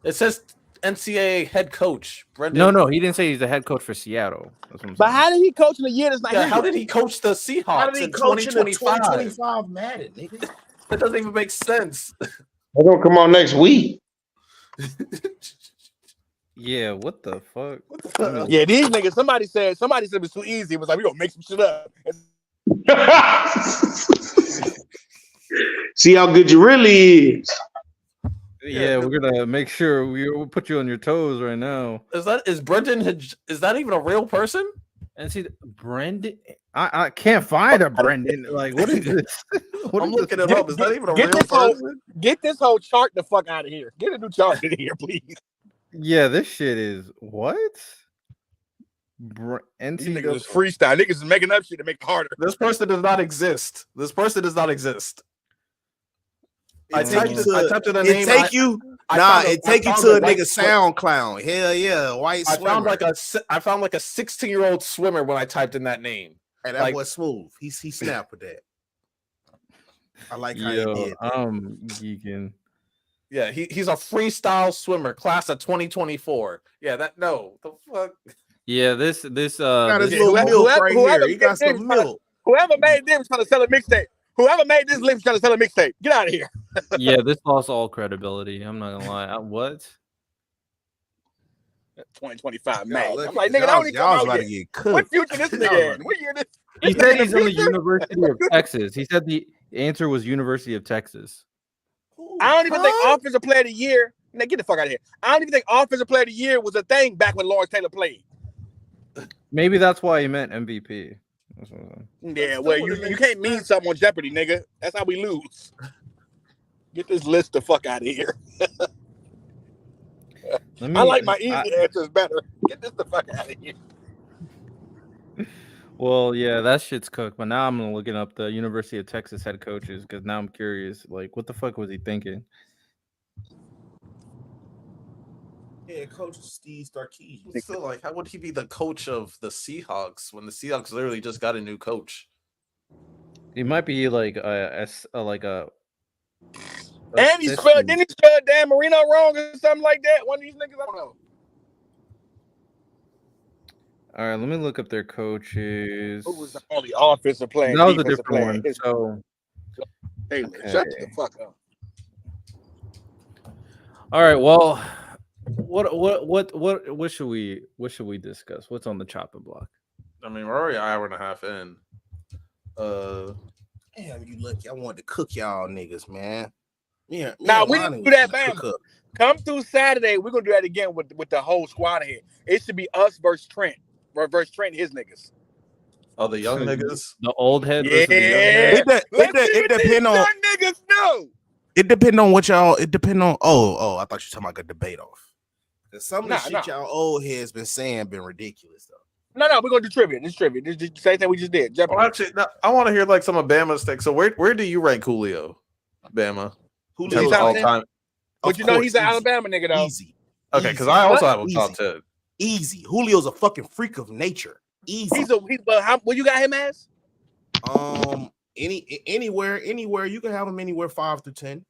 Speaker 8: It says NCAA head coach Brendan.
Speaker 1: No, he didn't say he's the head coach for Seattle.
Speaker 6: But how did he coach in a year that's not
Speaker 8: how did he coach the Seahawks
Speaker 7: How did he
Speaker 8: in
Speaker 7: coach
Speaker 8: 2025?
Speaker 7: in 2025 Madden, nigga?
Speaker 8: That doesn't even make sense.
Speaker 3: They're gonna come out next week.
Speaker 1: Yeah, what the fuck?
Speaker 6: Yeah, these niggas. Somebody said it was too easy. It was like, we gonna make some shit up.
Speaker 3: See how good you really is.
Speaker 1: Yeah, we're gonna make sure we'll put you on your toes right now.
Speaker 8: Is Brendan? Is that even a real person?
Speaker 1: And see, Brendan, I can't find a Brendan. Like, what is this?
Speaker 8: I'm looking it up. Is that even a real person?
Speaker 6: Get this whole chart the fuck out of here. Get a new chart in here, please.
Speaker 1: Yeah, this shit is what?
Speaker 6: These niggas is freestyle. Niggas is making up shit to make it harder.
Speaker 8: This person does not exist. I typed in a name.
Speaker 7: It take you to a nigga SoundCloud. Hell yeah, white swimmer.
Speaker 8: I found like a 16-year-old swimmer when I typed in that name.
Speaker 7: Hey, that was smooth. He snapped with that. I like how he did.
Speaker 1: I'm geeking.
Speaker 8: Yeah, he's a freestyle swimmer, class of 2024. Yeah, the fuck.
Speaker 1: Yeah, this
Speaker 7: got his little milk right here. He got some milk.
Speaker 6: Whoever made them was trying to sell a mixtape. Whoever made this list was trying to sell a mixtape. Get out of here.
Speaker 1: Yeah, this lost all credibility. I'm not gonna lie. What?
Speaker 6: 2025, man. I'm like, nigga, I don't even come out yet. What future this nigga in? What year this?
Speaker 1: He said he's in the University of Texas. He said the answer was University of Texas.
Speaker 6: I don't even think Offensive Player of the Year. Now get the fuck out of here. I don't even think Offensive Player of the Year was a thing back when Lawrence Taylor played.
Speaker 1: Maybe that's why he meant MVP.
Speaker 6: Yeah, well, you can't mean something on Jeopardy, nigga. That's how we lose. Get this list the fuck out of here. I like my easy answers better. Get this the fuck out of here.
Speaker 1: Well, yeah, that shit's cooked. But now I'm looking up the University of Texas head coaches because now I'm curious. Like, what the fuck was he thinking?
Speaker 7: Yeah, Coach Steve Sarkisian.
Speaker 8: I feel like, how would he be the coach of the Seahawks when the Seahawks literally just got a new coach?
Speaker 1: He might be like
Speaker 6: And he spelled, didn't he spell Dan Marino wrong or something like that? One of these niggas, I don't know.
Speaker 1: All right, let me look up their coaches.
Speaker 6: Who was the only offensive player?
Speaker 1: That was a different one. So,
Speaker 6: hey, shut the fuck up.
Speaker 1: All right, well, what should we discuss? What's on the chopping block?
Speaker 8: I mean, we're already an hour and a half in.
Speaker 7: Damn, you lucky. I wanted to cook y'all niggas, man. Yeah.
Speaker 6: Now we didn't do that, man. Come through Saturday, we're gonna do that again with the whole squad here. It should be us versus Trent, versus Trent, his niggas.
Speaker 8: Oh, the young niggas,
Speaker 1: the old head.
Speaker 6: Yeah,
Speaker 7: it depends on
Speaker 6: young niggas. No,
Speaker 7: it depends on what y'all. It depends on. Oh, I thought you were talking about a debate off. Because some of the shit y'all old heads been saying been ridiculous though. No,
Speaker 6: we're gonna do trivia. This trivia. This is the same thing we just did.
Speaker 8: Well, actually, no, I want to hear like some of Bama's takes. So where do you rank Julio? Bama.
Speaker 6: Julio's all time. But you know he's an Alabama nigga though.
Speaker 7: Easy.
Speaker 8: Okay, because I also have a top 10.
Speaker 7: Easy. Julio's a fucking freak of nature. Easy.
Speaker 6: What you got him as?
Speaker 7: Anywhere you can have him anywhere 5 through 10.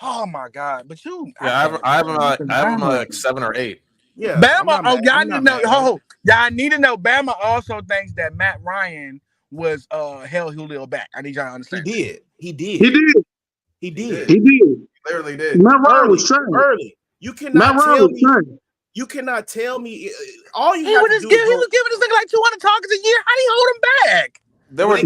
Speaker 6: Oh my god! But you,
Speaker 8: I have him like 7 or 8.
Speaker 7: Yeah,
Speaker 6: Bama. Y'all need to know. Y'all need to know. Bama also thinks that Matt Ryan was held Julio back. I need y'all to understand.
Speaker 7: He did.
Speaker 8: Literally did.
Speaker 3: Matt Ryan was trash.
Speaker 7: Early. You cannot tell me. You cannot tell me. All you have to do. He
Speaker 6: was giving this nigga like 200 targets a year. How do you hold him back?
Speaker 8: There were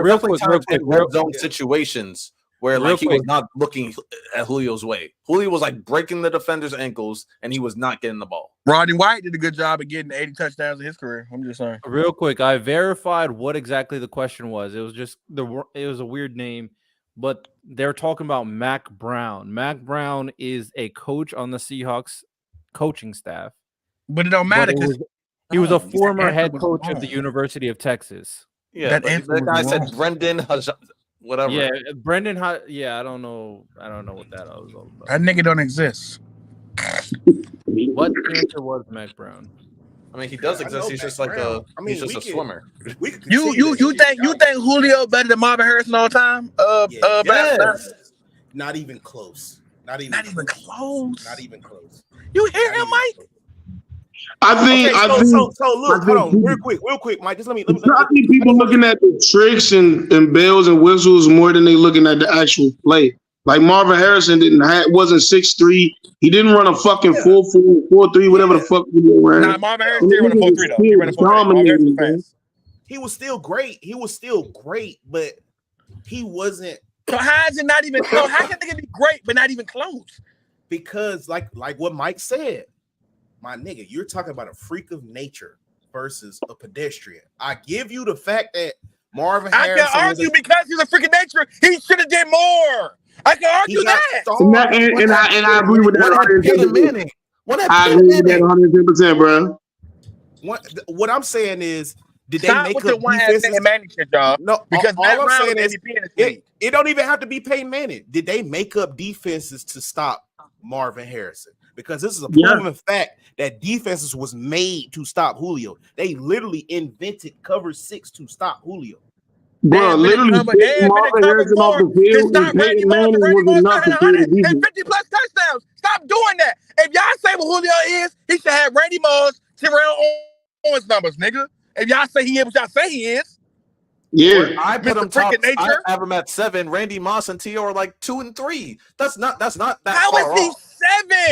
Speaker 8: definitely red zone situations where like he was not looking at Julio's way. Julio was like breaking the defender's ankles and he was not getting the ball.
Speaker 6: Rodney White did a good job of getting 80 touchdowns in his career. I'm just saying.
Speaker 1: Real quick, I verified what exactly the question was. It was just it was a weird name, but they're talking about Mac Brown. Mac Brown is a coach on the Seahawks coaching staff.
Speaker 6: But it don't matter because
Speaker 1: he was a former head coach of the University of Texas.
Speaker 8: Yeah, that guy said Brendan whatever.
Speaker 1: Yeah, Brendan. Yeah, I don't know what that was all about.
Speaker 6: That nigga don't exist.
Speaker 1: What answer was Mac Brown?
Speaker 8: I mean, he does exist. He's just like he's just a swimmer.
Speaker 6: You think Julio better than Marvin Harrison all time?
Speaker 7: Yes. Not even close. Not even close.
Speaker 6: You hear him, Mike?
Speaker 3: I think.
Speaker 7: So look, hold on, real quick, Mike. Just let me.
Speaker 3: I think people looking at the tricks and bells and whistles more than they looking at the actual play. Like Marvin Harrison wasn't 6'3". He didn't run a fucking 4.4, 4.3, whatever the fuck he ran.
Speaker 6: Nah, Marvin Harrison did run a 4.3 though. He ran a 4.3.
Speaker 7: He was still great. But he wasn't.
Speaker 6: So how is it not even close? How can they be great but not even close?
Speaker 7: Because like what Mike said, my nigga, you're talking about a freak of nature versus a pedestrian. I give you the fact that Marvin Harrison.
Speaker 6: I can argue because he's a freak of nature. He should have did more. I can argue that.
Speaker 3: And I agree with that. I agree with that 110%, bro.
Speaker 7: What I'm saying is, did they
Speaker 6: Stop
Speaker 7: make
Speaker 6: with
Speaker 7: up
Speaker 6: the one
Speaker 7: defenses?
Speaker 6: Manning shit, y'all.
Speaker 7: No,
Speaker 6: because
Speaker 7: all I'm saying is
Speaker 6: it
Speaker 7: don't even have to be Peyton Manning. Did they make up defenses to stop Marvin Harrison? Because this is a proven fact that defenses was made to stop Julio. They literally invented cover 6 to stop Julio.
Speaker 3: Bro, literally, Marvin Harrison off the field and Peyton Manning was enough to kill the defense.
Speaker 6: 50 plus touchdowns. Stop doing that. If y'all say what Julio is, he should have Randy Moss, Terrell Owens numbers, nigga. If y'all say he is what y'all say he is.
Speaker 3: Yeah.
Speaker 8: I put him top. I have him at 7. Randy Moss and T.O. are like 2 and 3. That's not that
Speaker 6: How
Speaker 8: far
Speaker 6: is he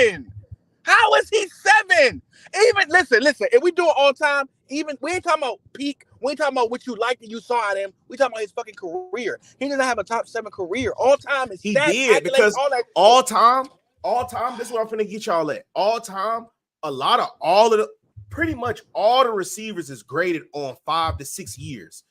Speaker 6: 7? How is he 7? Even listen. If we do it all time, even we ain't talking about peak. We ain't talking about what you liked and you saw at him. We talking about his fucking career. He didn't have a top 7 career. All time is
Speaker 7: he did because all time. This is what I'm finna get y'all at. All time, pretty much all the receivers is graded on 5 to 6 years.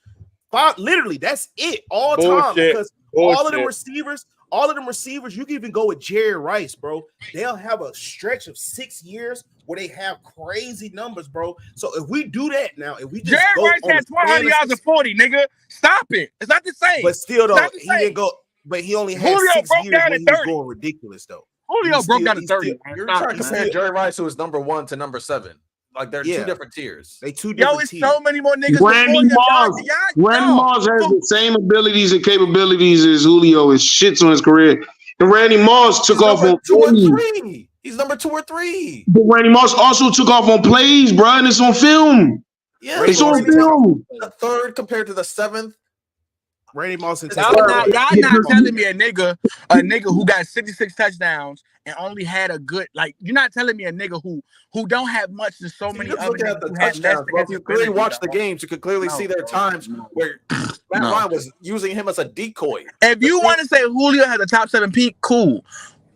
Speaker 7: 5, literally, that's it. All time because all of the receivers all of them receivers, you can even go with Jerry Rice, bro. They'll have a stretch of 6 years where they have crazy numbers, bro. So if we do that now, if we just
Speaker 6: Jerry
Speaker 7: go
Speaker 6: Rice had 1,200 yards and 40, nigga. Stop it. It's not the same.
Speaker 7: But still, though,
Speaker 6: Not the
Speaker 7: he
Speaker 6: same.
Speaker 7: didn't go. But he only had
Speaker 6: Julio
Speaker 7: 6
Speaker 6: broke
Speaker 7: years
Speaker 6: down
Speaker 7: when
Speaker 6: at
Speaker 7: he was
Speaker 6: 30.
Speaker 7: going ridiculous, though.
Speaker 6: Julio broke down to 30.
Speaker 8: You're trying to compare Jerry Rice, who was number 1, to number 7. Like they're two different tiers.
Speaker 7: They two different
Speaker 6: it's
Speaker 7: tiers.
Speaker 6: so many more niggas.
Speaker 3: Randy Moss. Randy Moss has the same abilities and capabilities as Julio. It shits on his career. And Randy Moss took off on
Speaker 8: 2 or 3. He's number 2 or 3.
Speaker 3: But Randy Moss also took off on plays, bro, and it's on film.
Speaker 8: Yeah,
Speaker 3: it's on film.
Speaker 8: The 3rd compared to the 7th.
Speaker 7: Randy Moss and
Speaker 6: y'all not telling me a nigga who got 66 touchdowns and only had a good, like, you're not telling me a nigga who don't have much to so many other
Speaker 8: looking
Speaker 6: niggas
Speaker 8: at the
Speaker 6: who had less.
Speaker 8: touchdowns, bro. If you clearly watch the games, you could clearly see there are times where Matt Ryan was using him as a decoy.
Speaker 6: If you want to say Julio has a top 7 peak, cool.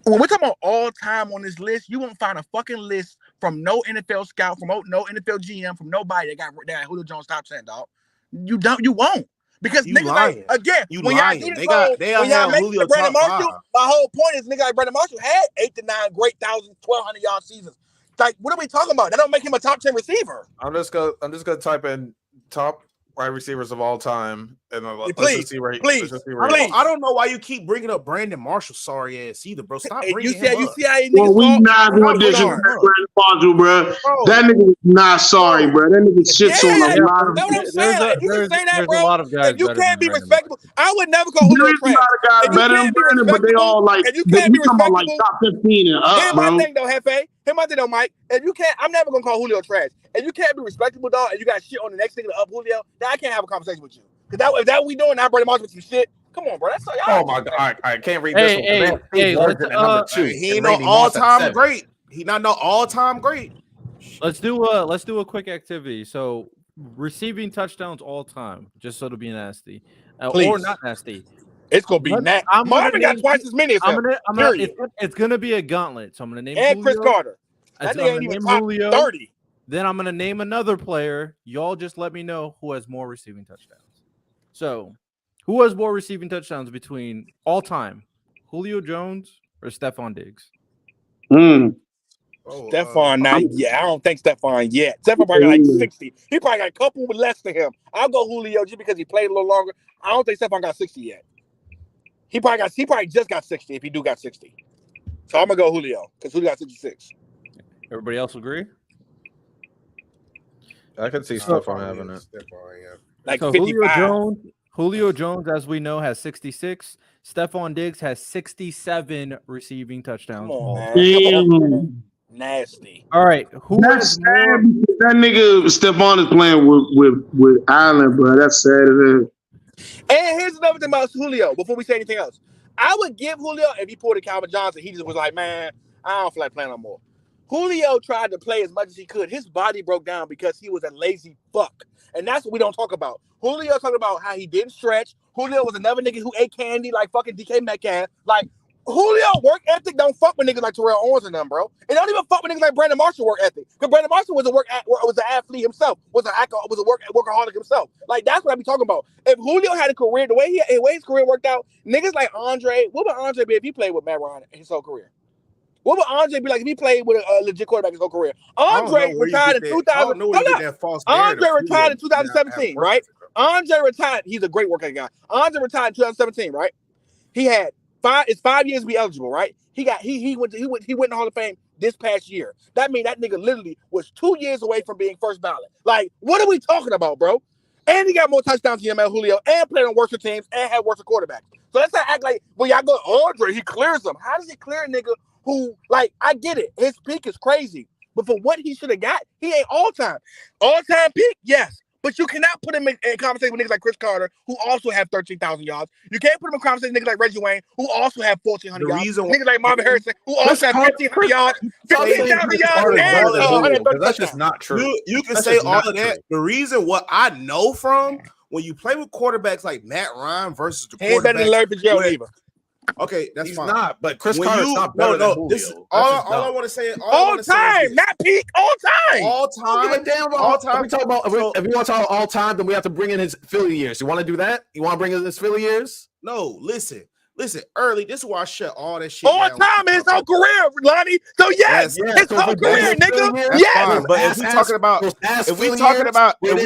Speaker 6: When we're talking about all time on this list, you won't find a fucking list from no NFL scout, from no NFL GM, from nobody that got Julio Jones top 10, dog. You won't. Because niggas like, again, when y'all do this when y'all make it Brandon Marshall, my whole point is nigga like Brandon Marshall had 8 to 9 great 1,200 yard seasons. Like, what are we talking about? That don't make him a top 10 receiver.
Speaker 8: I'm just gonna type in top wide receivers of all time, and
Speaker 6: please.
Speaker 7: I don't know why you keep bringing up Brandon Marshall, sorry ass either, bro. Stop bringing him up.
Speaker 6: You see how
Speaker 3: well, we not going to disrespect Brandon Marshall, bro. That nigga is not sorry, bro. That nigga shits on a lot of.
Speaker 6: That's what I'm saying. You can say that, bro.
Speaker 1: A lot of guys
Speaker 6: if you can't be respectable, I would never call Julio trash.
Speaker 3: There's a lot of guys better than Brandon, but they all like.
Speaker 6: If you can't be respectable,
Speaker 3: like top 15 and up,
Speaker 6: here's
Speaker 3: bro.
Speaker 6: my thing though, Hefe. Here's my thing though, Mike. If you can't, I'm never gonna call Julio trash. If you can't be respectable, dog, and you got shit on the next nigga to up Julio, then I can't have a conversation with you. Because if that we doing, now Brandon Marshall with some shit. Come on, bro. That's all y'all.
Speaker 8: Oh my god, I can't read this one.
Speaker 7: He ain't no all-time great. He not no all-time great.
Speaker 1: Let's do a quick activity. So receiving touchdowns all time, just so to be nasty, or not nasty.
Speaker 6: It's gonna be nasty. Marvin got twice as many as him.
Speaker 1: It's gonna be a gauntlet. So I'm gonna name
Speaker 6: and
Speaker 1: Julio.
Speaker 6: Chris Carter. That ain't even top 30.
Speaker 1: Then I'm gonna name another player. Y'all just let me know who has more receiving touchdowns. So, who has more receiving touchdowns between all time, Julio Jones or Stephon Diggs?
Speaker 6: Stephon, I don't think Stephon yet. Stephon probably got like 60. He probably got a couple with less than him. I'll go Julio just because he played a little longer. I don't think Stephon got 60 yet. He probably just got 60 if he do got 60. So I'm gonna go Julio because Julio got 66.
Speaker 1: Everybody else agree?
Speaker 8: I could see Stephon having it.
Speaker 6: Like
Speaker 1: so
Speaker 6: 55.
Speaker 1: Julio Jones, as we know, has 66. Stephon Diggs has 67 receiving touchdowns.
Speaker 6: Come on. Nasty.
Speaker 1: All right.
Speaker 3: That's sad because that nigga Stephon is playing with Allen, bro. That's sad.
Speaker 6: And here's another thing about Julio before we say anything else. I would give Julio if he pulled a Calvin Johnson. He just was like, man, I don't feel like playing no more. Julio tried to play as much as he could. His body broke down because he was a lazy fuck. And that's what we don't talk about. Julio talking about how he didn't stretch. Julio was another nigga who ate candy like fucking DK Metcalf. Like, Julio work ethic don't fuck with niggas like Terrell Owens and them, bro. It don't even fuck with niggas like Brandon Marshall work ethic. Because Brandon Marshall was an athlete himself, was a workaholic himself. Like, that's what I be talking about. If Julio had a career, the way his career worked out, niggas like Andre, what would Andre be if he played with Matt Ryan his whole career? What would Andre be like if he played with a legit quarterback his whole career? Andre retired in 2000. Andre retired in 2017, right? Andre retired. He's a great workout guy. Andre retired in 2017, right? He had 5 years to be eligible, right? He went in the Hall of Fame this past year. That means that nigga literally was 2 years away from being first ballot. Like, what are we talking about, bro? And he got more touchdowns than Julio, and played on worse teams, and had worse quarterbacks. So let's not act like, well, y'all go Andre, he clears them. How does he clear a nigga who, like, I get it, his peak is crazy, but for what he should have got, he ain't all-time. All-time peak, yes, but you cannot put him in conversation with niggas like Chris Carter, who also have 13,000 yards. You can't put him in conversation with niggas like Reggie Wayne, who also have 1,400 yards. Niggas like Marvin Harrison, who also have 1,500 yards, 15,000 yards, and 130
Speaker 8: That's just not true.
Speaker 7: You can say all of that. The reason what I know from when you play with quarterbacks like Matt Ryan versus the quarterback,
Speaker 6: ain't better than Larry Fitzgerald either.
Speaker 7: Okay, that's
Speaker 8: He's
Speaker 7: fine.
Speaker 8: not, but Chris Carter's not better than Julio.
Speaker 7: This is all I want to say.
Speaker 6: All time, not peak, all time.
Speaker 7: All time.
Speaker 8: All time. We talk about if you want to talk all time, then we have to bring in his Philly years. You want to do that? You want to bring in his Philly years?
Speaker 7: No, listen. Listen, early. This is why I shut all that shit
Speaker 6: All
Speaker 7: down.
Speaker 6: time in his whole career, Lonnie. So yes, his whole career, nigga.
Speaker 7: That's fine. But if we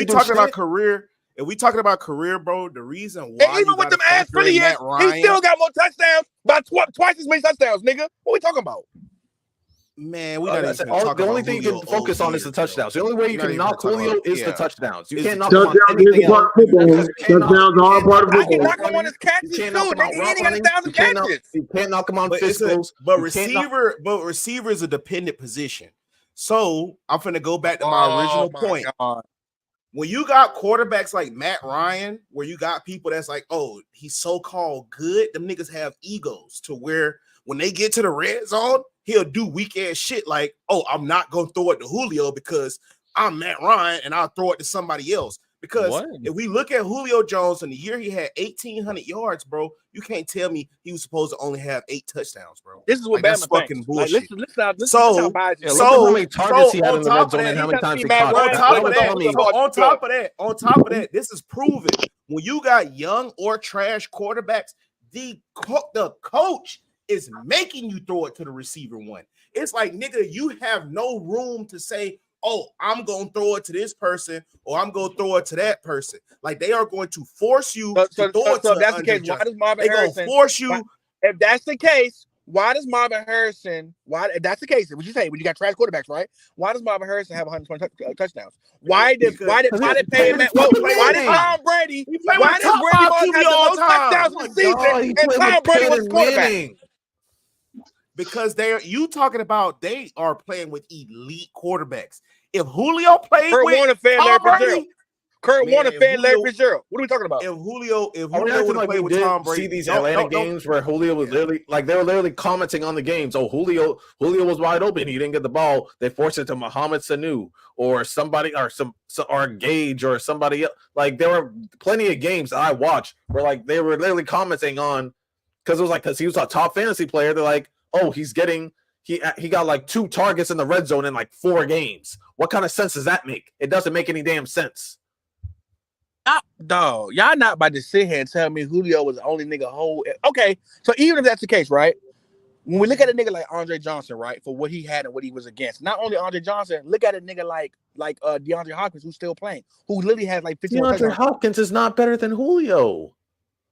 Speaker 7: talking about career, if we talking about career, bro, the reason why
Speaker 6: and even with them ass Philly years, he still got more touchdowns, about twice as many touchdowns, nigga. What we talking about?
Speaker 7: Man, we not even talking
Speaker 8: the only
Speaker 7: about
Speaker 8: thing you can focus on is the touchdowns. The only way you can knock Julio is the touchdowns. You can't knock him on anything else.
Speaker 3: Touchdowns are part of
Speaker 6: I can
Speaker 3: football.
Speaker 6: knock him on his catches too, nigga. He ain't got 1,000 catches.
Speaker 8: You can't knock him on physicals.
Speaker 7: But receiver is a dependent position. So I'm finna go back to my original point.
Speaker 6: God.
Speaker 7: When you got quarterbacks like Matt Ryan, where you got people that's like, oh, he's so-called good, them niggas have egos to where when they get to the red zone, he'll do weak ass shit like, oh, I'm not gonna throw it to Julio because I'm Matt Ryan and I'll throw it to somebody else. Because if we look at Julio Jones in the year he had 1,800 yards, bro, you can't tell me he was supposed to only have 8 touchdowns, bro.
Speaker 6: This is what
Speaker 7: that's fucking bullshit.
Speaker 6: Like, listen how biased.
Speaker 8: So how many targets he had in the red zone and how many times he caught.
Speaker 7: On top of that, this is proven. When you got young or trash quarterbacks, the coach is making you throw it to the receiver one. It's like, nigga, you have no room to say, oh, I'm going to throw it to this person or I'm going to throw it to that person. Like, they are going to force you to throw it to
Speaker 6: if that's the case, why does Marvin Harrison
Speaker 7: force you?
Speaker 6: If that's the case, why does Marvin Harrison, if that's the case, what you say, when you got trash quarterbacks, right? Why does Marvin Harrison have 120 touchdowns? Why did Tom Brady, why did Brady have the most touchdowns in the season and Tom Brady was quarterback?
Speaker 7: Because you talking about they are playing with elite quarterbacks. If Julio played with Tom Brady,
Speaker 6: Kurt Warner fed Larry Fitzgerald. What are we talking about?
Speaker 7: If Julio would have played with Tom Brady,
Speaker 8: see these Atlanta games where Julio was literally like they were literally commenting on the games. Oh, Julio was wide open. He didn't get the ball. They forced it to Mohamed Sanu or somebody or Gage or somebody else. Like there were plenty of games that I watched where like they were literally commenting on because it was like because he was a top fantasy player. They're like, oh, he got like 2 targets in the red zone in like 4 games. What kind of sense does that make? It doesn't make any damn sense.
Speaker 6: Dog, y'all not about to sit here and tell me Julio was the only nigga whole. Okay, so even if that's the case, right? When we look at a nigga like Andre Johnson, right, for what he had and what he was against, not only Andre Johnson, look at a nigga like DeAndre Hopkins who's still playing, who literally has like 15.
Speaker 8: DeAndre Hopkins is not better than Julio.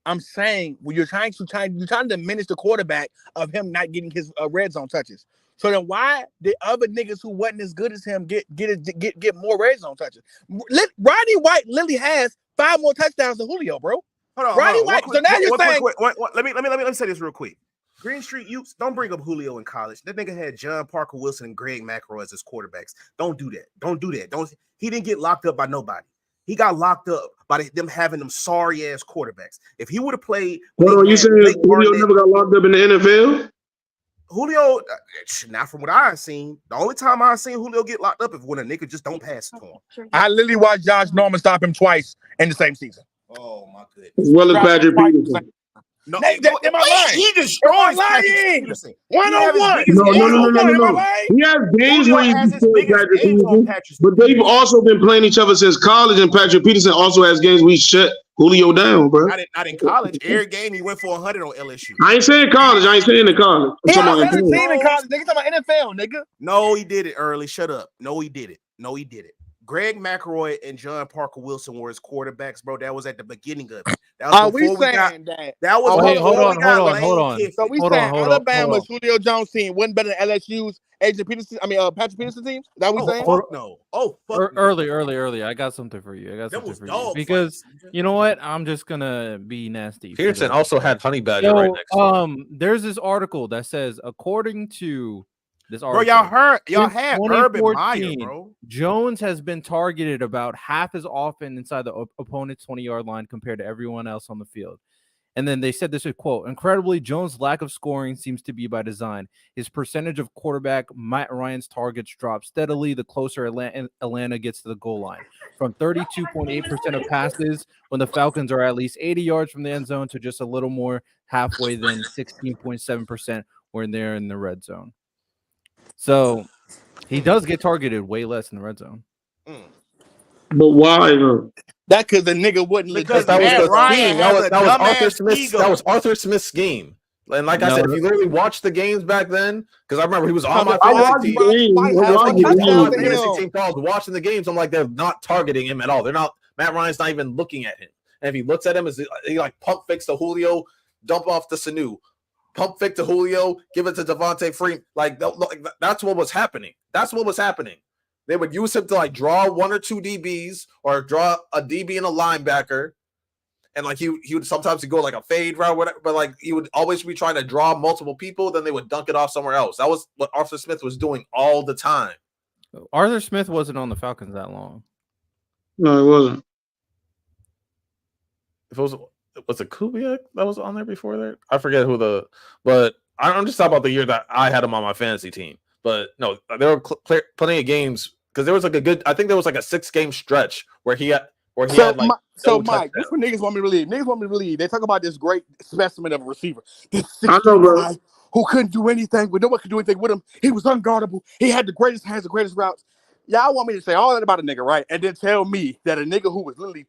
Speaker 6: I'm saying when you're trying to diminish the quarterback of him not getting his red zone touches. So then why did other niggas who wasn't as good as him get more red zone touches? Rodney White literally has 5 more touchdowns than Julio, bro.
Speaker 7: Hold on,
Speaker 6: Rodney White. So now you're saying,
Speaker 7: let me say this real quick. Green Street Utes, don't bring up Julio in college. That nigga had John Parker Wilson and Greg McElroy as his quarterbacks. Don't do that. He didn't get locked up by nobody. He got locked up by them having them sorry ass quarterbacks. If he would have played,
Speaker 3: you saying Julio never got locked up in the NFL?
Speaker 7: Julio, not from what I've seen. The only time I've seen Julio get locked up is when a nigga just don't pass it to him.
Speaker 6: I literally watched Josh Norman stop him twice in the same season.
Speaker 7: Oh my goodness.
Speaker 3: As well as Patrick Peterson.
Speaker 7: No,
Speaker 6: am I lying?
Speaker 7: He destroys
Speaker 6: lying.
Speaker 3: 1-on-1.
Speaker 7: One.
Speaker 3: No. He has games where he's Patrick Peterson, but they've also been playing each other since college, and Patrick Peterson also has games where he shut Julio down, bro.
Speaker 7: Not in college. Every game he went for 100 on LSU.
Speaker 3: I ain't saying college. I ain't saying in college. I'm talking about
Speaker 6: team in college. Nigga talking about NFL, nigga.
Speaker 7: No, he did it early. Shut up. No, he did it. Greg McElroy and John Parker Wilson were his quarterbacks, bro. That was at the beginning of it.
Speaker 6: Are we saying that?
Speaker 7: That was
Speaker 8: hold on.
Speaker 6: So we saying Alabama's Julio Jones team wasn't better than LSU's Patrick Peterson team? Is that what we saying?
Speaker 7: No.
Speaker 1: Early. I got something for you. Because you know what? I'm just gonna be nasty.
Speaker 8: Peterson also had Honey Badger right next to him.
Speaker 1: There's this article that says, according to this
Speaker 7: article,
Speaker 1: bro,
Speaker 7: y'all had Urban Meyer, bro.
Speaker 1: Jones has been targeted about half as often inside the opponent's 20-yard line compared to everyone else on the field. And then they said this is, quote, incredibly, Jones' lack of scoring seems to be by design. His percentage of quarterback Matt Ryan's targets drops steadily the closer Atlanta gets to the goal line, from 32.8% of passes when the Falcons are at least 80 yards from the end zone to just a little more halfway than 16.7% when they're in the red zone. So he does get targeted way less in the red zone.
Speaker 3: But why, though?
Speaker 6: That because the nigga wouldn't
Speaker 7: Because
Speaker 8: That was
Speaker 7: Matt
Speaker 8: the
Speaker 7: Ryan
Speaker 8: scheme.
Speaker 7: has a
Speaker 8: That was Arthur
Speaker 7: dumbass
Speaker 8: Smith's.
Speaker 7: ego.
Speaker 8: That was Arthur Smith's scheme. And like I said, if you literally watched the games back then, because I remember he was on my fantasy team.
Speaker 3: He
Speaker 8: I was on my
Speaker 3: was
Speaker 8: fantasy team. So I was watching the games. I'm like, they're not targeting him at all. They're not. Matt Ryan's not even looking at him. And if he looks at him, he like pump fix to Julio, dump off to Sanu, pump fix to Julio, give it to Devontae Freeman. Like that's what was happening. That's what was happening. They would use him to like draw one or two DBs or draw a DB and a linebacker. And like he would sometimes go like a fade route, whatever, but like he would always be trying to draw multiple people. Then they would dunk it off somewhere else. That was what Arthur Smith was doing all the time.
Speaker 1: Arthur Smith wasn't on the Falcons that long.
Speaker 3: No, it wasn't.
Speaker 8: If it was it Kubiak that was on there before that? I forget but I'm just talking about the year that I had him on my fantasy team. But no, there were plenty of games because there was like I think there was like a 6-game stretch where he had like
Speaker 6: Mike,
Speaker 8: touchdowns.
Speaker 6: this what niggas want me to believe. Niggas want me to believe. They talk about this great specimen of a receiver. This
Speaker 3: I know, bro.
Speaker 6: guy who couldn't do anything, but no one could do anything with him. He was unguardable. He had the greatest hands, the greatest routes. Y'all want me to say all that about a nigga, right? And then tell me that a nigga who was literally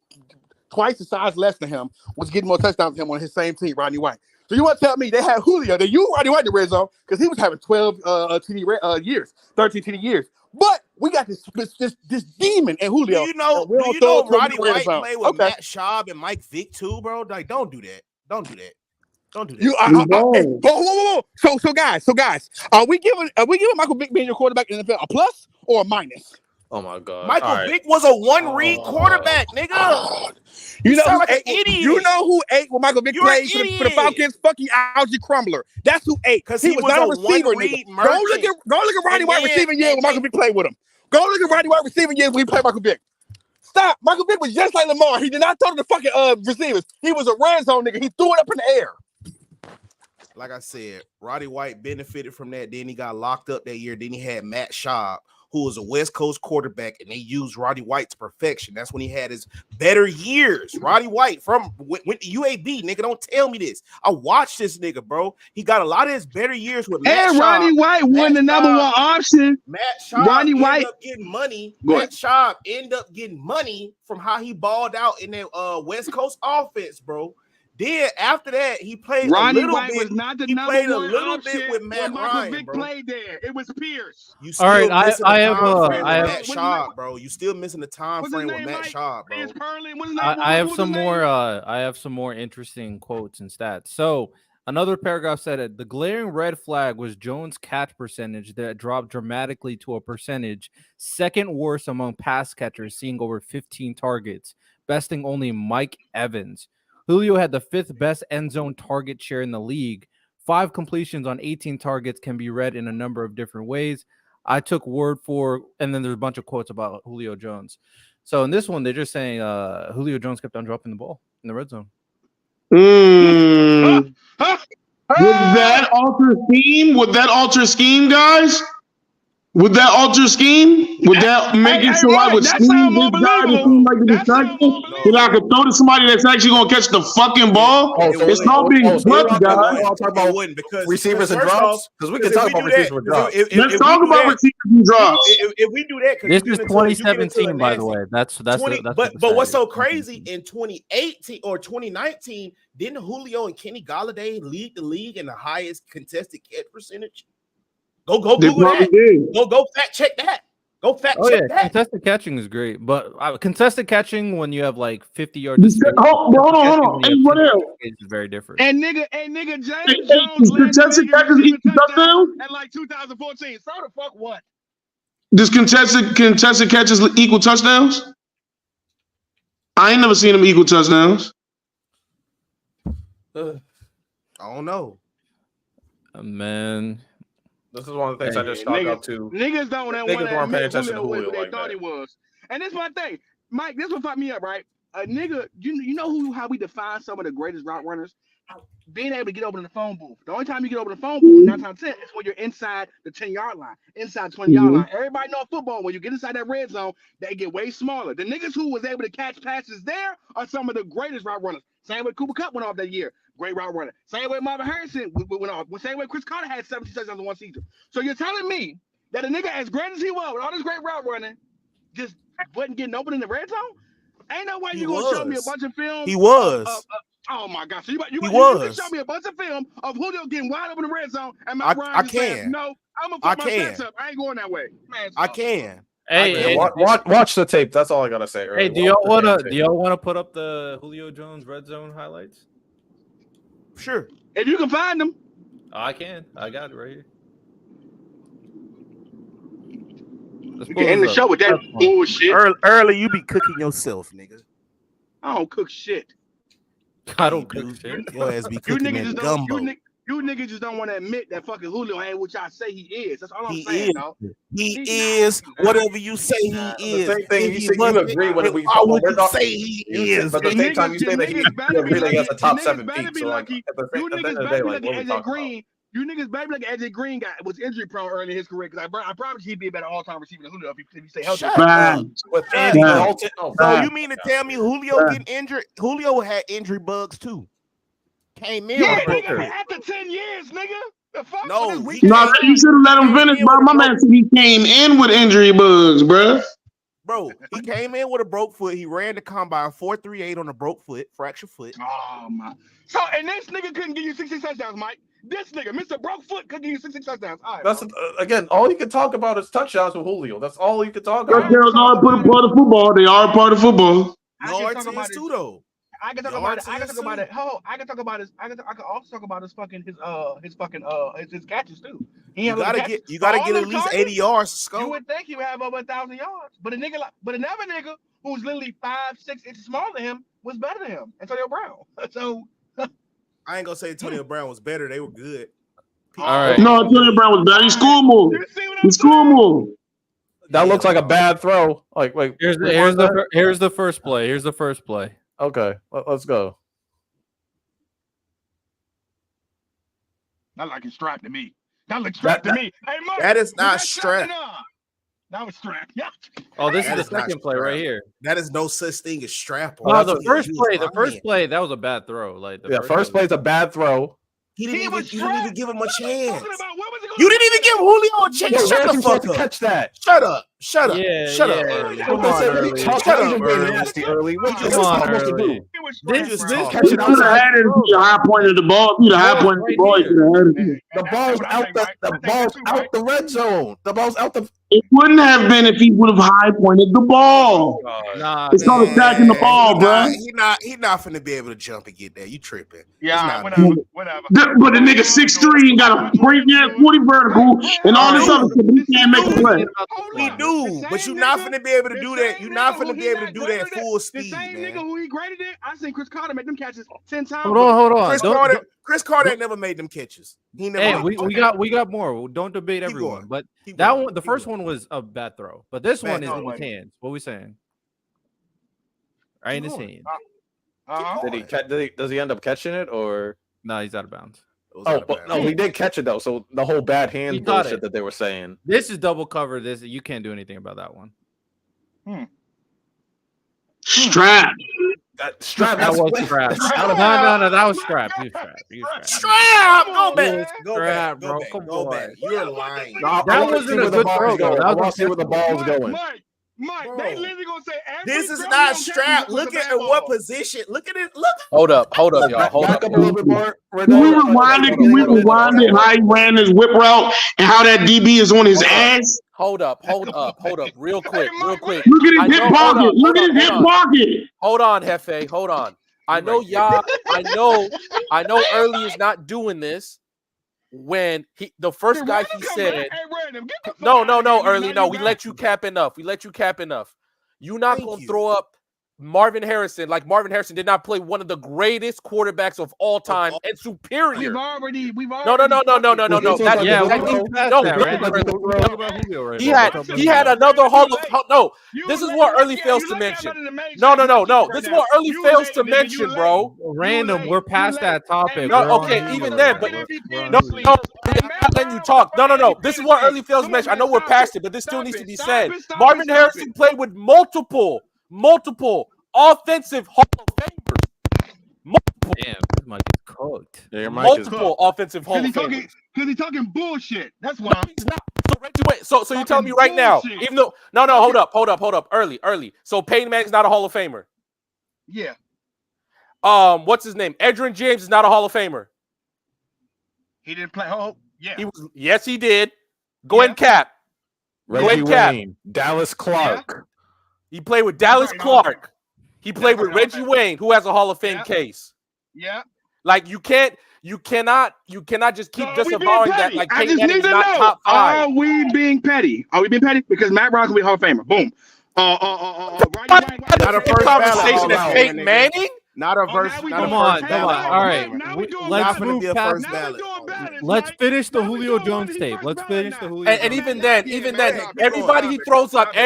Speaker 6: twice the size less than him was getting more touchdowns than him on his same team, Rodney White. So you want to tell me they had Julio, they used Rodney White in the red zone because he was having 12 TD years, 13 TD years. But we got this demon in Julio.
Speaker 7: Do you know Rodney White played with Matt Schaub and Mike Vick too, bro? Like, don't do that. Don't do that. Don't do that.
Speaker 6: Whoa. So guys, are we giving Michael Vick being your quarterback in the NFL a plus or a minus?
Speaker 8: Oh my god.
Speaker 7: Michael Vick was a one-read quarterback, nigga.
Speaker 6: You know,
Speaker 7: like an idiot.
Speaker 6: You know who ate when Michael Vick played for the Falcons? Fucking Algie Crumbler. That's who ate.
Speaker 7: Because he was not a receiver, nigga.
Speaker 6: Go look at Rodney White receiving year when Michael Vick played with him. Go look at Rodney White receiving years when he played Michael Vick. Stop. Michael Vick was just like Lamar. He did not throw to the fucking receivers. He was a red zone nigga. He threw it up in the air.
Speaker 7: Like I said, Roddy White benefited from that. Then he got locked up that year. Then he had Matt Schaub, who was a West Coast quarterback, and they used Roddy White to perfection. That's when he had his better years. Roddy White went to UAB, nigga. Don't tell me this. I watched this nigga, bro. He got a lot of his better years with Matt Schaub.
Speaker 4: Roddy White won the number one option.
Speaker 7: Matt Schaub ended up getting money. Matt Schaub ended up getting money from how he balled out in that West Coast offense, bro. Then after that, he played
Speaker 4: Roddy
Speaker 7: a little
Speaker 4: White
Speaker 7: bit.
Speaker 4: was not the
Speaker 7: he
Speaker 4: number
Speaker 7: played a
Speaker 4: one
Speaker 7: little
Speaker 4: option
Speaker 7: bit with Matt
Speaker 4: Michael
Speaker 7: Ryan,
Speaker 4: Vick
Speaker 7: bro.
Speaker 4: played there. It was Pierce.
Speaker 7: You still
Speaker 1: all right,
Speaker 7: I have
Speaker 1: Matt
Speaker 7: Schaub, bro. You still missing the time frame with Matt Schaub, bro.
Speaker 1: I have some more. I have some more interesting quotes and stats. So another paragraph said it. The glaring red flag was Jones' catch percentage that dropped dramatically to a percentage second worst among pass catchers, seeing over 15 targets, besting only Mike Evans. Julio had the 5th best end zone target share in the league. 5 completions on 18 targets can be read in a number of different ways. I took word for, and then there's a bunch of quotes about Julio Jones. So in this one, they're just saying Julio Jones kept on dropping the ball in the red zone.
Speaker 3: Would that alter scheme, guys? Would that alter scheme? Would that make it so I would scheme this guy to seem like a distraction? That I could throw to somebody that's actually going to catch the fucking ball? It's not being swept, guys.
Speaker 8: I'll talk about receivers and drops because we can talk about receivers and drops.
Speaker 3: Let's talk about receivers and drops.
Speaker 7: If we do that,
Speaker 1: this is 2017, by the way. That's
Speaker 7: but what's so crazy in 2018 or 2019? Didn't Julio and Kenny Golladay lead the league in the highest contested catch percentage? Go Google that. Go fact check that. Go fact check that.
Speaker 1: Contested catching is great, but contested catching when you have like 50 yards.
Speaker 3: Hold on. Hey, what else?
Speaker 1: Is very different.
Speaker 4: And nigga, James Jones
Speaker 3: contested catches equal touchdowns
Speaker 4: at like 2014. So the fuck what?
Speaker 3: Does contested catches equal touchdowns? I ain't never seen them equal touchdowns.
Speaker 7: I don't know.
Speaker 1: Man.
Speaker 2: This is one of the things I just stopped up to.
Speaker 4: Niggas don't want
Speaker 2: to weren't paying attention to Julio
Speaker 4: what they thought he was. And this is my thing. Mike, this will fuck me up, right? A nigga, you know how we define some of the greatest route runners? Being able to get over to the phone booth. The only time you get over the phone booth, 9 times 10, is when you're inside the 10-yard line, inside 20-yard line. Everybody know football, when you get inside that red zone, they get way smaller. The niggas who was able to catch passes there are some of the greatest route runners. Same way Cooper Kupp went off that year. Great route runner. Same way Marvin Harrison went off. Same way Chris Carter had 17 touchdowns in one season. So you're telling me that a nigga as great as he was with all this great route running just wasn't getting open in the red zone? Ain't no way
Speaker 7: He
Speaker 4: you gonna show me a
Speaker 7: was.
Speaker 4: bunch of film.
Speaker 7: He was.
Speaker 4: Oh my God! So you
Speaker 7: He
Speaker 4: can
Speaker 7: was.
Speaker 4: show me a bunch of film of Julio getting wide open in the red zone, and
Speaker 7: I
Speaker 4: Matt Ryan just says,
Speaker 7: can.
Speaker 4: "No, I'm gonna
Speaker 7: I
Speaker 4: put my
Speaker 7: can.
Speaker 4: stats up. I ain't going that way." Man,
Speaker 7: I can.
Speaker 1: Hey,
Speaker 2: watch the tape. That's all I gotta say.
Speaker 1: hey, do y'all wanna put up the Julio Jones red zone highlights?
Speaker 7: Sure.
Speaker 4: if you can find them.
Speaker 1: I can. I got it right here.
Speaker 4: We can end the show with that bullshit.
Speaker 7: Early, you be cooking yourself, nigga.
Speaker 4: I don't cook shit.
Speaker 1: I don't cook shit.
Speaker 7: Your ass be
Speaker 4: You
Speaker 7: cooking
Speaker 4: niggas
Speaker 7: that
Speaker 4: just don't.
Speaker 7: gumbo.
Speaker 4: You niggas just don't want to admit that fucking Julio ain't what y'all say he is. That's all I'm
Speaker 7: He
Speaker 4: saying,
Speaker 7: is.
Speaker 4: dog.
Speaker 7: He
Speaker 4: He's
Speaker 7: is whatever you say he is.
Speaker 2: The same thing
Speaker 7: If
Speaker 2: you
Speaker 7: he
Speaker 2: say, you
Speaker 7: wasn't,
Speaker 2: agree with it. We
Speaker 7: why would
Speaker 2: we're
Speaker 7: you
Speaker 2: not,
Speaker 7: say he
Speaker 2: you
Speaker 7: is?
Speaker 2: But at the same time, you say that he agree that he has a top 7 peak. So like, at the end of the day, like, what are we talking about?
Speaker 4: You niggas better like AJ Green guy was injury prone early in his career because I promise he'd be a better all-time receiver than Julio if he stay healthy.
Speaker 7: Shut up.
Speaker 2: With Andy Dalton.
Speaker 7: So you mean to tell me Julio getting injured? Julio had injury bugs too. Came in with a broke foot.
Speaker 4: After 10 years, nigga. The fuck?
Speaker 7: No,
Speaker 3: No, you should have let him finish, bro. My man said he came in with injury bugs, bro.
Speaker 7: Bro, he came in with a broke foot. He ran the combine 4.38 on a broke foot, fractured foot.
Speaker 4: Oh my! So and this nigga couldn't give you 60 touchdowns, Mike. This nigga, Mr. Broke Foot, couldn't give you 60 touchdowns. All right,
Speaker 2: that's again, all you can talk about is touchdowns with Julio. That's all you can talk
Speaker 3: Those
Speaker 2: about.
Speaker 3: girls are part of football. They are part of football.
Speaker 7: Yards too, though.
Speaker 4: I can talk about it. I can talk about it. Oh, I can talk about his. I can also talk about his catches too. You gotta get at least 80 yards to score. You would think he would have over 1,000 yards, but another nigga who's literally 5-6 inches smaller than him was better than him, Antonio Brown. So
Speaker 7: I ain't gonna say Antonio Brown was better. They were good.
Speaker 1: All right.
Speaker 3: No, Antonio Brown was better. He school move.
Speaker 2: That looks like a bad throw. Like
Speaker 1: here's the first play. Here's the first play.
Speaker 2: Okay, let's go.
Speaker 4: That like a strap to me. That looks strap to me. Hey, Mark,
Speaker 7: that is not strap.
Speaker 4: That was strap. Yeah.
Speaker 1: Oh, this is the second play right here.
Speaker 7: That is no such thing as strap.
Speaker 1: Oh, the first play, that was a bad throw. Like
Speaker 2: first play is a bad throw.
Speaker 7: You didn't even give him a chance. You didn't even give Julio a chance. Shut the fuck up.
Speaker 2: Catch that.
Speaker 7: Shut up. Shut up.
Speaker 1: Shut up.
Speaker 2: Come on, Early. Shut up, nasty Early. What you supposed to do?
Speaker 3: This catch it outside. The high point of the ball. The high point of the ball.
Speaker 2: The ball's out the red zone. The ball's out the.
Speaker 3: It wouldn't have been if he would have high pointed the ball. It's called attacking the ball, bro.
Speaker 7: He not finna be able to jump and get there. You tripping?
Speaker 4: Yeah, whatever.
Speaker 3: But the nigga 6'3" and got a great 40 vertical and all this other stuff. He can't make a play.
Speaker 7: He do, but you're not finna be able to do that. You're not finna be able to do that full speed,
Speaker 4: The same
Speaker 7: man.
Speaker 4: nigga who he graded it, I seen Chris Carter make them catches 10 times.
Speaker 1: Hold on.
Speaker 7: Chris Carter never made them catches.
Speaker 1: We got more. Don't debate everyone. But the first one was a bad throw. But this one is in his hands. What are we saying? Right in his hands.
Speaker 2: Does he end up catching it or
Speaker 1: no? He's out of bounds.
Speaker 2: No, he did catch it though. So the whole bad hand bullshit that they were saying.
Speaker 1: This is double cover. This you can't do anything about that one.
Speaker 3: Strap.
Speaker 1: That was strap. No, that was strap.
Speaker 7: Strap. Go back.
Speaker 1: Strap, bro. Come on.
Speaker 7: You're lying.
Speaker 1: That wasn't a good throw, though.
Speaker 2: I want to see where the ball's going.
Speaker 4: Mike, they literally gonna say
Speaker 7: this is not strap. Look at what position. Look at it. Look.
Speaker 2: Hold up, y'all. Hold up a little bit more.
Speaker 3: Can we rewind it? How he ran his whip route and how that DB is on his ass?
Speaker 9: Hold up, real quick.
Speaker 3: Look at his hip pocket.
Speaker 9: Hold on, Hefe. Hold on. I know y'all. I know. Early is not doing this. When the first guy he said, no, Early, no, we let you cap enough. You're not gonna throw up Marvin Harrison, like Marvin Harrison did not play one of the greatest quarterbacks of all time and superior.
Speaker 4: We've already.
Speaker 9: No. He had another Hall of no. This is what Early fails to mention. No. This is what Early fails to mention, bro.
Speaker 1: Random. We're past that topic.
Speaker 9: No, okay, even then, but no. Then you talk. No. This is what Early fails to mention. I know we're past it, but this still needs to be said. Marvin Harrison played with multiple offensive Hall of Famers.
Speaker 1: Damn, this mic is cooked.
Speaker 2: Yeah, your mic
Speaker 9: multiple offensive Hall of Famers.
Speaker 4: Because he's talking bullshit. That's why.
Speaker 9: He's not. So you're telling me right now, even though no, hold up, Early. So Peyton Manning's not a Hall of Famer.
Speaker 4: Yeah.
Speaker 9: What's his name? Edgerrin James is not a Hall of Famer.
Speaker 4: He didn't play. Oh, yeah.
Speaker 9: He was. Yes, he did. Go ahead and cap.
Speaker 8: Reggie Wayne, Dallas Clark.
Speaker 9: He played with Dallas Clark. He played with Reggie Wayne, who has a Hall of Fame case.
Speaker 4: Yeah.
Speaker 9: Like you cannot just keep disavowing that. Like
Speaker 4: I
Speaker 9: Peyton
Speaker 4: just need
Speaker 9: Manning's
Speaker 4: to
Speaker 9: not
Speaker 4: know:
Speaker 9: top 5.
Speaker 4: Are we being petty? Because Matt Brown can be Hall of Famer. Boom.
Speaker 9: Not a first conversation as Peyton Manning.
Speaker 7: Not a verse.
Speaker 10: Come on. All right. Let's move past. Let's finish the Julio Jones tape. Let's finish the Julio.
Speaker 9: And even then, everybody he throws up. No.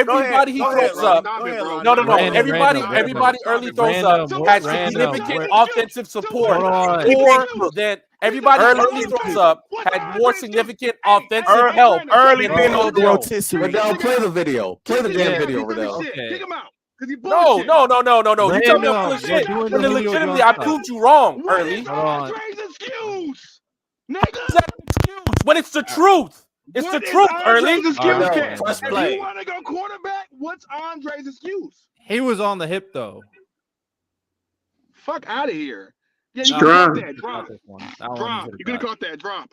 Speaker 9: Everybody early throws up has significant offensive support. Or then everybody early throws up had more significant offensive help.
Speaker 8: Early Riddell, play the video. Play the damn video, Riddell.
Speaker 4: Kick him out.
Speaker 9: No. You tell me I'm full of shit. When legitimately, I proved you wrong early.
Speaker 4: Excuse.
Speaker 9: When it's the truth. It's the truth, early.
Speaker 4: If you want to go quarterback, what's Andre's excuse?
Speaker 10: He was on the hip, though.
Speaker 4: Fuck out of here. Yeah,
Speaker 3: you caught
Speaker 4: that. Drop. You could have caught that. Drop.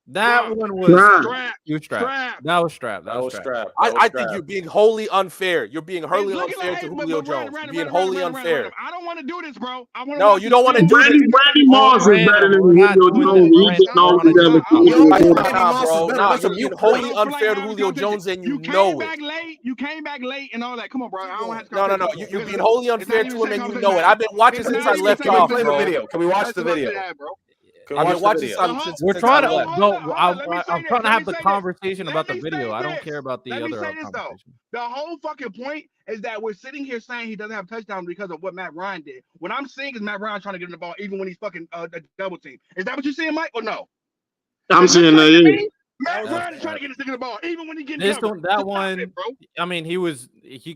Speaker 10: That one was strap. That was strap.
Speaker 9: I think you're being wholly unfair. You're being wholly unfair to Julio Jones. You're being wholly unfair.
Speaker 4: I don't want to do this, bro.
Speaker 9: No, you don't want to do this.
Speaker 3: Randy Moss is better than Julio Jones.
Speaker 9: You're being wholly unfair to Julio Jones, and you know it.
Speaker 4: You came back late and all that. Come on, bro.
Speaker 9: No. You're being wholly unfair to him, and you know it. I've been watching since I left off, bro.
Speaker 8: Can we watch the video?
Speaker 9: I've been watching
Speaker 10: We're trying to. No, I'm trying to have the conversation about the video. I don't care about the other conversation.
Speaker 4: The whole fucking point is that we're sitting here saying he doesn't have touchdowns because of what Matt Ryan did. What I'm seeing is Matt Ryan trying to get him the ball even when he's fucking a double team. Is that what you're seeing, Mike, or no?
Speaker 3: I'm seeing that. Yeah.
Speaker 4: Matt Ryan is trying to get his nigga the ball even when he gets
Speaker 10: that one. I mean, he was. There's
Speaker 8: 3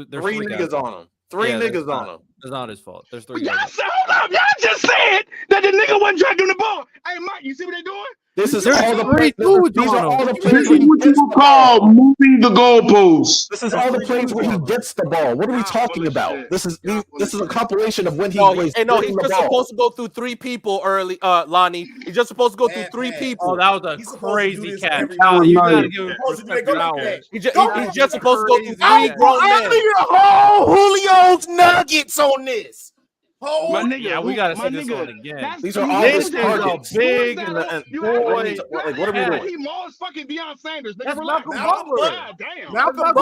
Speaker 8: niggas on him. 3 niggas on him.
Speaker 10: It's not his fault. There's 3
Speaker 4: Y'all
Speaker 10: guys.
Speaker 4: hold up. Y'all just said that the nigga wasn't trying to give him the ball. Hey, Mike, you see what they doing?
Speaker 8: This is all the plays. These are all the
Speaker 3: This
Speaker 8: plays.
Speaker 3: is what you call moving the goalposts.
Speaker 8: This is all the plays where he gets the ball. What are we talking about? This is a compilation of when he was.
Speaker 9: He's just supposed to go through 3 people early, Lonnie. He's just supposed to go through 3 people.
Speaker 10: Oh, that was a crazy catch.
Speaker 3: You
Speaker 10: gotta give him
Speaker 9: He's just supposed to go through 3 grown men.
Speaker 7: Julio's nuggets on this.
Speaker 10: We gotta see this one again.
Speaker 8: These are all his targets.
Speaker 10: Big
Speaker 8: and
Speaker 10: boy.
Speaker 8: like, what are we doing?
Speaker 4: He mauls fucking Deion Sanders.
Speaker 10: That's
Speaker 4: Malcolm
Speaker 10: Butler.
Speaker 7: Malcolm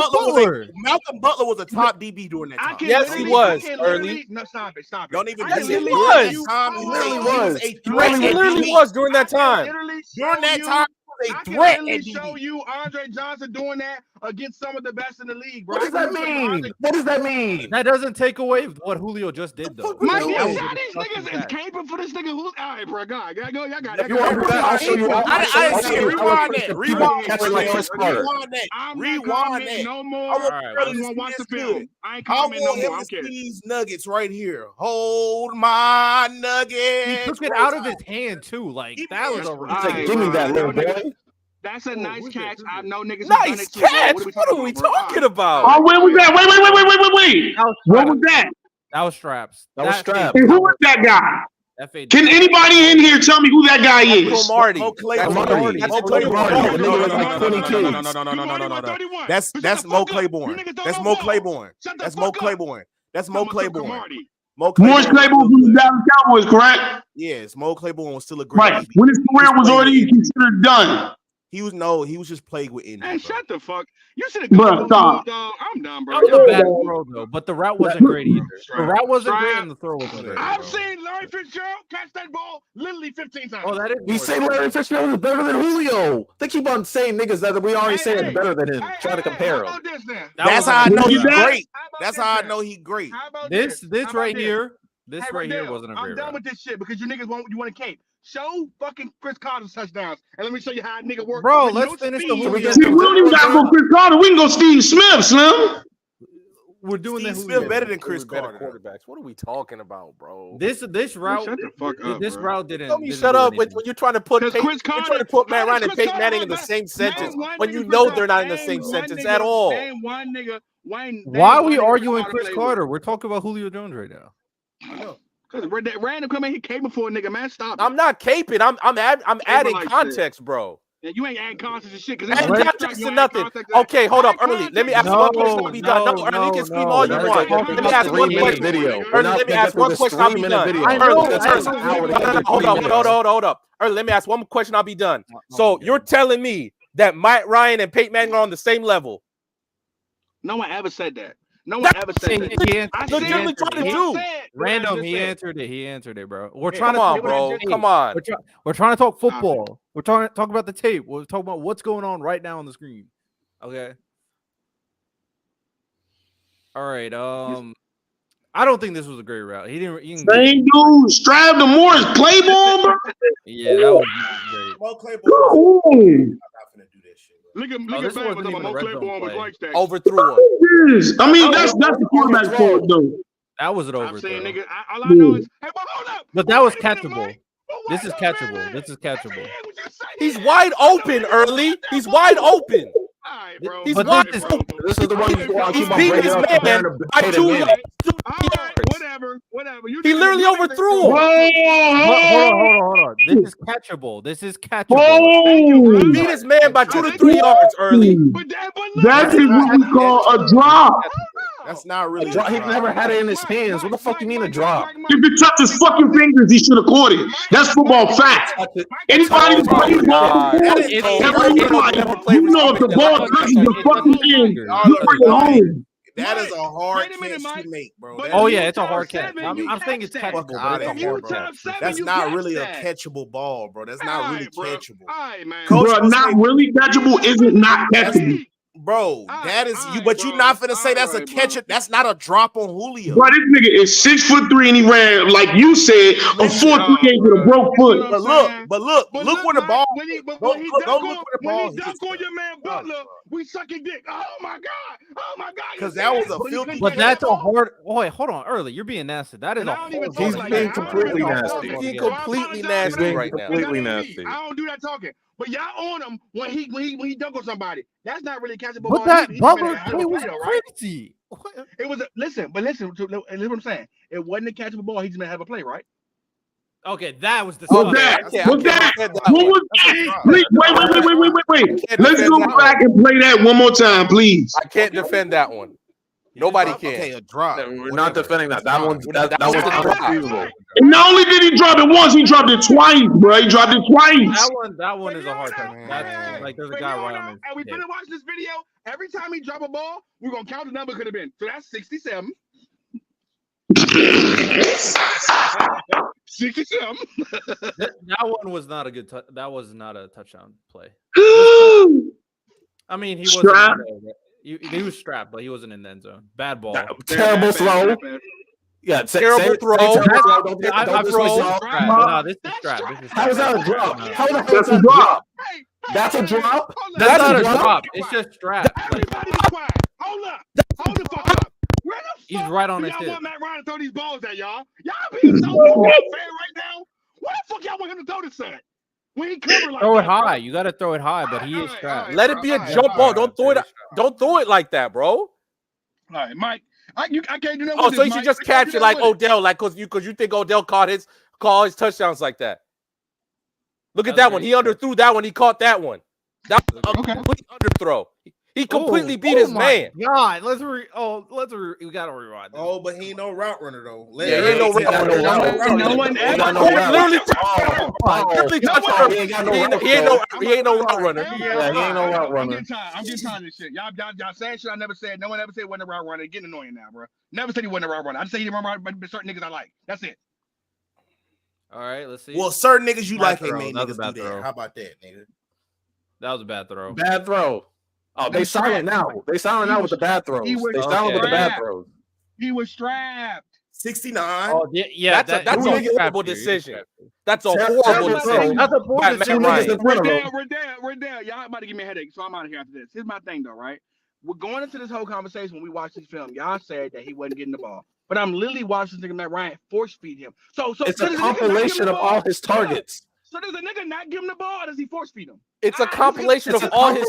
Speaker 7: Butler was a top DB during that time.
Speaker 9: Yes, he was early.
Speaker 4: No, stop it.
Speaker 7: Don't even.
Speaker 9: Yes, he
Speaker 7: was.
Speaker 9: was.
Speaker 7: He
Speaker 9: Literally was during that time.
Speaker 7: During that time.
Speaker 4: I can literally show you Andre Johnson doing that against some of the best in the league, bro.
Speaker 8: What does that mean? What does that mean?
Speaker 10: That doesn't take away what Julio just did, though.
Speaker 4: Mike, these niggas is caping for this nigga. Who's all right, bro? God, y'all got it.
Speaker 8: If you want to do that, I'll show you.
Speaker 7: Rewind that.
Speaker 4: Rewind that. No more. I just want to watch the film. I ain't commenting no more. I'm kidding.
Speaker 7: These nuggets right here. Hold my nuggets.
Speaker 10: He took it out of his hand too. Like that was a.
Speaker 8: Give me that, little boy.
Speaker 4: That's a nice catch. I know niggas.
Speaker 9: Nice catch. What are we talking about?
Speaker 3: Oh, where was that? Wait. What was that?
Speaker 10: That was Straps.
Speaker 8: That was Straps.
Speaker 3: Hey, who was that guy? Can anybody in here tell me who that guy is?
Speaker 7: That's Mo Claiborne. That's Mo Claiborne. That's Mo Claiborne. That's Mo Claiborne.
Speaker 3: Morris Claiborne from the Dallas Cowboys, correct?
Speaker 7: Yes, Mo Claiborne was still a great.
Speaker 3: Right. When his career was already considered done.
Speaker 7: He was just plagued with injury.
Speaker 4: Hey, shut the fuck. You should have gone. I'm done, bro.
Speaker 10: That was a bad throw, though. But the route wasn't great either. The route wasn't great, and the throw wasn't great.
Speaker 4: I've seen Larry Fitzgerald catch that ball literally 15 times.
Speaker 10: Oh, that is.
Speaker 8: We say Larry Fitzgerald is better than Julio. They keep on saying niggas that we already say is better than him. Try to compare him.
Speaker 7: That's how I know he's great. That's how I know he's great.
Speaker 10: This right here. This right here wasn't a great
Speaker 4: I'm done with this shit because you niggas want a cape. Show fucking Chris Carter's touchdowns, and let me show you how a nigga works.
Speaker 10: Bro, let's finish the Julio.
Speaker 3: We don't even got to go Chris Carter. We can go Steve Smith, Slim.
Speaker 10: We're doing
Speaker 7: Steve Smith better than Chris Carter.
Speaker 9: Quarterbacks. What are we talking about, bro?
Speaker 10: This route.
Speaker 4: Shut the fuck up,
Speaker 10: this route didn't.
Speaker 9: Tell me shut up when you're trying to put Matt Ryan and Peyton Manning in the same sentence when you know they're not in the same sentence at all.
Speaker 4: Name one nigga Wayne.
Speaker 10: Why are we arguing Chris Carter? We're talking about Julio Jones right now.
Speaker 4: I know. Because that random come in, he caping for a nigga, man. Stop.
Speaker 9: I'm not caping. I'm adding context, bro.
Speaker 4: Yeah, you ain't adding context and shit.
Speaker 9: Adding context to nothing. Okay, hold up, early. Let me ask one question. I'll be done. No, early, you can scream all you want. Let me ask one question. Early, let me ask one question. I'll be done. Hold up. Early, let me ask one question. I'll be done. So you're telling me that Mike Ryan and Peyton Manning are on the same level?
Speaker 4: No one ever said that. No one ever said that.
Speaker 10: I
Speaker 9: legitimately trying to do.
Speaker 10: Random, he answered it, bro. We're trying to
Speaker 9: talk, bro. Come on.
Speaker 10: We're trying to talk football. We're trying to talk about the tape. We're talking about what's going on right now on the screen. Okay. All right. I don't think this was a great route. He didn't.
Speaker 3: Same dude, Stroud to Morris, play ball, bro.
Speaker 10: Yeah, that was great.
Speaker 3: Well, Claiborne.
Speaker 4: Look at back with him.
Speaker 9: Overthrew him.
Speaker 3: I mean, that's the quarterback's fault, though.
Speaker 10: That was an overthrow.
Speaker 4: I'm saying, nigga, all I know is, hey, but hold up.
Speaker 10: But that was catchable. This is catchable.
Speaker 9: He's wide open, early. He's wide open.
Speaker 4: Right, bro.
Speaker 9: He's wide open.
Speaker 8: This is the one
Speaker 9: he's beating his man by 2 yards.
Speaker 4: Whatever.
Speaker 9: He literally overthrew him.
Speaker 10: Hold on. This is catchable.
Speaker 3: Oh.
Speaker 9: He beat his man by 2 to 3 yards early.
Speaker 3: That is what we call a drop.
Speaker 7: That's not really
Speaker 8: a drop. He never had it in his hands. What the fuck you mean a drop?
Speaker 3: If it touched his fucking fingers, he should have caught it. That's football fact. Anybody who plays ball, you know if the ball touches your fucking hand, you bring it home.
Speaker 7: That is a hard catch to make, bro.
Speaker 10: Oh yeah, it's a hard catch. I'm saying it's catchable. But it's a hard catch.
Speaker 7: That's not really a catchable ball, bro. That's not really catchable.
Speaker 3: Bro, not really catchable isn't not catchable.
Speaker 7: Bro, that is you, but you're not finna say that's a catch. That's not a drop on Julio.
Speaker 3: Bro, this nigga is 6'3" and he ran, like you said, a 4.38 with a broke foot.
Speaker 7: But look where the ball.
Speaker 4: When he dunked on your man Butler, we sucking dick. Oh my god.
Speaker 7: Because that was a filthy.
Speaker 10: But that's a hard. Oh wait, hold on, early. You're being nasty. That is
Speaker 8: he's being completely nasty.
Speaker 9: He's being completely nasty right now.
Speaker 8: Completely nasty.
Speaker 4: I don't do that talking. But y'all on him when he dunk on somebody. That's not really catchable.
Speaker 10: But that Butler play was crazy.
Speaker 4: It was listen to what I'm saying. It wasn't a catchable ball. He just meant to have a play, right?
Speaker 10: Okay, that was the.
Speaker 3: What was that? Please, wait. Let's go back and play that one more time, please.
Speaker 9: I can't defend that one. Nobody can.
Speaker 7: Okay, a drop.
Speaker 8: We're not defending that. That was unexcusable.
Speaker 3: And not only did he drop it once, he dropped it twice, bro. He dropped it twice.
Speaker 10: That one is a hard time. That's like there's a guy right on his.
Speaker 4: And we finna watch this video. Every time he drop a ball, we're gonna count the number could have been. So that's 67. 67.
Speaker 10: That one was not a good. That was not a touchdown play. I mean, he wasn't. He was strapped, but he wasn't in the end zone. Bad ball.
Speaker 8: Terrible throw. Yeah,
Speaker 9: terrible throw.
Speaker 10: No, this is strapped.
Speaker 8: How is that a drop?
Speaker 3: That's a drop.
Speaker 8: That's a drop?
Speaker 10: That's not a drop. It's just strapped.
Speaker 4: Everybody be quiet. Hold up. Hold the fuck up. Where the
Speaker 10: He's
Speaker 4: fuck
Speaker 10: right on
Speaker 4: do
Speaker 10: his
Speaker 4: y'all
Speaker 10: hip.
Speaker 4: want Matt Ryan to throw these balls at y'all? Y'all being so unfair right now. Where the fuck y'all want him to throw this at? When he covered like
Speaker 10: throw it
Speaker 4: that,
Speaker 10: high.
Speaker 4: bro.
Speaker 10: You got to throw it high, but he is strapped.
Speaker 9: Let it be a jump ball. Don't throw it. Don't throw it like that, bro.
Speaker 4: All right, Mike. I can't do that.
Speaker 9: Oh, so you should just catch it like Odell, like because you think Odell caught his touchdowns like that. Look at that one. He underthrew that one. He caught that one. That was a complete underthrow. He completely beat his man.
Speaker 10: God, we gotta rewind.
Speaker 7: Oh, but he ain't no route runner though.
Speaker 9: He ain't no route runner.
Speaker 4: No one
Speaker 9: literally touched him. He ain't no route runner.
Speaker 8: Yeah, he ain't no route runner.
Speaker 4: I'm getting tired of this shit. Y'all saying shit I never said. No one ever said wasn't a route runner. It's getting annoying now, bro. Never said he wasn't a route runner. I just say he didn't run right, but certain niggas I like. That's it.
Speaker 10: All right, let's see.
Speaker 7: Well, certain niggas you like ain't
Speaker 10: throw.
Speaker 7: made
Speaker 10: That was
Speaker 7: niggas
Speaker 10: a
Speaker 7: do
Speaker 10: bad
Speaker 7: that.
Speaker 10: throw.
Speaker 7: How about that, nigga?
Speaker 10: That was a bad throw.
Speaker 8: Bad throw. Oh, they silent now. They silent now with the bad throws. They silent with the bad throws.
Speaker 4: He was strapped.
Speaker 7: 69.
Speaker 10: Oh, yeah,
Speaker 9: that's a horrible decision. That's a horrible decision.
Speaker 10: That's a poor decision.
Speaker 4: Riddell, y'all about to give me a headache, so I'm out of here after this. Here's my thing, though, right? We're going into this whole conversation when we watched this film. Y'all said that he wasn't getting the ball, but I'm literally watching this nigga Matt Ryan force feed him. So
Speaker 8: it's a compilation of all his targets.
Speaker 4: So does a nigga not give him the ball, or does he force feed him?
Speaker 9: It's a compilation of all his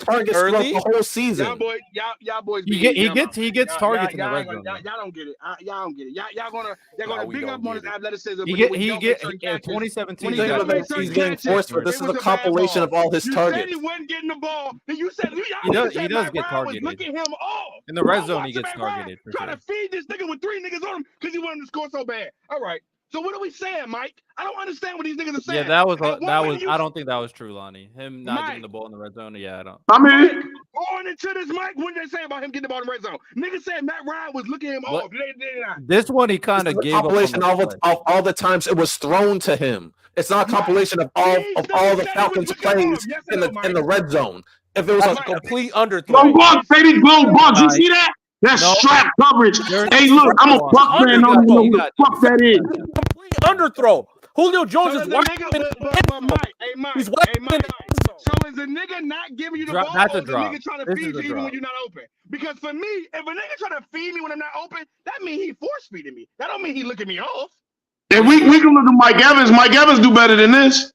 Speaker 9: targets
Speaker 8: early the whole season.
Speaker 4: Y'all boys.
Speaker 10: He gets targets in the red zone.
Speaker 4: Y'all don't get it. Y'all don't get it. Y'all gonna big up on his athleticism.
Speaker 10: He get 2017.
Speaker 8: He's getting forced for. This is a compilation of all his targets.
Speaker 4: You said he wasn't getting the ball. Then you said
Speaker 10: he does get targeted.
Speaker 4: Looking him off
Speaker 10: In the red zone, he gets targeted.
Speaker 4: Trying to feed this nigga with 3 niggas on him because he wanted to score so bad. All right. So what are we saying, Mike? I don't understand what these niggas are saying.
Speaker 10: Yeah, that was. I don't think that was true, Lonnie. Him not getting the ball in the red zone. Yeah, I don't.
Speaker 3: I mean,
Speaker 4: going into this, Mike, what did they say about him getting the ball in the red zone? Niggas said Matt Ryan was looking him off.
Speaker 10: This one he kind of gave
Speaker 8: compilation of all the times it was thrown to him. It's not a compilation of all the Falcons plays in the red zone. If it was a
Speaker 9: complete underthrow.
Speaker 3: Go Bucks, baby, go Bucks. You see that? That's strap coverage. Hey, look, I'm a Buck fan. I don't know who the fuck that is.
Speaker 9: Complete underthrow. Julio Jones is
Speaker 4: Mike. So is a nigga not giving you the ball, or is a nigga trying to feed you even when you're not open? Because for me, if a nigga trying to feed me when I'm not open, that means he force feeding me. That don't mean he looking me off.
Speaker 3: And we can look at Mike Evans. Mike Evans do better than this.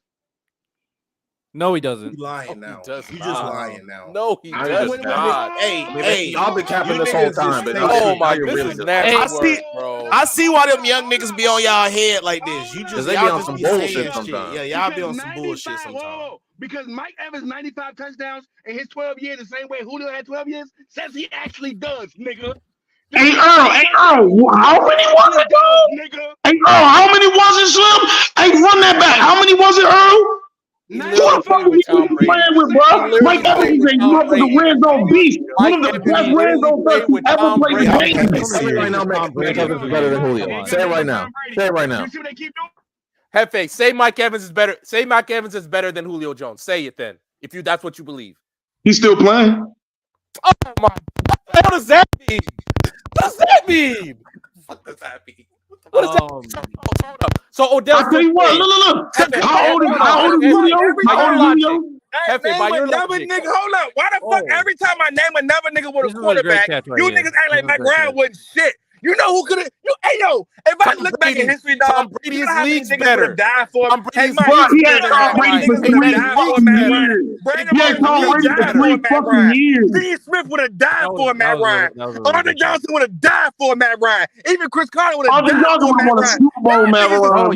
Speaker 10: No, he doesn't.
Speaker 7: He's lying now.
Speaker 9: He does
Speaker 7: He's
Speaker 9: not.
Speaker 7: just lying now.
Speaker 9: No, he does not.
Speaker 7: Hey,
Speaker 8: y'all been capping this whole time. But
Speaker 9: oh my, this is nasty.
Speaker 7: I see why them young niggas be on y'all head like this.
Speaker 8: Y'all be on some bullshit sometimes.
Speaker 7: Yeah, y'all be on some bullshit sometimes.
Speaker 4: Because Mike Evans 95 touchdowns in his 12 years, the same way Julio had 12 years, says he actually does, nigga.
Speaker 3: Hey Earl, how many was it,
Speaker 4: nigga?
Speaker 3: Hey Earl, how many was it, Slim? Hey, run that back. How many was it, Earl? Who the fuck are you playing with, bro? Mike Evans is a red zone beast. One of the best red zone players who ever played the game.
Speaker 8: Say it right now, Mike Evans is better than Julio. Say it right now. Say it right now.
Speaker 4: You see what they keep doing?
Speaker 9: Hefe, say Mike Evans is better. Say Mike Evans is better than Julio Jones. Say it then, if that's what you believe.
Speaker 3: He's still playing.
Speaker 9: Oh my! What does that mean? What does that mean?
Speaker 8: What does that mean?
Speaker 9: What does that mean? So Odell.
Speaker 3: I tell you what, look. How old is Julio?
Speaker 6: Hefe, by your logic. Nigga, hold up. Why the fuck every time I name another nigga with a quarterback, you niggas act like Matt Ryan wasn't shit? You know who could have? Hey yo, if I look back in history, dog,
Speaker 9: Tom Brady's league's better.
Speaker 6: Die for
Speaker 9: Tom Brady's
Speaker 3: he had Tom Brady for 3 years. He had Tom Brady for 3 fucking years.
Speaker 6: Steve Smith would have died for Matt Ryan. Andre Johnson would have died for Matt Ryan. Even Chris Carter would have died for Matt Ryan.
Speaker 3: Super Bowl Matt Ryan.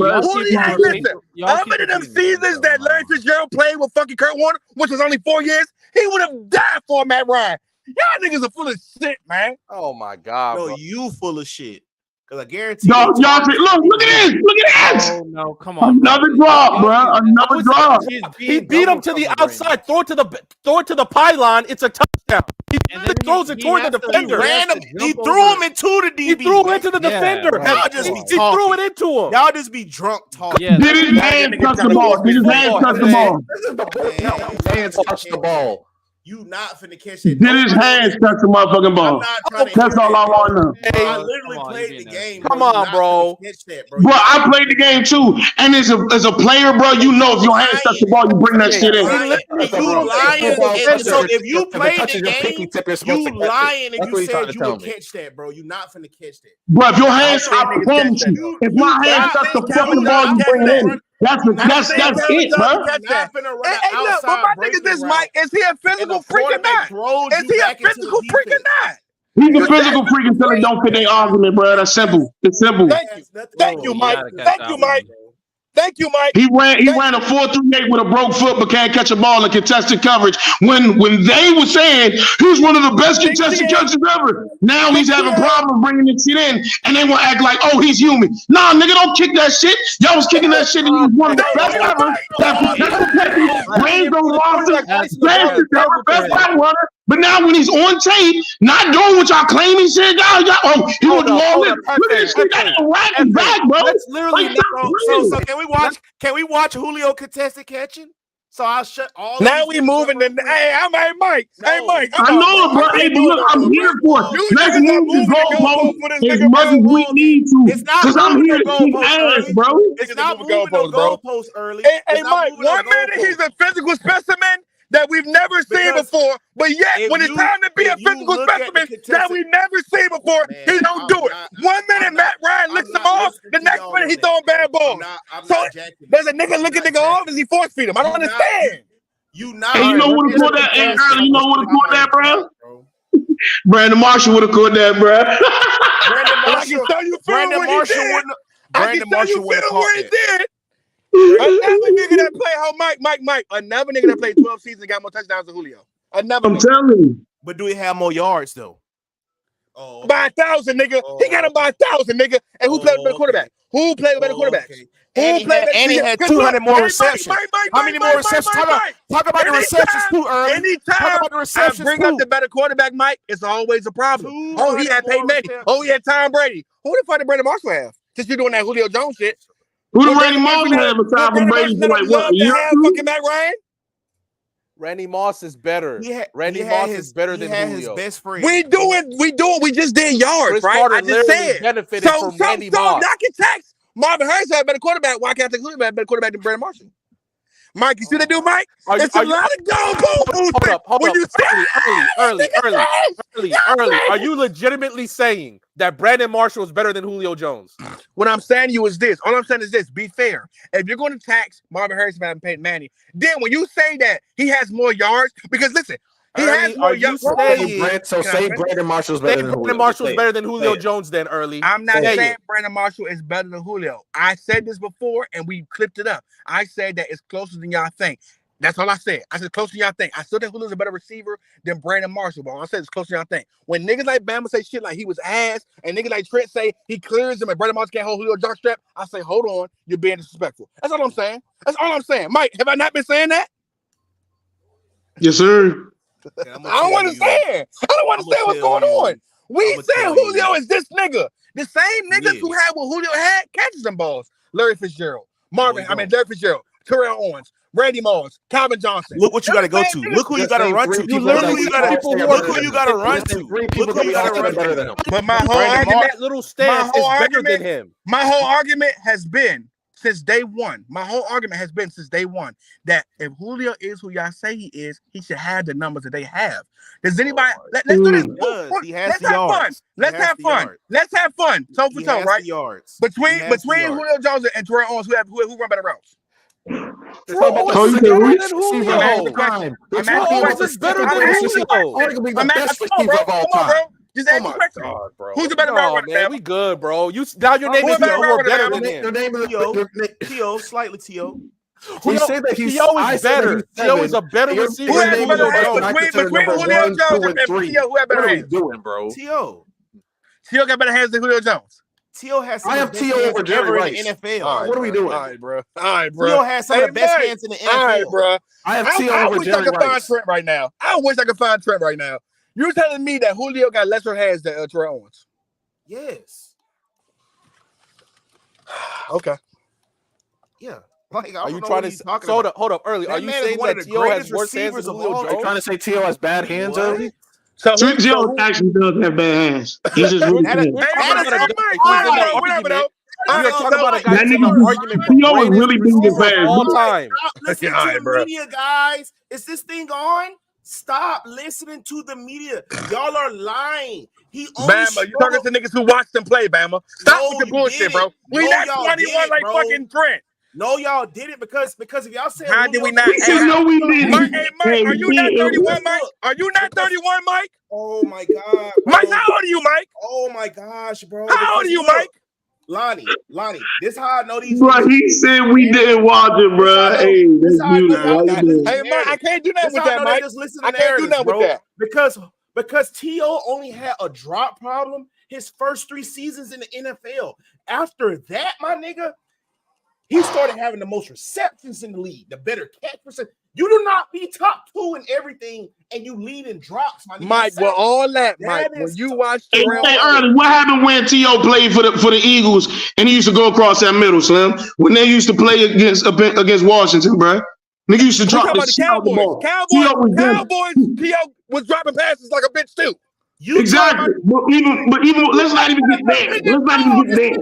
Speaker 6: Listen, other than them seasons that Larry Fitzgerald played with fucking Kurt Warner, which was only 4 years, he would have died for Matt Ryan. Y'all niggas are full of shit, man.
Speaker 9: Oh my god,
Speaker 7: bro. You full of shit. Because I guarantee
Speaker 3: y'all look at this.
Speaker 10: Oh no, come on.
Speaker 3: Another drop, bro. Another drop.
Speaker 9: He beat him to the outside. Throw it to the pylon. It's a touchdown. He throws it toward the defender.
Speaker 7: He threw him into the DB.
Speaker 9: He threw it into the defender.
Speaker 7: Y'all just be
Speaker 9: he threw it into him.
Speaker 7: Y'all just be drunk talking.
Speaker 3: Yeah, did his hands touch the ball? Did his hands touch the ball?
Speaker 8: Hands touch the ball.
Speaker 7: You not finna catch it.
Speaker 3: Did his hands touch the motherfucking ball? That's all I want to know.
Speaker 7: I literally played the game.
Speaker 9: Come on, bro.
Speaker 3: Bro, I played the game too. And as a player, bro, you know if your hands touch the ball, you bring that shit in.
Speaker 7: You lying. So if you played the game, you lying and you said you would catch that, bro. You not finna catch that.
Speaker 3: Bro, if your hands, I promise you, if my hands touch the fucking ball, you bring it in. That's it, bro.
Speaker 6: Hey, look, but my nigga, this Mike, is he a physical freak or not? Is he a physical freak or not?
Speaker 3: He's a physical freak until it don't fit their argument, bro. That's simple. It's simple.
Speaker 6: Thank you, Mike. Thank you, Mike. Thank you, Mike.
Speaker 3: He ran a 4.38 with a broke foot, but can't catch a ball in contested coverage. When they were saying he's one of the best contested catchers ever, now he's having problems bringing the shit in, and they want to act like, oh, he's human. Nah, nigga, don't kick that shit. Y'all was kicking that shit, and he was one of the best ever. Range on losses, best route runner. But now when he's on tape, not doing what y'all claim he said, he will do all this. Look at this shit, that's a rack back, bro.
Speaker 7: That's literally so can we watch Julio contested catching? So I'll shut all.
Speaker 6: Now we moving to Mike. Hey, Mike.
Speaker 3: I know it, bro. Hey, but look, I'm here for it. Let's move the goalpost as much as we need to. Because I'm here to keep ass, bro.
Speaker 7: It's not moving the goalpost early.
Speaker 6: Hey, Mike, 1 minute he's a physical specimen.
Speaker 11: that we've never seen before, but yet when it's time to be a physical specimen that we've never seen before, he don't do it. 1 minute Matt Ryan licks him off, the next minute he throwing bad balls. So there's a nigga licking nigga off as he force feed him. I don't understand.
Speaker 3: Hey, you know what have caught that? Hey, early, you know what have caught that, bro? Brandon Marshall would have caught that, bro.
Speaker 6: Brandon Marshall wouldn't. Brandon Marshall would have caught it.
Speaker 11: Another nigga that played Mike. Another nigga that played 12 seasons and got more touchdowns than Julio.
Speaker 3: I'm telling you.
Speaker 7: But do he have more yards though?
Speaker 11: Oh, by 1,000, nigga. He got him by 1,000, nigga. And who played with better quarterback? Who played with better quarterbacks?
Speaker 6: And he had 200 more receptions. How many more receptions? Talk about the receptions too, early.
Speaker 11: Anytime I bring up the better quarterback, Mike, it's always a problem. Oh, he had Peyton Manning. Oh, he had Tom Brady. Who the fuck did Brandon Marshall have? Since you're doing that Julio Jones shit.
Speaker 3: Who did Randy Moss have aside from Brady for like what, a year?
Speaker 11: Fucking Matt Ryan?
Speaker 9: Randy Moss is better. Randy Moss is better than Julio.
Speaker 7: His best friend.
Speaker 11: We just did yards,
Speaker 9: Chris
Speaker 11: right?
Speaker 9: Carter
Speaker 11: I just said.
Speaker 9: Benefited from Randy Moss.
Speaker 11: Y'all can text Marvin Harrison had a better quarterback. Why can't I take Julio had a better quarterback than Brandon Marshall? Mike, you see that dude, Mike? It's a lot of go.
Speaker 9: Hold up. Early. Are you legitimately saying that Brandon Marshall is better than Julio Jones?
Speaker 11: What I'm saying to you is this. All I'm saying is this. Be fair. If you're going to tax Marvin Harrison and Peyton Manning, then when you say that he has more yards, because listen, he has more yards.
Speaker 8: Say Brandon Marshall's better than Julio.
Speaker 9: Brandon Marshall's better than Julio Jones then, early.
Speaker 11: I'm not saying Brandon Marshall is better than Julio. I said this before and we clipped it up. I said that it's closer than y'all think. That's all I said. I said closer than y'all think. I still think Julio's a better receiver than Brandon Marshall, but I said it's closer than y'all think. When niggas like Bama say shit like he was ass, and niggas like Trent say he clears him and Brandon Marshall can't hold Julio jockstrap, I say, hold on, you're being disrespectful. That's all I'm saying. That's all I'm saying. Mike, have I not been saying that?
Speaker 3: Yes, sir.
Speaker 11: I don't understand. I don't understand what's going on. We say Julio is this nigga. The same niggas who had what Julio had catches them balls. Larry Fitzgerald, Larry Fitzgerald, Terrell Owens, Randy Moss, Calvin Johnson.
Speaker 7: Look what you got to go to. Look who you got to run to. Look who you got to run to. Look who you got to run to.
Speaker 11: But my whole argument,
Speaker 9: that little stance is better than him.
Speaker 11: My whole argument has been since day one. That if Julio is who y'all say he is, he should have the numbers that they have. Does anybody? Let's do this. Let's have fun. Let's have fun. So for so, right? Between Julio Jones and Terrell Owens, who run better routes?
Speaker 8: Arguably
Speaker 11: the best receiver of all time. Just ask the question. Who's the better route runner?
Speaker 9: Man, we good, bro. Now your name is better than him.
Speaker 7: Your name is T.O. Slightly T.O.
Speaker 8: He said that
Speaker 9: T.O. is better. T.O. is a better receiver.
Speaker 11: Who has better hands between Julio Jones and T.O.? Who has better hands?
Speaker 8: Doing, bro?
Speaker 11: T.O. got better hands than Julio Jones.
Speaker 7: T.O. has
Speaker 8: I have T.O. over Jerry Rice
Speaker 7: in the NFL.
Speaker 8: Right, what are we doing?
Speaker 11: All right, bro.
Speaker 7: T.O. has some of the best hands in the NFL.
Speaker 11: All right, bro.
Speaker 8: I have T.O. over Jerry Rice.
Speaker 11: I wish I could find Trent right now. You're telling me that Julio got lesser hands than Terrell Owens?
Speaker 7: Yes.
Speaker 11: Okay.
Speaker 7: Yeah. Like,
Speaker 9: are you trying to hold up early? Are you saying that T.O. has worse hands than Julio Jones?
Speaker 8: Are you trying to say T.O. has bad hands early?
Speaker 3: So T.O. actually does have bad hands. He's just really good. T.O. is really big his hands.
Speaker 9: All time.
Speaker 7: Listen to the media, guys. Is this thing on? Stop listening to the media. Y'all are lying.
Speaker 11: Bama, you talking to niggas who watched them play, Bama. Stop with the bullshit, bro. We not 21 like fucking Trent.
Speaker 7: No, y'all did it because if y'all said
Speaker 11: how did we not?
Speaker 3: No, we didn't.
Speaker 11: Hey, Mike, are you not 31, Mike? Are you not 31, Mike?
Speaker 7: Oh my God,
Speaker 11: bro. Mike, how old are you, Mike?
Speaker 7: Oh my gosh, bro.
Speaker 11: How old are you, Mike?
Speaker 7: Lonnie, this how I know these.
Speaker 3: Bro, he said we didn't watch it, bro. Hey,
Speaker 11: Mike, I can't do nothing with that, Mike. I can't do nothing with that
Speaker 7: because T.O. only had a drop problem his first 3 seasons in the NFL. After that, my nigga, he started having the most receptions in the league, the better catch percent. You do not be top 2 in everything, and you lead in drops, my nigga.
Speaker 11: Mike, well, all that, Mike, when you watch
Speaker 3: early, what happened when T.O. played for the Eagles and he used to go across that middle, Slim? When they used to play against Washington, bro. Nigga used to drop the shit out the ball.
Speaker 11: Cowboys, T.O. was dropping passes like a bitch too.
Speaker 3: Exactly. But even let's not even get there.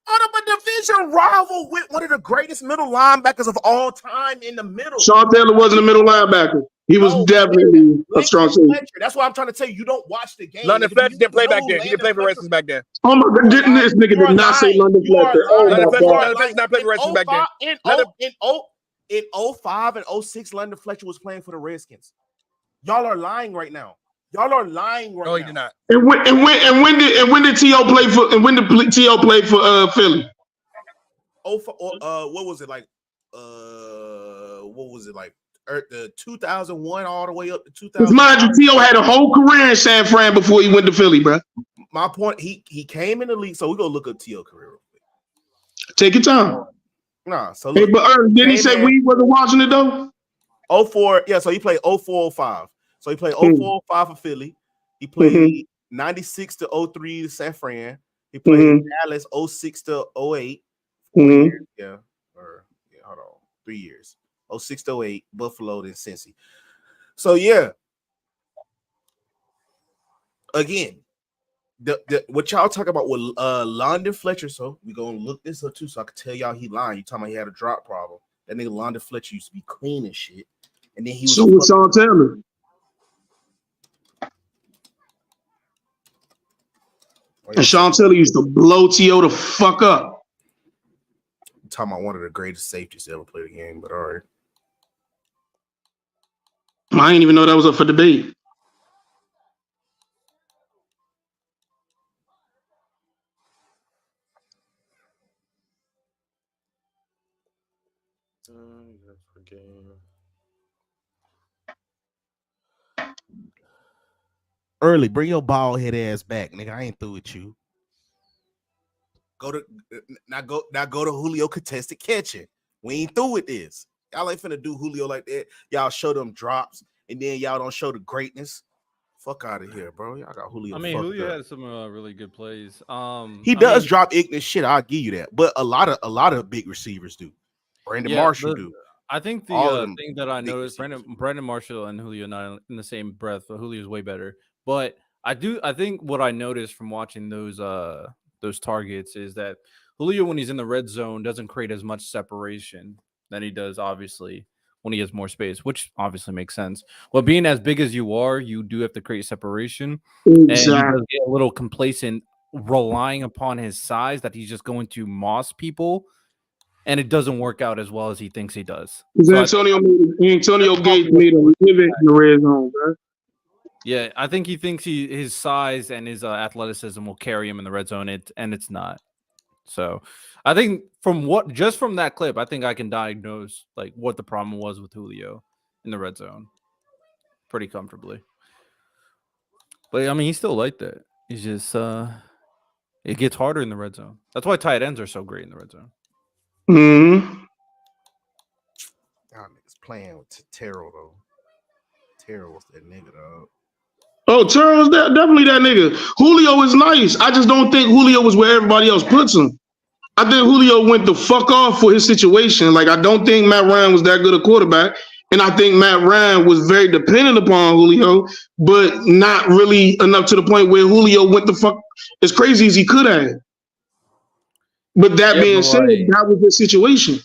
Speaker 7: On a division rival with one of the greatest middle linebackers of all time in the middle.
Speaker 3: Sean Taylor wasn't a middle linebacker. He was definitely a strong safety.
Speaker 7: That's why I'm trying to tell you, you don't watch the game.
Speaker 11: London Fletcher didn't play back then. He didn't play for the Redskins back then.
Speaker 3: Oh my God, didn't this nigga did not say London Fletcher? Oh my God.
Speaker 11: London Fletcher not playing for the Redskins back then.
Speaker 7: In 05 and 06, London Fletcher was playing for the Redskins. Y'all are lying right now.
Speaker 11: No, he did not.
Speaker 3: And when did T.O. play for? And when did T.O. play for Philly?
Speaker 7: What was it like? What was it like? The 2001 all the way up to 2000.
Speaker 3: Mind you, T.O. had a whole career in San Fran before he went to Philly, bro.
Speaker 7: My point, he came in the league, so we go look up T.O. career real quick.
Speaker 3: Take your time.
Speaker 7: Nah, so look,
Speaker 3: hey, but didn't he say we wasn't watching it though?
Speaker 7: 04, yeah. So he played 04-05. So he played 04-05 for Philly. He played 96 to 03 to San Fran. He played Dallas 06 to 08. 4 years, yeah. Hold on, 3 years. 06 to 08, Buffalo, then Cincy. So yeah. Again, what y'all talk about with London Fletcher, so we're gonna look this up too, so I can tell y'all he lying. You talking about he had a drop problem. That nigga London Fletcher used to be clean and shit. And then he was
Speaker 3: so with Sean Taylor. And Sean Taylor used to blow T.O. the fuck up.
Speaker 7: I'm talking about one of the greatest safeties to ever play the game, but all right.
Speaker 3: I didn't even know that was up for debate.
Speaker 7: Early, bring your bald head ass back, nigga. I ain't through with you. Go to Julio contested catching. We ain't through with this. Y'all ain't finna do Julio like that. Y'all show them drops, and then y'all don't show the greatness. Fuck out of here, bro. Y'all got Julio.
Speaker 10: I mean, Julio had some really good plays.
Speaker 7: He does drop ignorant shit. I'll give you that. But a lot of big receivers do. Brandon Marshall do.
Speaker 10: I think the thing that I noticed, Brandon Marshall and Julio not in the same breath, but Julio's way better. But I think what I noticed from watching those targets is that Julio, when he's in the red zone, doesn't create as much separation than he does, obviously, when he has more space, which obviously makes sense. Well, being as big as you are, you do have to create separation. Exactly. And he does get a little complacent, relying upon his size that he's just going to moss people, and it doesn't work out as well as he thinks he does.
Speaker 3: So Antonio Gates made a pivot in the red zone, bro.
Speaker 10: Yeah, I think he thinks his size and his athleticism will carry him in the red zone, and it's not. So I think from that clip, I think I can diagnose like what the problem was with Julio in the red zone pretty comfortably. But I mean, he's still like that. He's just it gets harder in the red zone. That's why tight ends are so great in the red zone.
Speaker 3: Mm-hmm.
Speaker 7: Y'all niggas playing with Terrell though. Terrell was that nigga though.
Speaker 3: Oh, Terrell's definitely that nigga. Julio is nice. I just don't think Julio was where everybody else puts him. I think Julio went the fuck off for his situation. Like, I don't think Matt Ryan was that good a quarterback. And I think Matt Ryan was very dependent upon Julio, but not really enough to the point where Julio went the fuck as crazy as he could have. But that being said, that was the situation.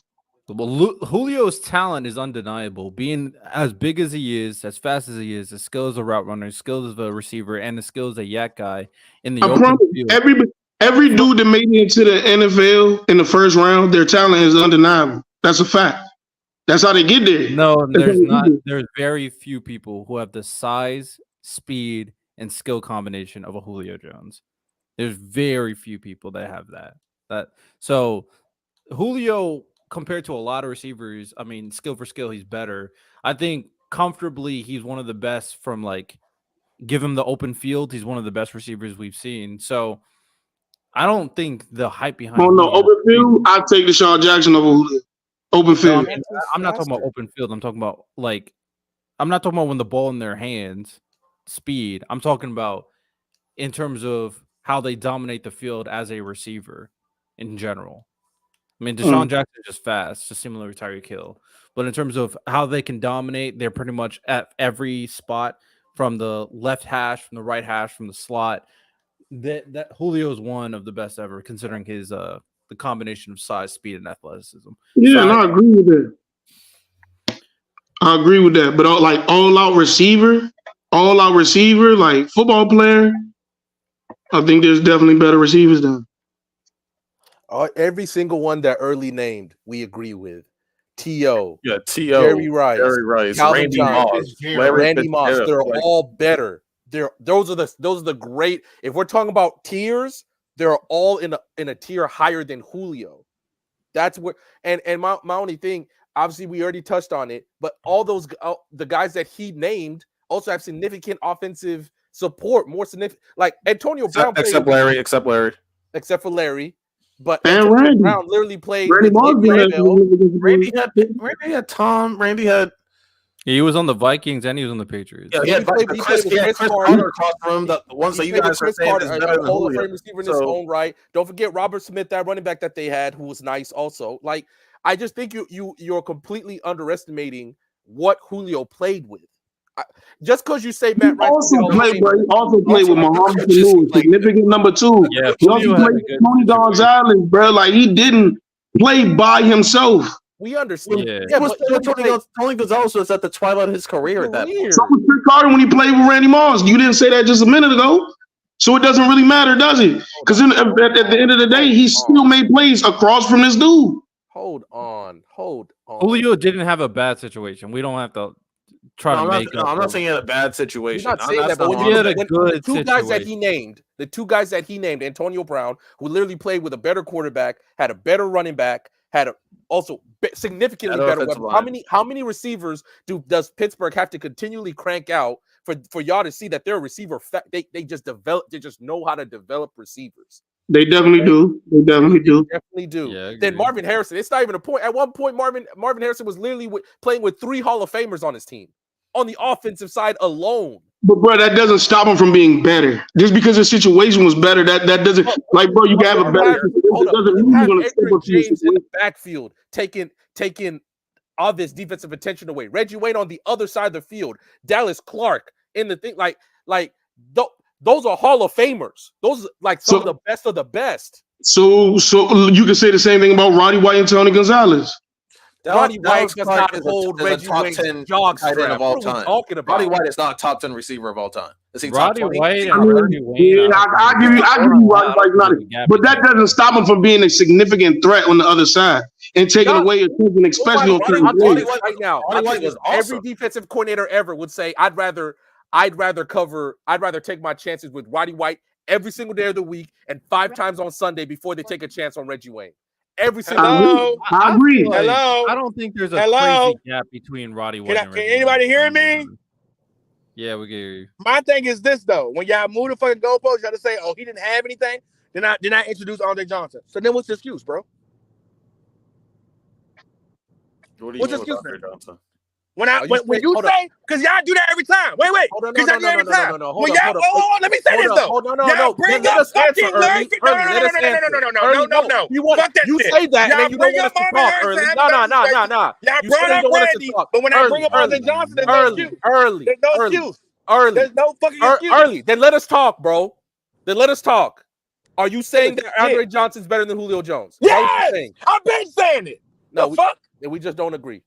Speaker 10: Well, Julio's talent is undeniable. Being as big as he is, as fast as he is, the skills as a route runner, skills as a receiver, and the skills as a yak guy in the open field.
Speaker 3: Every dude that made it into the NFL in the first round, their talent is undeniable. That's a fact. That's how they get there.
Speaker 10: No, there's not. There's very few people who have the size, speed, and skill combination of a Julio Jones. There's very few people that have that. So Julio, compared to a lot of receivers, I mean, skill for skill, he's better. I think comfortably he's one of the best from like, give him the open field. He's one of the best receivers we've seen. So I don't think the hype behind.
Speaker 3: Oh no, open field. I take Deshaun Jackson over Julio. Open field.
Speaker 10: No, I'm not talking about open field. I'm talking about I'm not talking about when the ball in their hands, speed. I'm talking about in terms of how they dominate the field as a receiver in general. I mean, Deshaun Jackson is just fast, just similar to Tyreek Hill. But in terms of how they can dominate, they're pretty much at every spot, from the left hash, from the right hash, from the slot. That Julio is one of the best ever, considering his the combination of size, speed, and athleticism.
Speaker 3: Yeah, and I agree with that. I agree with that. But all out receiver, like football player, I think there's definitely better receivers than.
Speaker 9: Every single one that Early named, we agree with. T.O.
Speaker 8: Yeah, T.O.
Speaker 9: Jerry Rice, Calvin
Speaker 8: Randy
Speaker 9: Johnson,
Speaker 8: Moss,
Speaker 9: Randy Moss. They're all better. Those are the great. If we're talking about tiers, they're all in a tier higher than Julio. That's what. And my only thing, obviously, we already touched on it, but all those the guys that he named also have significant offensive support, more significant. Like Antonio Brown,
Speaker 8: except for Larry.
Speaker 9: But
Speaker 3: and
Speaker 9: Antonio
Speaker 3: Randy
Speaker 9: Brown literally played
Speaker 3: Randy
Speaker 9: with
Speaker 8: Randy had Tom. Randy had.
Speaker 10: He was on the Vikings and he was on the Patriots.
Speaker 8: Yeah, he had Chris Carter across from the ones that you guys are saying is better than Julio.
Speaker 9: Receiver in his own right. Don't forget Robert Smith, that running back that they had, who was nice also. Like, I just think you're completely underestimating what Julio played with. Just because you say Matt Rice
Speaker 3: also played with Muhammad Sanu, significant number 2.
Speaker 10: Yeah,
Speaker 3: he also played with Tony Gonzalez, bro. Like, he didn't play by himself.
Speaker 9: We understand.
Speaker 8: Yeah, but Tony Gonzalez was at the twilight of his career at that point.
Speaker 3: So was Chris Carter when he played with Randy Moss. You didn't say that just a minute ago. So it doesn't really matter, does it? Because at the end of the day, he still made plays across from this dude.
Speaker 9: Hold on.
Speaker 10: Julio didn't have a bad situation. We don't have to try to make up.
Speaker 8: I'm not saying he had a bad situation.
Speaker 9: I'm not saying that, but when you had a good situation. The two guys that he named, Antonio Brown, who literally played with a better quarterback, had a better running back, had also significantly better weapon. How many receivers does Pittsburgh have to continually crank out for y'all to see that they're a receiver? They just know how to develop receivers.
Speaker 3: They definitely do.
Speaker 10: Yeah,
Speaker 9: then Marvin Harrison, it's not even a point. At one point, Marvin Harrison was literally playing with 3 Hall of Famers on his team, on the offensive side alone.
Speaker 3: But bro, that doesn't stop him from being better. Just because the situation was better, that doesn't like, bro. You can have a better. It doesn't mean you're gonna step up to
Speaker 9: James in the backfield, taking obvious defensive attention away. Reggie Wayne on the other side of the field. Dallas Clark in the thing, like those are Hall of Famers. Those like some of the best.
Speaker 3: So you can say the same thing about Roddy White and Tony Gonzalez.
Speaker 9: Roddy White does not hold Reggie Wayne's jog strap.
Speaker 8: Of all time.
Speaker 9: Talking about
Speaker 8: Roddy White is not a top 10 receiver of all time. Is he
Speaker 10: Roddy
Speaker 8: top 20?
Speaker 10: White and Reggie Wayne?
Speaker 3: Yeah, I give you Roddy White, but that doesn't stop him from being a significant threat on the other side and taking away attention, especially on certain plays.
Speaker 9: Right now, every defensive coordinator ever would say, I'd rather take my chances with Roddy White every single day of the week and 5 times on Sunday before they take a chance on Reggie Wayne. Every single
Speaker 3: I agree.
Speaker 11: Hello.
Speaker 10: I don't think there's a crazy gap between Roddy White and Reggie.
Speaker 11: Can anybody hear me?
Speaker 10: Yeah, we can hear you.
Speaker 11: My thing is this though: when y'all move the fucking goalposts, y'all to say, "Oh, he didn't have anything." Then I introduce Andre Johnson. So then, what's the excuse, bro? What's the excuse, Johnson? When you say, because y'all do that every time. Wait. Because y'all do that every time. When y'all, let me say this though.
Speaker 9: No.
Speaker 11: Bring up fucking Larry. No. Fuck that shit.
Speaker 9: You say that, and then you don't want us to talk early. No.
Speaker 11: Y'all brought up Randy, but when I bring up Andre Johnson, there's no excuse. There's no excuse. There's no fucking excuse.
Speaker 9: Early. Then let us talk, bro. Then let us talk. Are you saying that Andre Johnson's better than Julio Jones?
Speaker 11: Yes. I've been saying it.
Speaker 9: No,
Speaker 11: fuck.
Speaker 9: We just don't agree.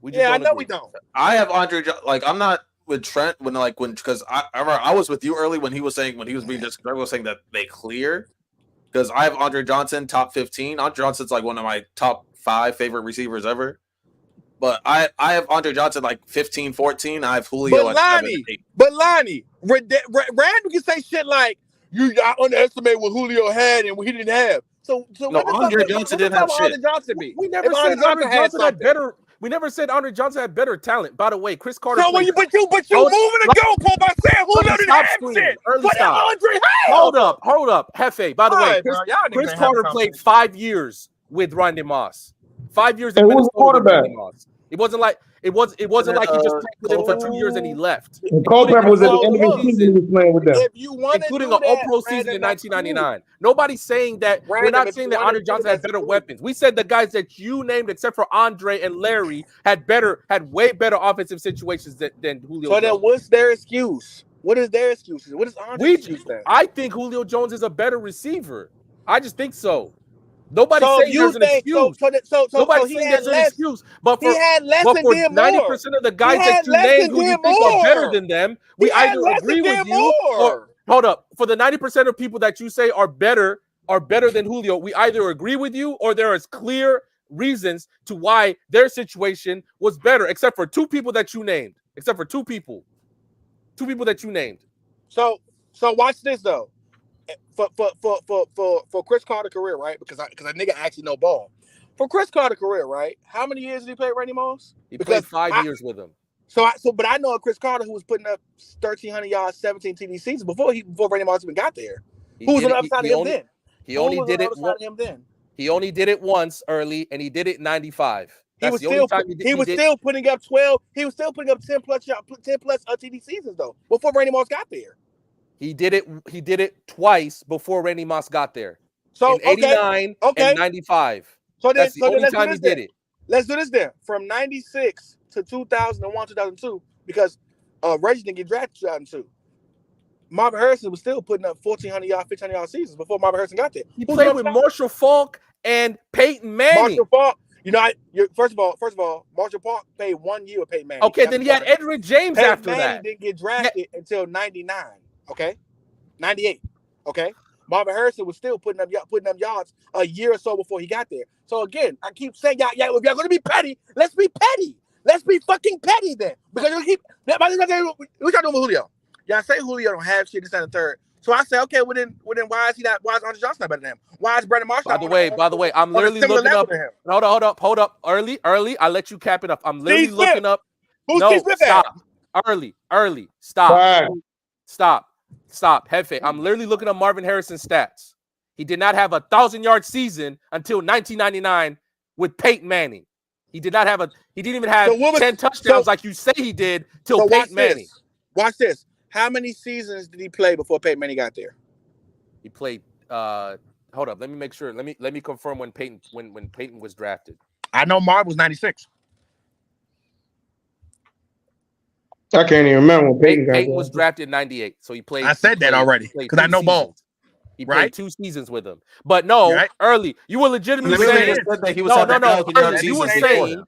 Speaker 11: I know we don't.
Speaker 8: I have Andre. Like, I'm not with Trent because I remember I was with you early when he was being disrespectful, was saying that they clear. Because I have Andre Johnson top 15. Andre Johnson's like one of my top 5 favorite receivers ever. But I have Andre Johnson like 15, 14. I have Julio at 7, 8.
Speaker 11: But Lonnie, Randall can say shit like you underestimate what Julio had and what he didn't have. So
Speaker 8: no, Andre Johnson didn't have shit.
Speaker 9: We never said Andre Johnson had better. We never said Andre Johnson had better talent. By the way, Chris Carter.
Speaker 11: So but you moving the goalpost by saying Julio didn't have shit. What did Andre have?
Speaker 9: Hold up, Hefe. By the way, Chris Carter played 5 years with Randy Moss. 5 years in Minnesota with Randy Moss. It wasn't like he just played with him for 2 years and he left.
Speaker 12: And Culpepper was at the end of the season. He was playing with them,
Speaker 9: including an All-Pro season in 1999. Nobody's saying that. We're not saying that Andre Johnson had better weapons. We said the guys that you named, except for Andre and Larry, had way better offensive situations than Julio.
Speaker 11: So then, what's their excuse? What is their excuses? What is Andre's excuse then?
Speaker 9: I think Julio Jones is a better receiver. I just think so. Nobody's
Speaker 11: So
Speaker 9: saying
Speaker 11: you
Speaker 9: there's an
Speaker 11: think
Speaker 9: excuse.
Speaker 11: so
Speaker 9: Nobody's
Speaker 11: he
Speaker 9: saying
Speaker 11: had
Speaker 9: there's an
Speaker 11: less.
Speaker 9: excuse. But
Speaker 11: He
Speaker 9: for
Speaker 11: had less and did
Speaker 9: 90%
Speaker 11: more.
Speaker 9: of the
Speaker 11: He
Speaker 9: guys that
Speaker 11: had
Speaker 9: you
Speaker 11: less
Speaker 9: named
Speaker 11: and
Speaker 9: who you
Speaker 11: did
Speaker 9: think are better
Speaker 11: more.
Speaker 9: than them,
Speaker 11: He
Speaker 9: we
Speaker 11: had
Speaker 9: either
Speaker 11: less
Speaker 9: agree
Speaker 11: and
Speaker 9: with
Speaker 11: did
Speaker 9: you or
Speaker 11: more.
Speaker 9: hold up. For the 90% of people that you say are better than Julio, we either agree with you or there is clear reasons to why their situation was better, except for two people that you named. Except for two people that you named.
Speaker 11: So watch this though. For Chris Carter's career, right? Because a nigga actually know ball. For Chris Carter's career, right? How many years did he play at Randy Moss?
Speaker 9: He played 5 years with him.
Speaker 11: But I know a Chris Carter who was putting up 1,300 yards, 17 TD seasons before Randy Moss even got there. Who was on the other side of him then?
Speaker 9: He only did it once early, and he did it in 95.
Speaker 11: He was still putting up 12. He was still putting up 10 plus TD seasons though before Randy Moss got there.
Speaker 9: He did it twice before Randy Moss got there.
Speaker 11: So
Speaker 9: in 89 and 95.
Speaker 11: So
Speaker 9: that's the only time he did it.
Speaker 11: Let's do this then. From 96 to 2001, 2002, because Reggie didn't get drafted in 2002. Marvin Harrison was still putting up 1,400 yard, 1,500 yard seasons before Marvin Harrison got there.
Speaker 9: He played with Marshall Faulk and Peyton Manning.
Speaker 11: Marshall Faulk, first of all, Marshall Faulk played 1 year with Peyton Manning.
Speaker 9: Okay, then he had Edgerrin James after that.
Speaker 11: Peyton Manning didn't get drafted until 99. Okay, 98. Okay, Marvin Harrison was still putting up yards a year or so before he got there. So again, I keep saying, if y'all going to be petty, let's be petty. Let's be fucking petty then, because you keep. We got to do with Julio. Y'all say Julio don't have shit, this and the third. So I say, okay, well then why is Andre Johnson not better than him? Why is Brandon Marshall?
Speaker 9: By the way, I'm literally looking up. Hold up. Early. I let you cap it up. I'm literally looking up.
Speaker 11: Who's Steve Smith at?
Speaker 9: Early. Stop. Hefe. I'm literally looking up Marvin Harrison's stats. He did not have a 1,000-yard season until 1999 with Peyton Manning. He didn't even have 10 touchdowns like you say he did till Peyton Manning.
Speaker 11: Watch this. How many seasons did he play before Peyton Manning got there?
Speaker 9: He played. Hold up. Let me make sure. Let me confirm when Peyton was drafted.
Speaker 11: I know Marv was 96.
Speaker 12: I can't even remember when
Speaker 9: Peyton was drafted in 98. So he played.
Speaker 11: I said that already because I know ball.
Speaker 9: He played 2 seasons with him. But no, early. You were legitimately saying
Speaker 8: that he was
Speaker 9: early. You were saying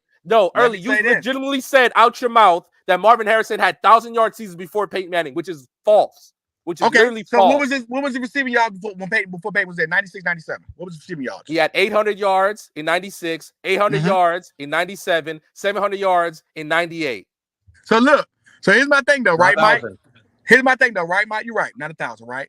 Speaker 9: early. You legitimately said out your mouth that Marvin Harrison had 1,000-yard seasons before Peyton Manning, which is false. Which is literally false.
Speaker 11: What was the receiving yards before Peyton was there? 96, 97. What was the receiving yards?
Speaker 9: He had 800 yards in 96, 800 yards in 97, 700 yards in 98.
Speaker 11: So look. So here's my thing though, right, Mike? You're right. Not 1,000, right?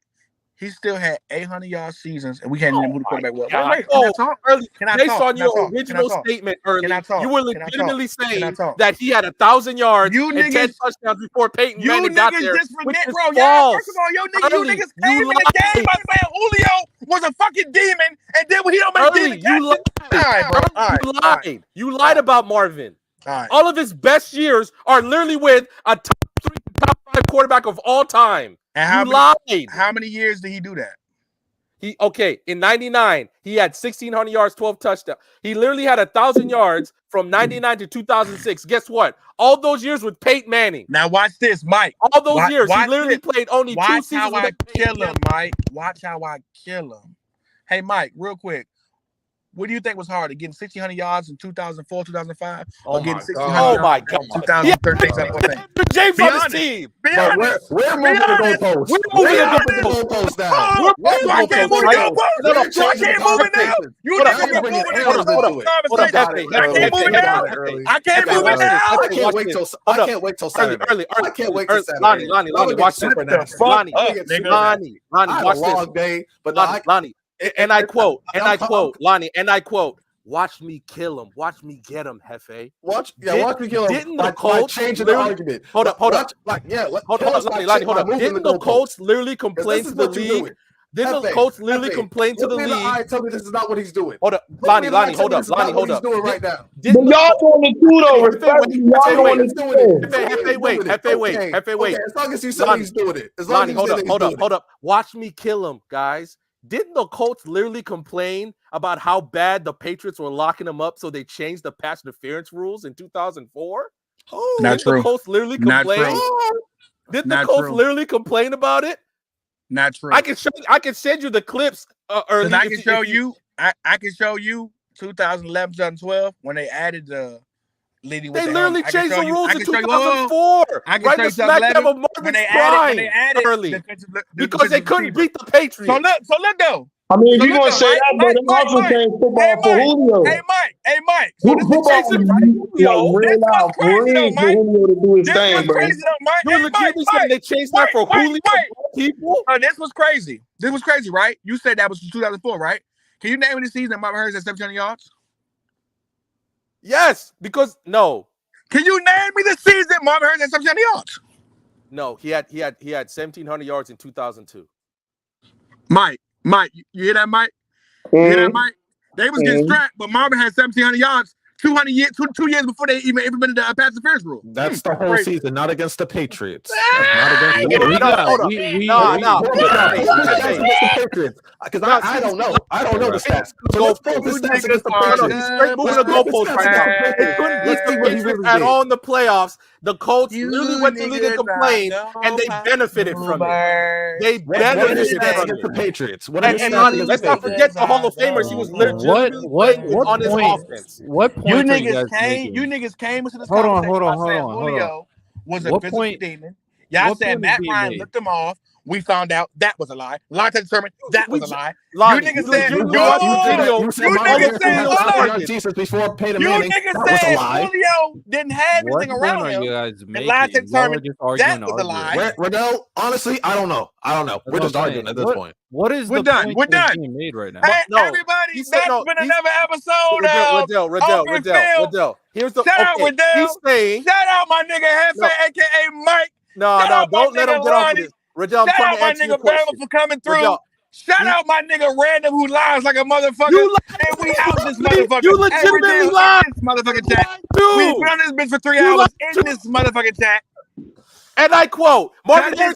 Speaker 11: He still had 800-yard seasons, and we can't even move the quarterback well. Wait, can I talk?
Speaker 9: Early, based on your original statement early, you were legitimately saying that he had 1,000 yards and 10 touchdowns before Peyton Manning got there.
Speaker 11: Just forget, bro. Yeah, first of all, you niggas came in the game by saying Julio was a fucking demon, and then when he don't make demon catches.
Speaker 9: You lied about Marvin.
Speaker 11: Right.
Speaker 9: All of his best years are literally with a top 3, top 5 quarterback of all time.
Speaker 11: And
Speaker 9: lied.
Speaker 11: How many years did he do that?
Speaker 9: In 99, he had 1,600 yards, 12 touchdowns. He literally had 1,000 yards from 99 to 2006. Guess what? All those years with Peyton Manning.
Speaker 11: Now watch this, Mike.
Speaker 9: All those years, he literally played only 2 seasons.
Speaker 11: Watch how I kill him, Mike. Watch how I kill him. Hey, Mike, real quick. What do you think was harder, getting 1,600 yards in 2004, 2005, or getting 1,600 yards in 2013, 2014?
Speaker 9: James on his team.
Speaker 8: We're moving the goalposts. We're moving the goalposts now.
Speaker 11: I can't move the goalposts. I can't move it now. You niggas are moving it. I can't move it now.
Speaker 8: I can't wait till Saturday. I can't wait till Saturday.
Speaker 9: Lonnie, watch this. Lonnie, watch this.
Speaker 8: Long day, but
Speaker 9: Lonnie. And I quote, Lonnie, watch me kill him. Watch me get him, Hefe.
Speaker 8: Watch me kill him.
Speaker 9: Didn't the Colts
Speaker 8: changing the argument?
Speaker 9: Hold up.
Speaker 8: Lonnie,
Speaker 9: Hold up. Didn't the Colts literally complain to the league? Didn't the Colts literally complain to the league?
Speaker 8: Tell me this is not what he's doing.
Speaker 9: Hold up, Lonnie, hold up.
Speaker 8: He's doing right now.
Speaker 12: But y'all doing the two though. Respectfully, y'all doing the two.
Speaker 9: Hefe, wait.
Speaker 8: As long as you say he's doing it.
Speaker 9: Lonnie, hold up. Watch me kill him, guys. Didn't the Colts literally complain about how bad the Patriots were locking them up, so they changed the pass interference rules in 2004?
Speaker 11: Not true.
Speaker 9: The Colts literally complain? Did the Colts literally complain about it?
Speaker 11: Not true.
Speaker 9: I can send you the clips early.
Speaker 11: I can show you. I can show you 2011, 2012 when they added the leading with
Speaker 9: They
Speaker 11: the
Speaker 9: literally
Speaker 11: helmet.
Speaker 9: changed the rules in
Speaker 11: I can show you
Speaker 9: 2004.
Speaker 11: I can
Speaker 9: Right
Speaker 11: show
Speaker 9: in
Speaker 11: you
Speaker 9: the smackdown
Speaker 11: 2011
Speaker 9: of
Speaker 11: when
Speaker 9: Marvin's
Speaker 11: they
Speaker 9: prime
Speaker 11: added
Speaker 9: early. Because they
Speaker 11: defensive
Speaker 9: couldn't
Speaker 11: receiver.
Speaker 9: beat the Patriots.
Speaker 11: So look though.
Speaker 3: I mean, if
Speaker 11: So
Speaker 3: you're
Speaker 11: look
Speaker 3: gonna
Speaker 11: though,
Speaker 3: say
Speaker 11: Mike.
Speaker 3: that, but they also changed football for Julio.
Speaker 11: Hey Mike. So this is
Speaker 3: Football
Speaker 11: crazy,
Speaker 3: is
Speaker 11: right?
Speaker 3: like real loud free for Julio to do his
Speaker 11: This
Speaker 3: thing,
Speaker 11: was
Speaker 3: bro.
Speaker 11: crazy though, Mike.
Speaker 9: You're legitimately saying they changed that for Julio people?
Speaker 11: This was crazy. This was crazy, right? You said that was 2004, right? Can you name me the season that Marvin Harris had 1,700 yards?
Speaker 9: Yes, because no.
Speaker 11: Can you name me the season Marvin Harris had 1,700 yards?
Speaker 9: No, he had 1,700 yards in 2002.
Speaker 11: Mike, you hear that, Mike? You hear that, Mike? They was getting strapped, but Marvin had 1,700 yards 2 years before they even implemented the pass interference rule.
Speaker 8: That's the whole season, not against the Patriots.
Speaker 11: Not
Speaker 8: against the Patriots. Because I don't know. I don't know the stats. So let's pull the stats against the Patriots.
Speaker 9: Straight moving the goalposts right now. They couldn't beat the Patriots at all in the playoffs. The Colts literally went to the league and complained, and they benefited from it. They benefited from
Speaker 8: against the Patriots.
Speaker 9: And let's not forget the Hall of Famers. He was legitimately on his offense.
Speaker 10: What point
Speaker 11: you niggas came into this conversation by saying Julio was a physical demon. Y'all said Matt Ryan licked him off. We found out that was a lie. Lie to determine that was a lie. You niggas said Julio didn't have anything around him. And lie to determine that was a lie.
Speaker 8: Riddell, honestly, I don't know. We're just arguing at this point.
Speaker 10: What is
Speaker 11: we're done being
Speaker 10: made right now?
Speaker 11: Hey, everybody, that's been another episode of
Speaker 9: Riddell. Here's the
Speaker 11: shout out Riddell.
Speaker 9: He's saying,
Speaker 11: shout out my nigga Hefe, aka Mike.
Speaker 9: No, don't let him get off of this. Riddell,
Speaker 11: shout out my nigga Bama for coming through. Shout out my nigga Random who lies like a motherfucker. And we out this motherfucker.
Speaker 9: You legitimately
Speaker 11: lied. This motherfucking chat. We been on this bitch for 3 hours in this motherfucking chat.
Speaker 9: And I quote, Marvin Harris